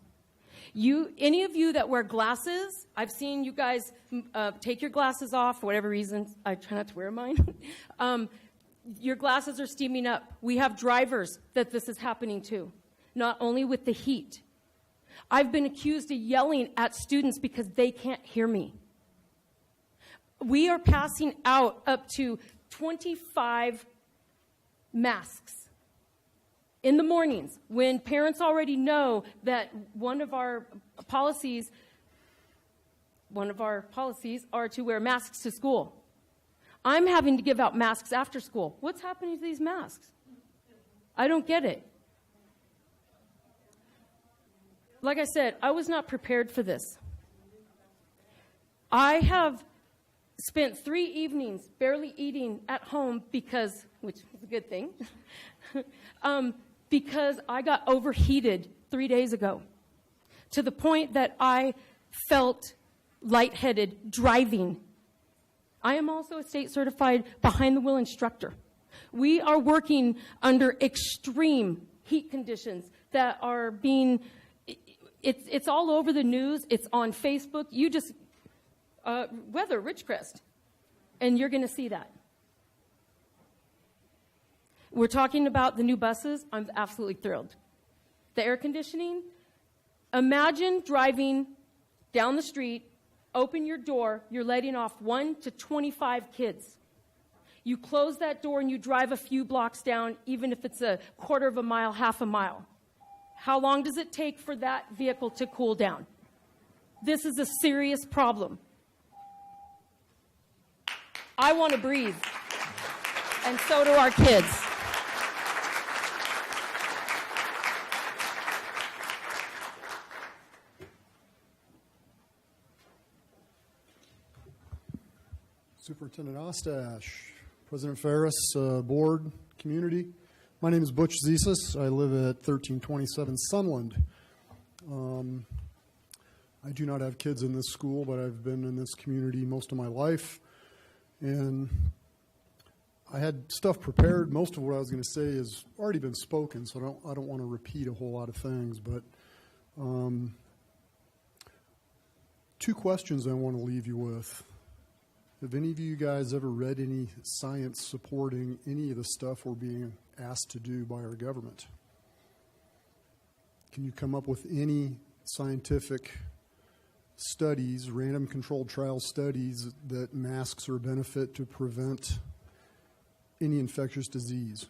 Any of you that wear glasses, I've seen you guys take your glasses off for whatever reason. I try not to wear mine. Your glasses are steaming up. We have drivers that this is happening to, not only with the heat. I've been accused of yelling at students because they can't hear me. We are passing out up to 25 masks in the mornings when parents already know that one of our policies are to wear masks to school. I'm having to give out masks after school. What's happening to these masks? I don't get it. Like I said, I was not prepared for this. I have spent 3 evenings barely eating at home which is a good thing, because I got overheated 3 days ago to the point that I felt lightheaded driving. I am also a state certified behind the wheel instructor. We are working under extreme heat conditions that are being, it's all over the news. It's on Facebook. You just, weather, Ridgecrest, and you're going to see that. We're talking about the new buses. I'm absolutely thrilled. The air conditioning, imagine driving down the street, open your door, you're letting off 1 to 25 kids. You close that door and you drive a few blocks down, even if it's a quarter of a mile, half a mile. How long does it take for that vehicle to cool down? This is a serious problem. I want to breathe, and so do our kids. Superintendent Ostash, President Ferris, board, community. My name is Butch Zesis. I live at 1327 Sunland. I do not have kids in this school, but I've been in this community most of my life. And I had stuff prepared. Most of what I was going to say has already been spoken, so I don't want to repeat a whole lot of things. But 2 questions I want to leave you with. Have any of you guys ever read any science supporting any of the stuff we're being asked to do by our government? Can you come up with any scientific studies, random controlled trial studies, that masks are a benefit to prevent any infectious disease.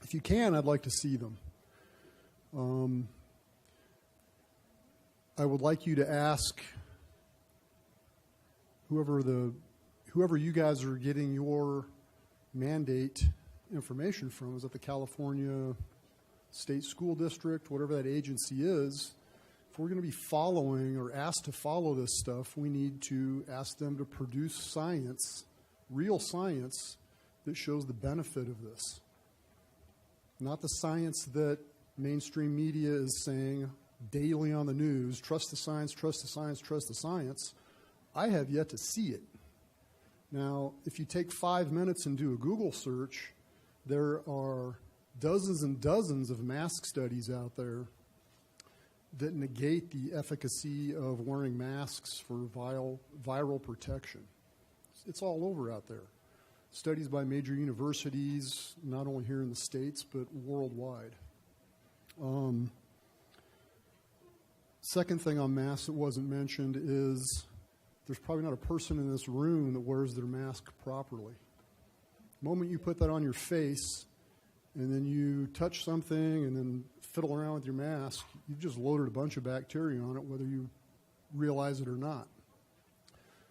If you can, I'd like to see them. I would like you to ask whoever you guys are getting your mandate information from. Is it the California State School District, whatever that agency is? If we're going to be following or asked to follow this stuff, we need to ask them to produce science, real science, that shows the benefit of this. Not the science that mainstream media is saying daily on the news, trust the science, trust the science, trust the science. I have yet to see it. Now, if you take 5 minutes and do a Google search, there are dozens and dozens of mask studies out there that negate the efficacy of wearing masks for viral protection. It's all over out there. Studies by major universities, not only here in the States, but worldwide. Second thing on masks that wasn't mentioned is there's probably not a person in this room that wears their mask properly. The moment you put that on your face and then you touch something and then fiddle around with your mask, you've just loaded a bunch of bacteria on it, whether you realize it or not.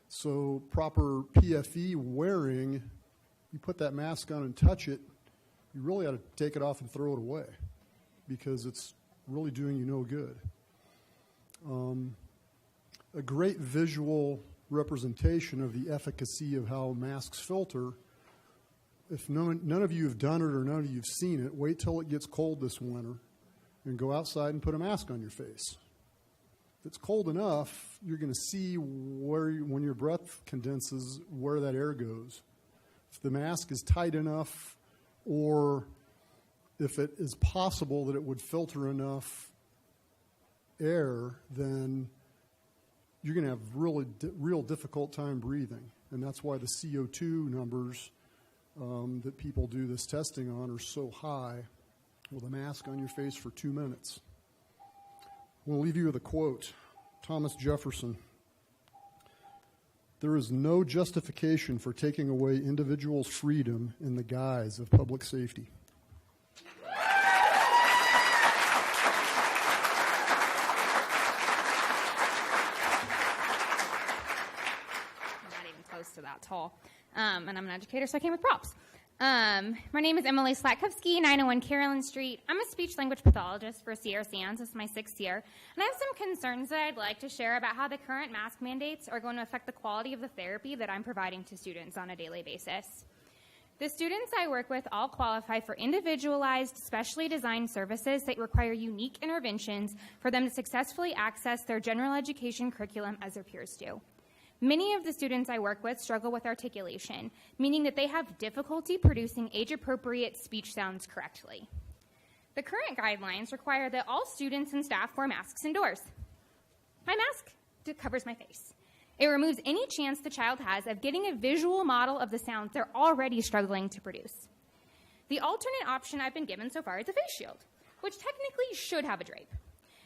So proper PFE wearing, you put that mask on and touch it, you really ought to take it off and throw it away because it's really doing you no good. A great visual representation of the efficacy of how masks filter, if none of you have done it or none of you have seen it, wait till it gets cold this winter and go outside and put a mask on your face. If it's cold enough, you're going to see when your breath condenses, where that air goes. If the mask is tight enough, or if it is possible that it would filter enough air, then you're going to have real difficult time breathing. And that's why the CO2 numbers that people do this testing on are so high with a mask on your face for 2 minutes. We'll leave you with a quote. Thomas Jefferson: "There is no justification for taking away individuals' freedom in the guise of public safety." To that tall. And I'm an educator, so I came with props. My name is Emily Slatkovsky, 901 Carolyn Street. I'm a speech-language pathologist for Sierra Sands. This is my 6th year. And I have some concerns that I'd like to share about how the current mask mandates are going to affect the quality of the therapy that I'm providing to students on a daily basis. The students I work with all qualify for individualized, specially designed services that require unique interventions for them to successfully access their general education curriculum as their peers do. Many of the students I work with struggle with articulation, meaning that they have difficulty producing age-appropriate speech sounds correctly. The current guidelines require that all students and staff wear masks indoors. My mask covers my face. It removes any chance the child has of getting a visual model of the sounds they're already struggling to produce. The alternate option I've been given so far is a face shield, which technically should have a drape.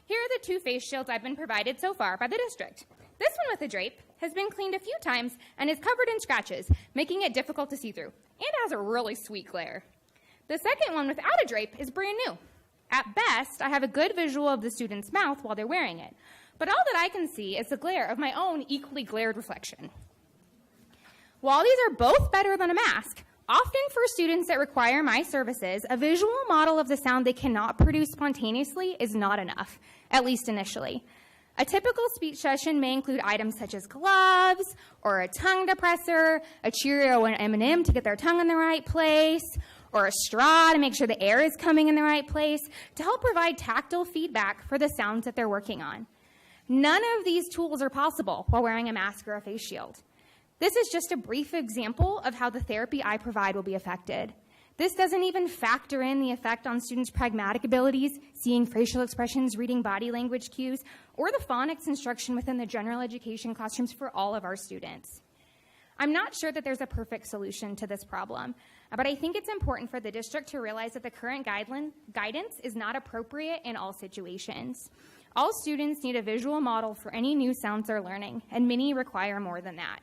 Here are the 2 face shields I've been provided so far by the district. This one with a drape has been cleaned a few times and is covered in scratches, making it difficult to see through, and has a really sweet glare. The second one without a drape is brand new. At best, I have a good visual of the student's mouth while they're wearing it, but all that I can see is the glare of my own equally glared reflection. While these are both better than a mask, often for students that require my services, a visual model of the sound they cannot produce spontaneously is not enough, at least initially. A typical speech session may include items such as gloves, or a tongue depressor, a Cheerio and M&M to get their tongue in the right place, or a straw to make sure the air is coming in the right place, to help provide tactile feedback for the sounds that they're working on. None of these tools are possible while wearing a mask or a face shield. This is just a brief example of how the therapy I provide will be affected. This doesn't even factor in the effect on students' pragmatic abilities, seeing facial expressions, reading body language cues, or the phonics instruction within the general education classrooms for all of our students. I'm not sure that there's a perfect solution to this problem, but I think it's important for the district to realize that the current guidance is not appropriate in all situations. All students need a visual model for any new sounds they're learning, and many require more than that.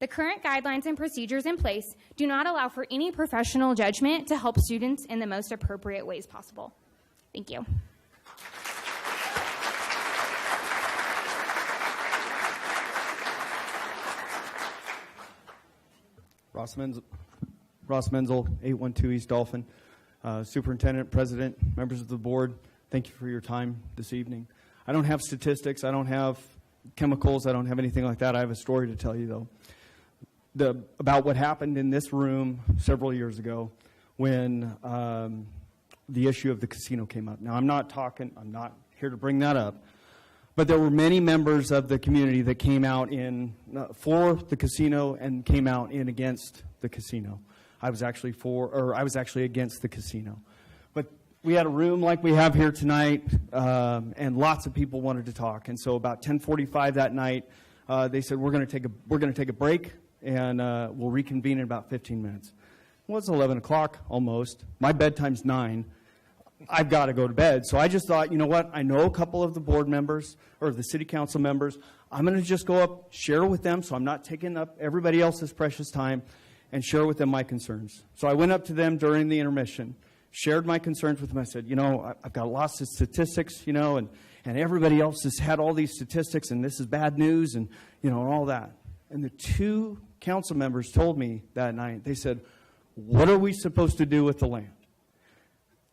The current guidelines and procedures in place do not allow for any professional judgment to help students in the most appropriate ways possible. Thank you. Ross Menzel, 812 East Dolphin. Superintendent, President, members of the board, thank you for your time this evening. I don't have statistics, I don't have chemicals, I don't have anything like that. I have a story to tell you, though, about what happened in this room several years ago when the issue of the casino came up. Now, I'm not here to bring that up, but there were many members of the community that came out in for the casino and came out in against the casino. I was actually against the casino. But we had a room like we have here tonight, and lots of people wanted to talk. And so about 10:45 that night, they said, we're going to take a break, and we'll reconvene in about 15 minutes. Well, it's 11 o'clock almost. My bedtime's 9. I've got to go to bed. So I just thought, you know what? I know a couple of the board members or the city council members. I'm going to just go up, share with them so I'm not taking up everybody else's precious time, and share with them my concerns. So I went up to them during the intermission, shared my concerns with them. I said, I've got lots of statistics, and everybody else has had all these statistics, and this is bad news, and, all that. And the two council members told me that night, they said, what are we supposed to do with the land?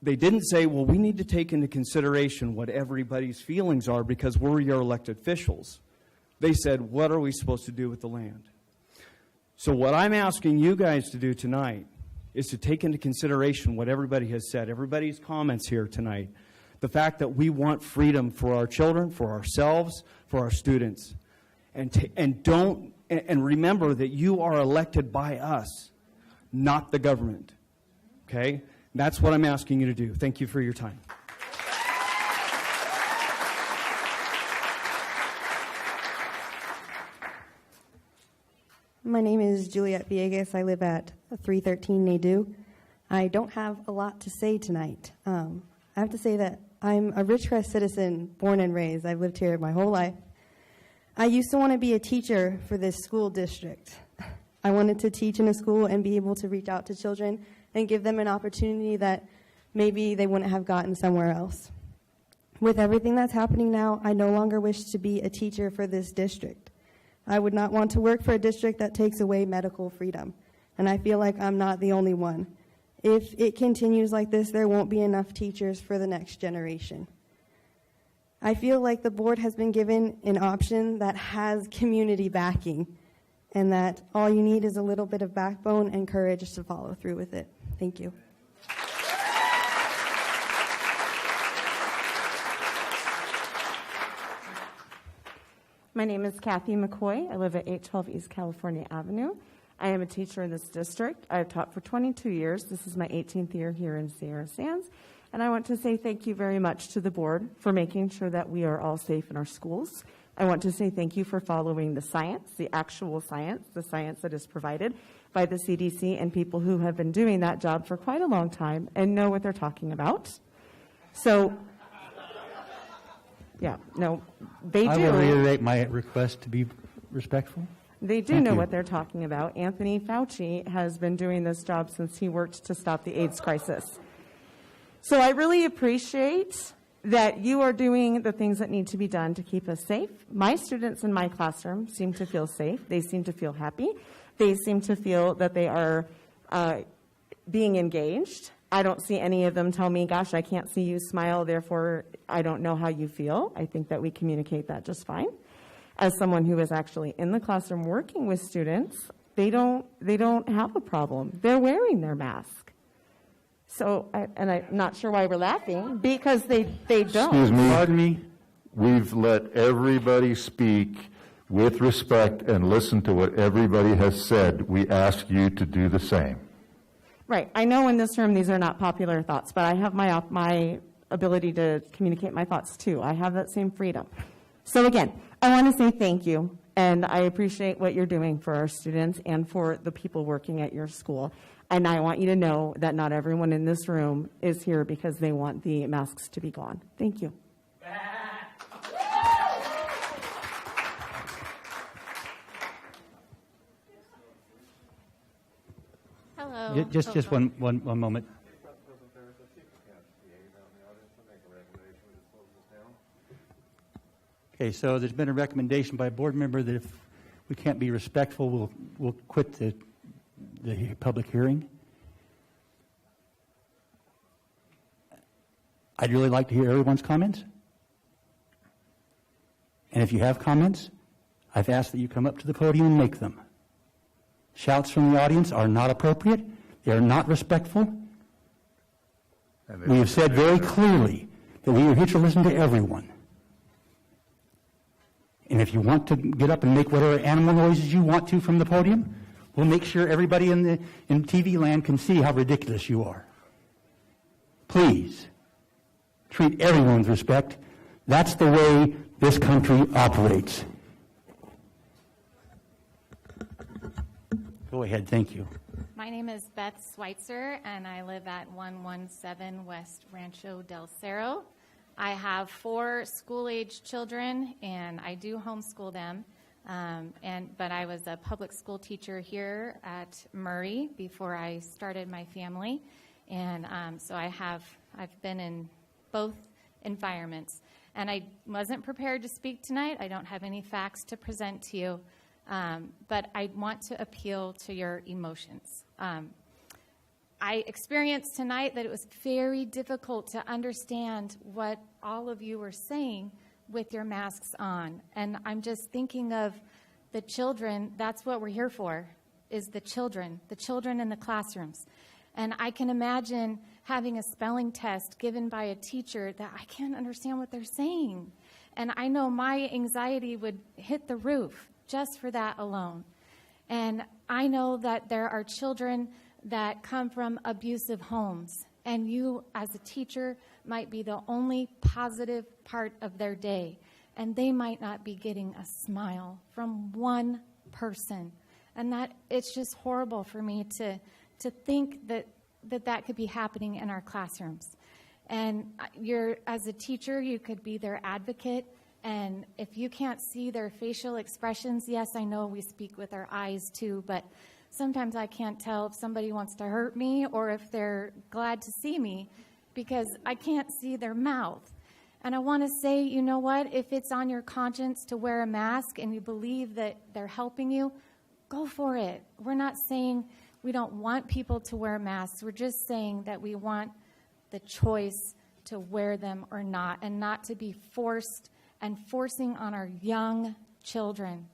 They didn't say, well, we need to take into consideration what everybody's feelings are because we're your elected officials. They said, what are we supposed to do with the land? So what I'm asking you guys to do tonight is to take into consideration what everybody has said, everybody's comments here tonight, the fact that we want freedom for our children, for ourselves, for our students. And remember that you are elected by us, not the government. Okay? That's what I'm asking you to do. Thank you for your time. My name is Juliet Villegas. I live at 313 Nadu. I don't have a lot to say tonight. I have to say that I'm a Ridgecrest citizen, born and raised. I've lived here my whole life. I used to want to be a teacher for this school district. I wanted to teach in a school and be able to reach out to children and give them an opportunity that maybe they wouldn't have gotten somewhere else. With everything that's happening now, I no longer wish to be a teacher for this district. I would not want to work for a district that takes away medical freedom, and I feel like I'm not the only one. If it continues like this, there won't be enough teachers for the next generation. I feel like the board has been given an option that has community backing, and that all you need is a little bit of backbone and courage to follow through with it. Thank you. My name is Kathy McCoy. I live at 812 East California Avenue. I am a teacher in this district. I've taught for 22 years. This is my 18th year here in Sierra Sands. And I want to say thank you very much to the board for making sure that we are all safe in our schools. I want to say thank you for following the science, the actual science, the science that is provided by the CDC and people who have been doing that job for quite a long time and know what they're talking about. So, yeah, no, they do. I will reiterate my request to be respectful. They do know what they're talking about. Anthony Fauci has been doing this job since he worked to stop the AIDS crisis. So I really appreciate that you are doing the things that need to be done to keep us safe. My students in my classroom seem to feel safe. They seem to feel happy. They seem to feel that they are being engaged. I don't see any of them tell me, gosh, I can't see you smile, therefore I don't know how you feel. I think that we communicate that just fine. As someone who is actually in the classroom working with students, they don't have a problem. They're wearing their mask. So, and I'm not sure why we're laughing, because they don't. Excuse me. Pardon me? We've let everybody speak with respect and listen to what everybody has said. We ask you to do the same. Right. I know in this room these are not popular thoughts, but I have my ability to communicate my thoughts too. I have that same freedom. So again, I want to say thank you, and I appreciate what you're doing for our students and for the people working at your school. And I want you to know that not everyone in this room is here because they want the masks to be gone. Thank you. Hello. Just one moment. Okay, so there's been a recommendation by a board member that if we can't be respectful, we'll quit the public hearing. I'd really like to hear everyone's comments. And if you have comments, I've asked that you come up to the podium and make them. Shouts from the audience are not appropriate. They are not respectful. We have said very clearly that we are here to listen to everyone. And if you want to get up and make whatever animal noises you want to from the podium, we'll make sure everybody in TV land can see how ridiculous you are. Please, treat everyone with respect. That's the way this country operates. Go ahead, thank you. My name is Beth Schweitzer, and I live at 117 West Rancho del Cerro. I have 4 school-age children, and I do homeschool them. But I was a public school teacher here at Murray before I started my family, and so I've been in both environments. And I wasn't prepared to speak tonight. I don't have any facts to present to you, but I want to appeal to your emotions. I experienced tonight that it was very difficult to understand what all of you were saying with your masks on. And I'm just thinking of the children. That's what we're here for, is the children in the classrooms. And I can imagine having a spelling test given by a teacher that I can't understand what they're saying. And I know my anxiety would hit the roof just for that alone. And I know that there are children that come from abusive homes, and you as a teacher might be the only positive part of their day, and they might not be getting a smile from one person. And that it's just horrible for me to think that could be happening in our classrooms. And as a teacher, you could be their advocate, and if you can't see their facial expressions, yes, I know we speak with our eyes too, but sometimes I can't tell if somebody wants to hurt me or if they're glad to see me because I can't see their mouth. And I want to say, you know what? If it's on your conscience to wear a mask and you believe that they're helping you, go for it. We're not saying we don't want people to wear masks. We're just saying that we want the choice to wear them or not, and not to be forced and forcing on our young children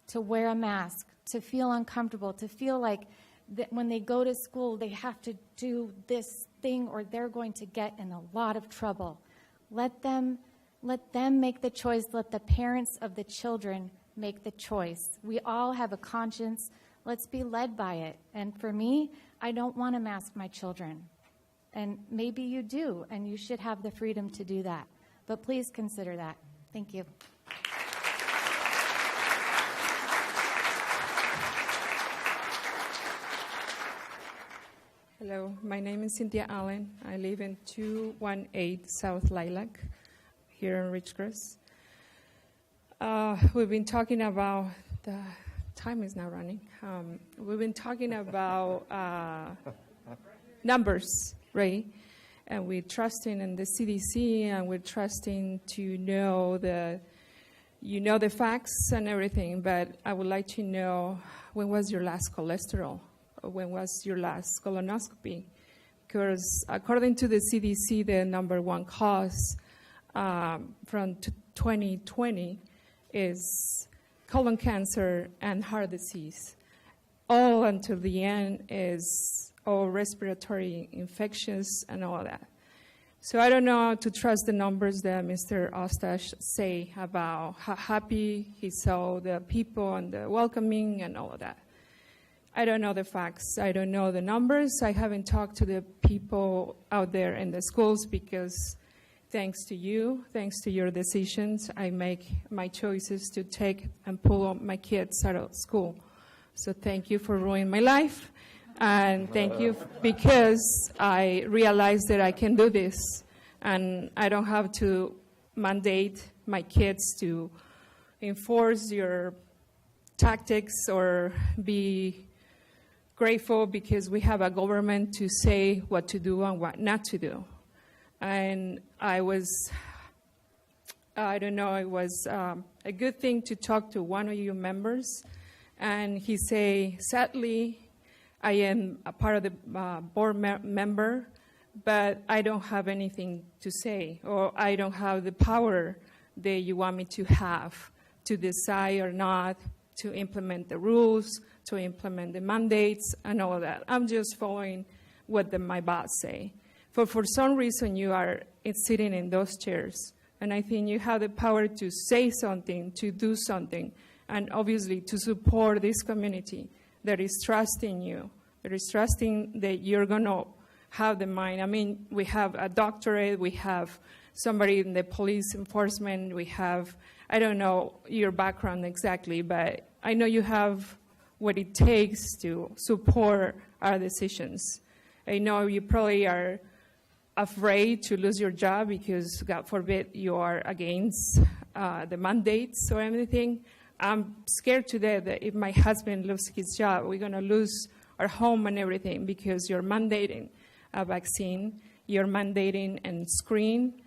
to wear a mask, to feel uncomfortable, to feel like that when they go to school, they have to do this thing or they're going to get in a lot of trouble. Let them make the choice. Let the parents of the children make the choice. We all have a conscience. Let's be led by it. And for me, I don't want to mask my children. And maybe you do, and you should have the freedom to do that. But please consider that. Thank you. Hello, my name is Cynthia Allen. I live in 218 South Lilac here in Ridgecrest. We've been talking about, the time is now running. We've been talking about numbers, right? And we're trusting in the CDC, and we're trusting to know the facts and everything, but I would like to know, when was your last cholesterol? When was your last colonoscopy? Because according to the CDC, the number one cause from 2020 is colon cancer and heart disease. All until the end is all respiratory infections and all that. So I don't know how to trust the numbers that Mr. Ostash say about how happy he saw the people and the welcoming and all of that. I don't know the facts. I don't know the numbers. I haven't talked to the people out there in the schools because thanks to you, thanks to your decisions, I make my choices to take and pull my kids out of school. So thank you for ruining my life. And thank you because I realized that I can do this. And I don't have to mandate my kids to enforce your tactics or be grateful because we have a government to say what to do and what not to do. And it was a good thing to talk to one of your members. And he say, sadly, I am a part of the board member, but I don't have anything to say, or I don't have the power that you want me to have to decide or not to implement the rules, to implement the mandates, and all of that. I'm just following what my boss say. For some reason, you are sitting in those chairs, and I think you have the power to say something, to do something, and obviously to support this community that is trusting you, that is trusting that you're going to have the mind. I mean, we have a doctorate, we have somebody in the police enforcement, we have, I don't know your background exactly, but I know you have what it takes to support our decisions. I know you probably are afraid to lose your job because, God forbid, you are against the mandates or anything. I'm scared to death that if my husband loses his job, we're going to lose our home and everything because you're mandating a vaccine, you're mandating a screen,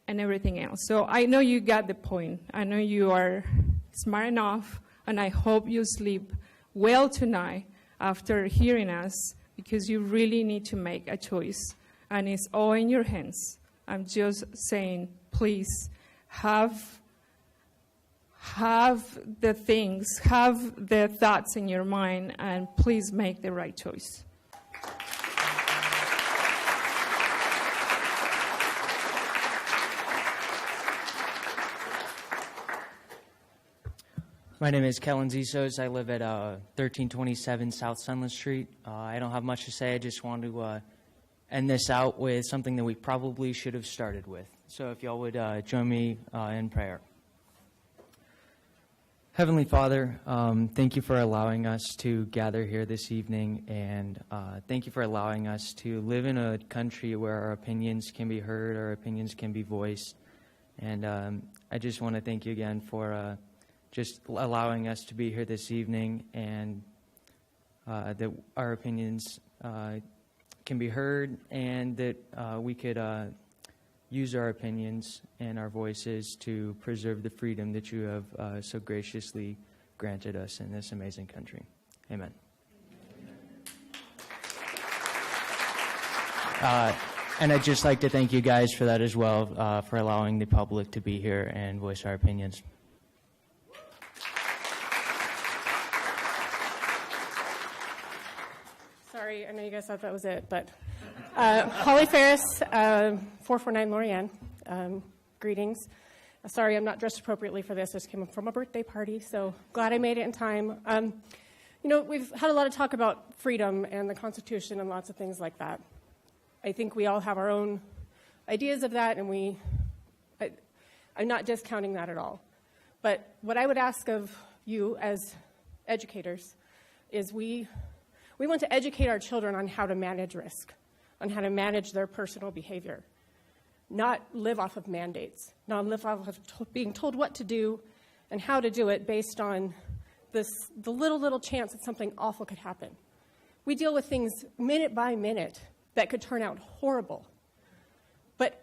and everything else. So I know you got the point. I know you are smart enough, and I hope you sleep well tonight after hearing us, because you really need to make a choice, and it's all in your hands. I'm just saying, please have the thoughts in your mind, and please make the right choice. My name is Laurenzesos. I live at 1327 South Sunland Street. I don't have much to say. I just want to end this out with something that we probably should have started with. So if y'all would join me in prayer. Heavenly Father, thank you for allowing us to gather here this evening, and thank you for allowing us to live in a country where our opinions can be heard, our opinions can be voiced. And I just want to thank you again for just allowing us to be here this evening, and that our opinions can be heard, and that we could use our opinions and our voices to preserve the freedom that you have so graciously granted us in this amazing country. Amen. And I'd just like to thank you guys for that as well, for allowing the public to be here and voice our opinions. Sorry, I know you guys thought that was it, but Holly Ferris, 449 Lorianne, greetings. Sorry, I'm not dressed appropriately for this. I just came from a birthday party, so glad I made it in time. We've had a lot of talk about freedom and the Constitution and lots of things like that. I think we all have our own ideas of that, and I'm not discounting that at all. But what I would ask of you as educators is we want to educate our children on how to manage risk, on how to manage their personal behavior, not live off of mandates, not live off of being told what to do and how to do it based on the little chance that something awful could happen. We deal with things minute by minute that could turn out horrible. But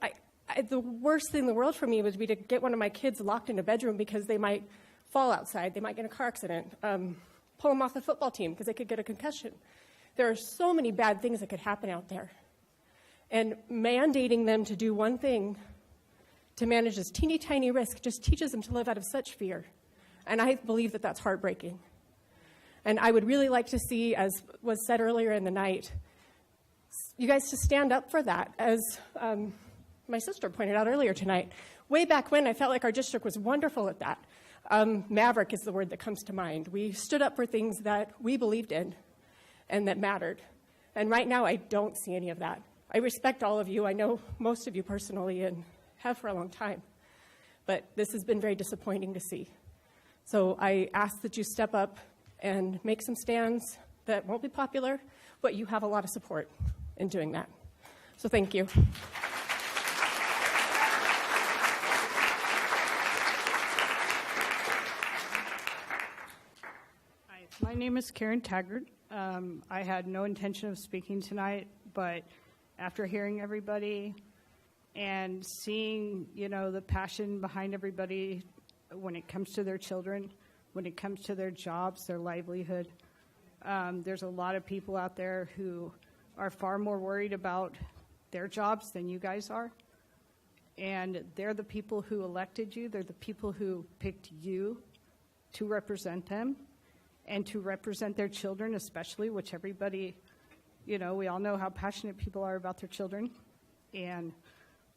the worst thing in the world for me would be to get one of my kids locked in a bedroom because they might fall outside, they might get in a car accident, pull them off the football team because they could get a concussion. There are so many bad things that could happen out there. And mandating them to do one thing to manage this teeny tiny risk just teaches them to live out of such fear. And I believe that that's heartbreaking. And I would really like to see, as was said earlier in the night, you guys to stand up for that. As my sister pointed out earlier tonight, way back when I felt like our district was wonderful at that. Maverick is the word that comes to mind. We stood up for things that we believed in and that mattered. And right now I don't see any of that. I respect all of you. I know most of you personally and have for a long time. But this has been very disappointing to see. So I ask that you step up and make some stands that won't be popular, but you have a lot of support in doing that. So thank you. My name is Karen Taggart. I had no intention of speaking tonight, but after hearing everybody and seeing, the passion behind everybody when it comes to their children, when it comes to their jobs, their livelihood, there's a lot of people out there who are far more worried about their jobs than you guys are. And they're the people who elected you. They're the people who picked you to represent them and to represent their children, especially, which everybody, we all know how passionate people are about their children. And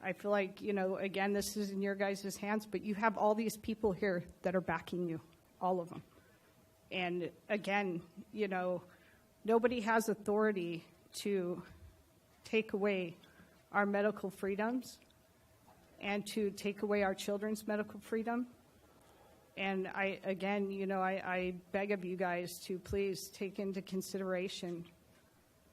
I feel like, again, this is in your guys' hands, but you have all these people here that are backing you, all of them. And again, nobody has authority to take away our medical freedoms and to take away our children's medical freedom. And I beg of you guys to please take into consideration,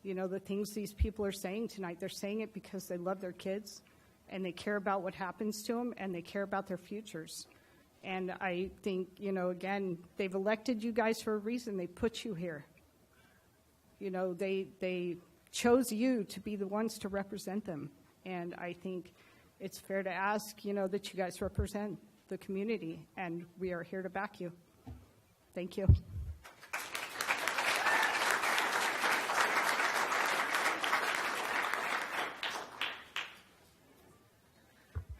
the things these people are saying tonight. They're saying it because they love their kids and they care about what happens to them and they care about their futures. And I think, again, they've elected you guys for a reason. They put you here. They chose you to be the ones to represent them. And I think it's fair to ask, that you guys represent the community, and we are here to back you. Thank you.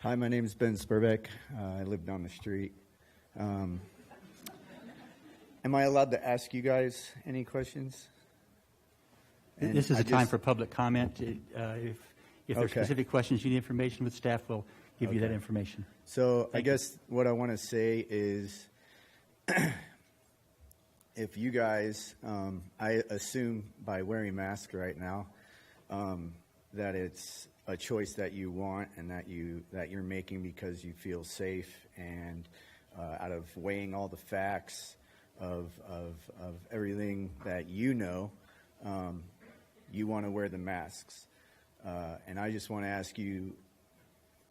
Hi, my name is Ben Spurbeck. I live down the street. Am I allowed to ask you guys any questions? And this is a time for public comment. If there's specific questions you need information with, staff will give you that information. So I guess what I want to say is if you guys, I assume by wearing masks right now, that it's a choice that you want and that you're making because you feel safe, and out of weighing all the facts of everything that you want to wear the masks. And I just want to ask you,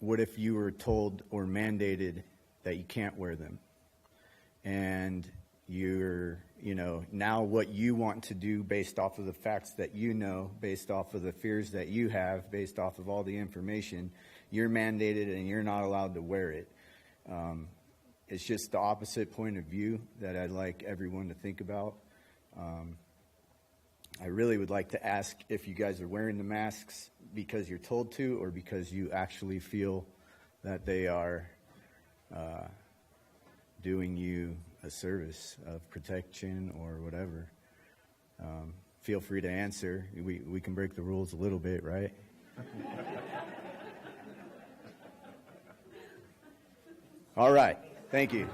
what if you were told or mandated that you can't wear them? And you're, now what you want to do based off of the facts that based off of the fears that you have, based off of all the information, you're mandated and you're not allowed to wear it. It's just the opposite point of view that I'd like everyone to think about. I really would like to ask if you guys are wearing the masks because you're told to, or because you actually feel that they are doing you a service of protection or whatever. Feel free to answer. We can break the rules a little bit, right? All right. Thank you.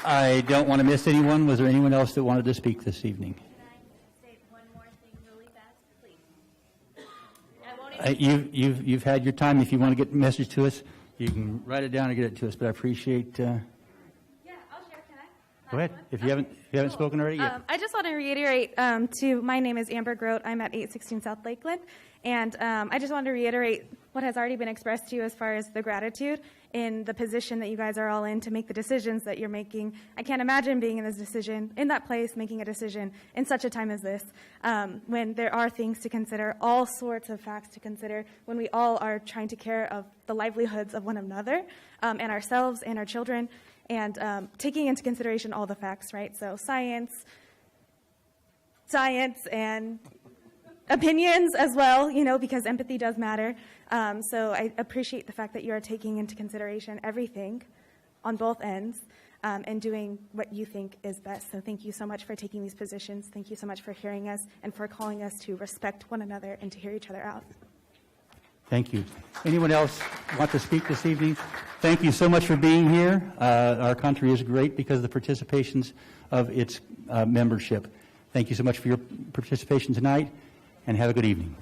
I don't want to miss anyone. Was there anyone else that wanted to speak this evening? Can I say one more thing really fast, please? You've had your time. If you want to get the message to us, you can write it down and get it to us. But I appreciate. Yeah, I'll share. Can I? Go ahead. If you haven't spoken already yet. I just want to reiterate. My name is Amber Grote. I'm at 816 South Lakeland, and I just want to reiterate what has already been expressed to you as far as the gratitude in the position that you guys are all in to make the decisions that you're making. I can't imagine being in that place, making a decision in such a time as this, when there are things to consider, all sorts of facts to consider, when we all are trying to care of the livelihoods of one another and ourselves and our children, and taking into consideration all the facts, right? So science and opinions as well, because empathy does matter. So I appreciate the fact that you are taking into consideration everything on both ends and doing what you think is best. So thank you so much for taking these positions. Thank you so much for hearing us and for calling us to respect one another and to hear each other out. Thank you. Anyone else want to speak this evening? Thank you so much for being here. Our country is great because of the participations of its membership. Thank you so much for your participation tonight, and have a good evening.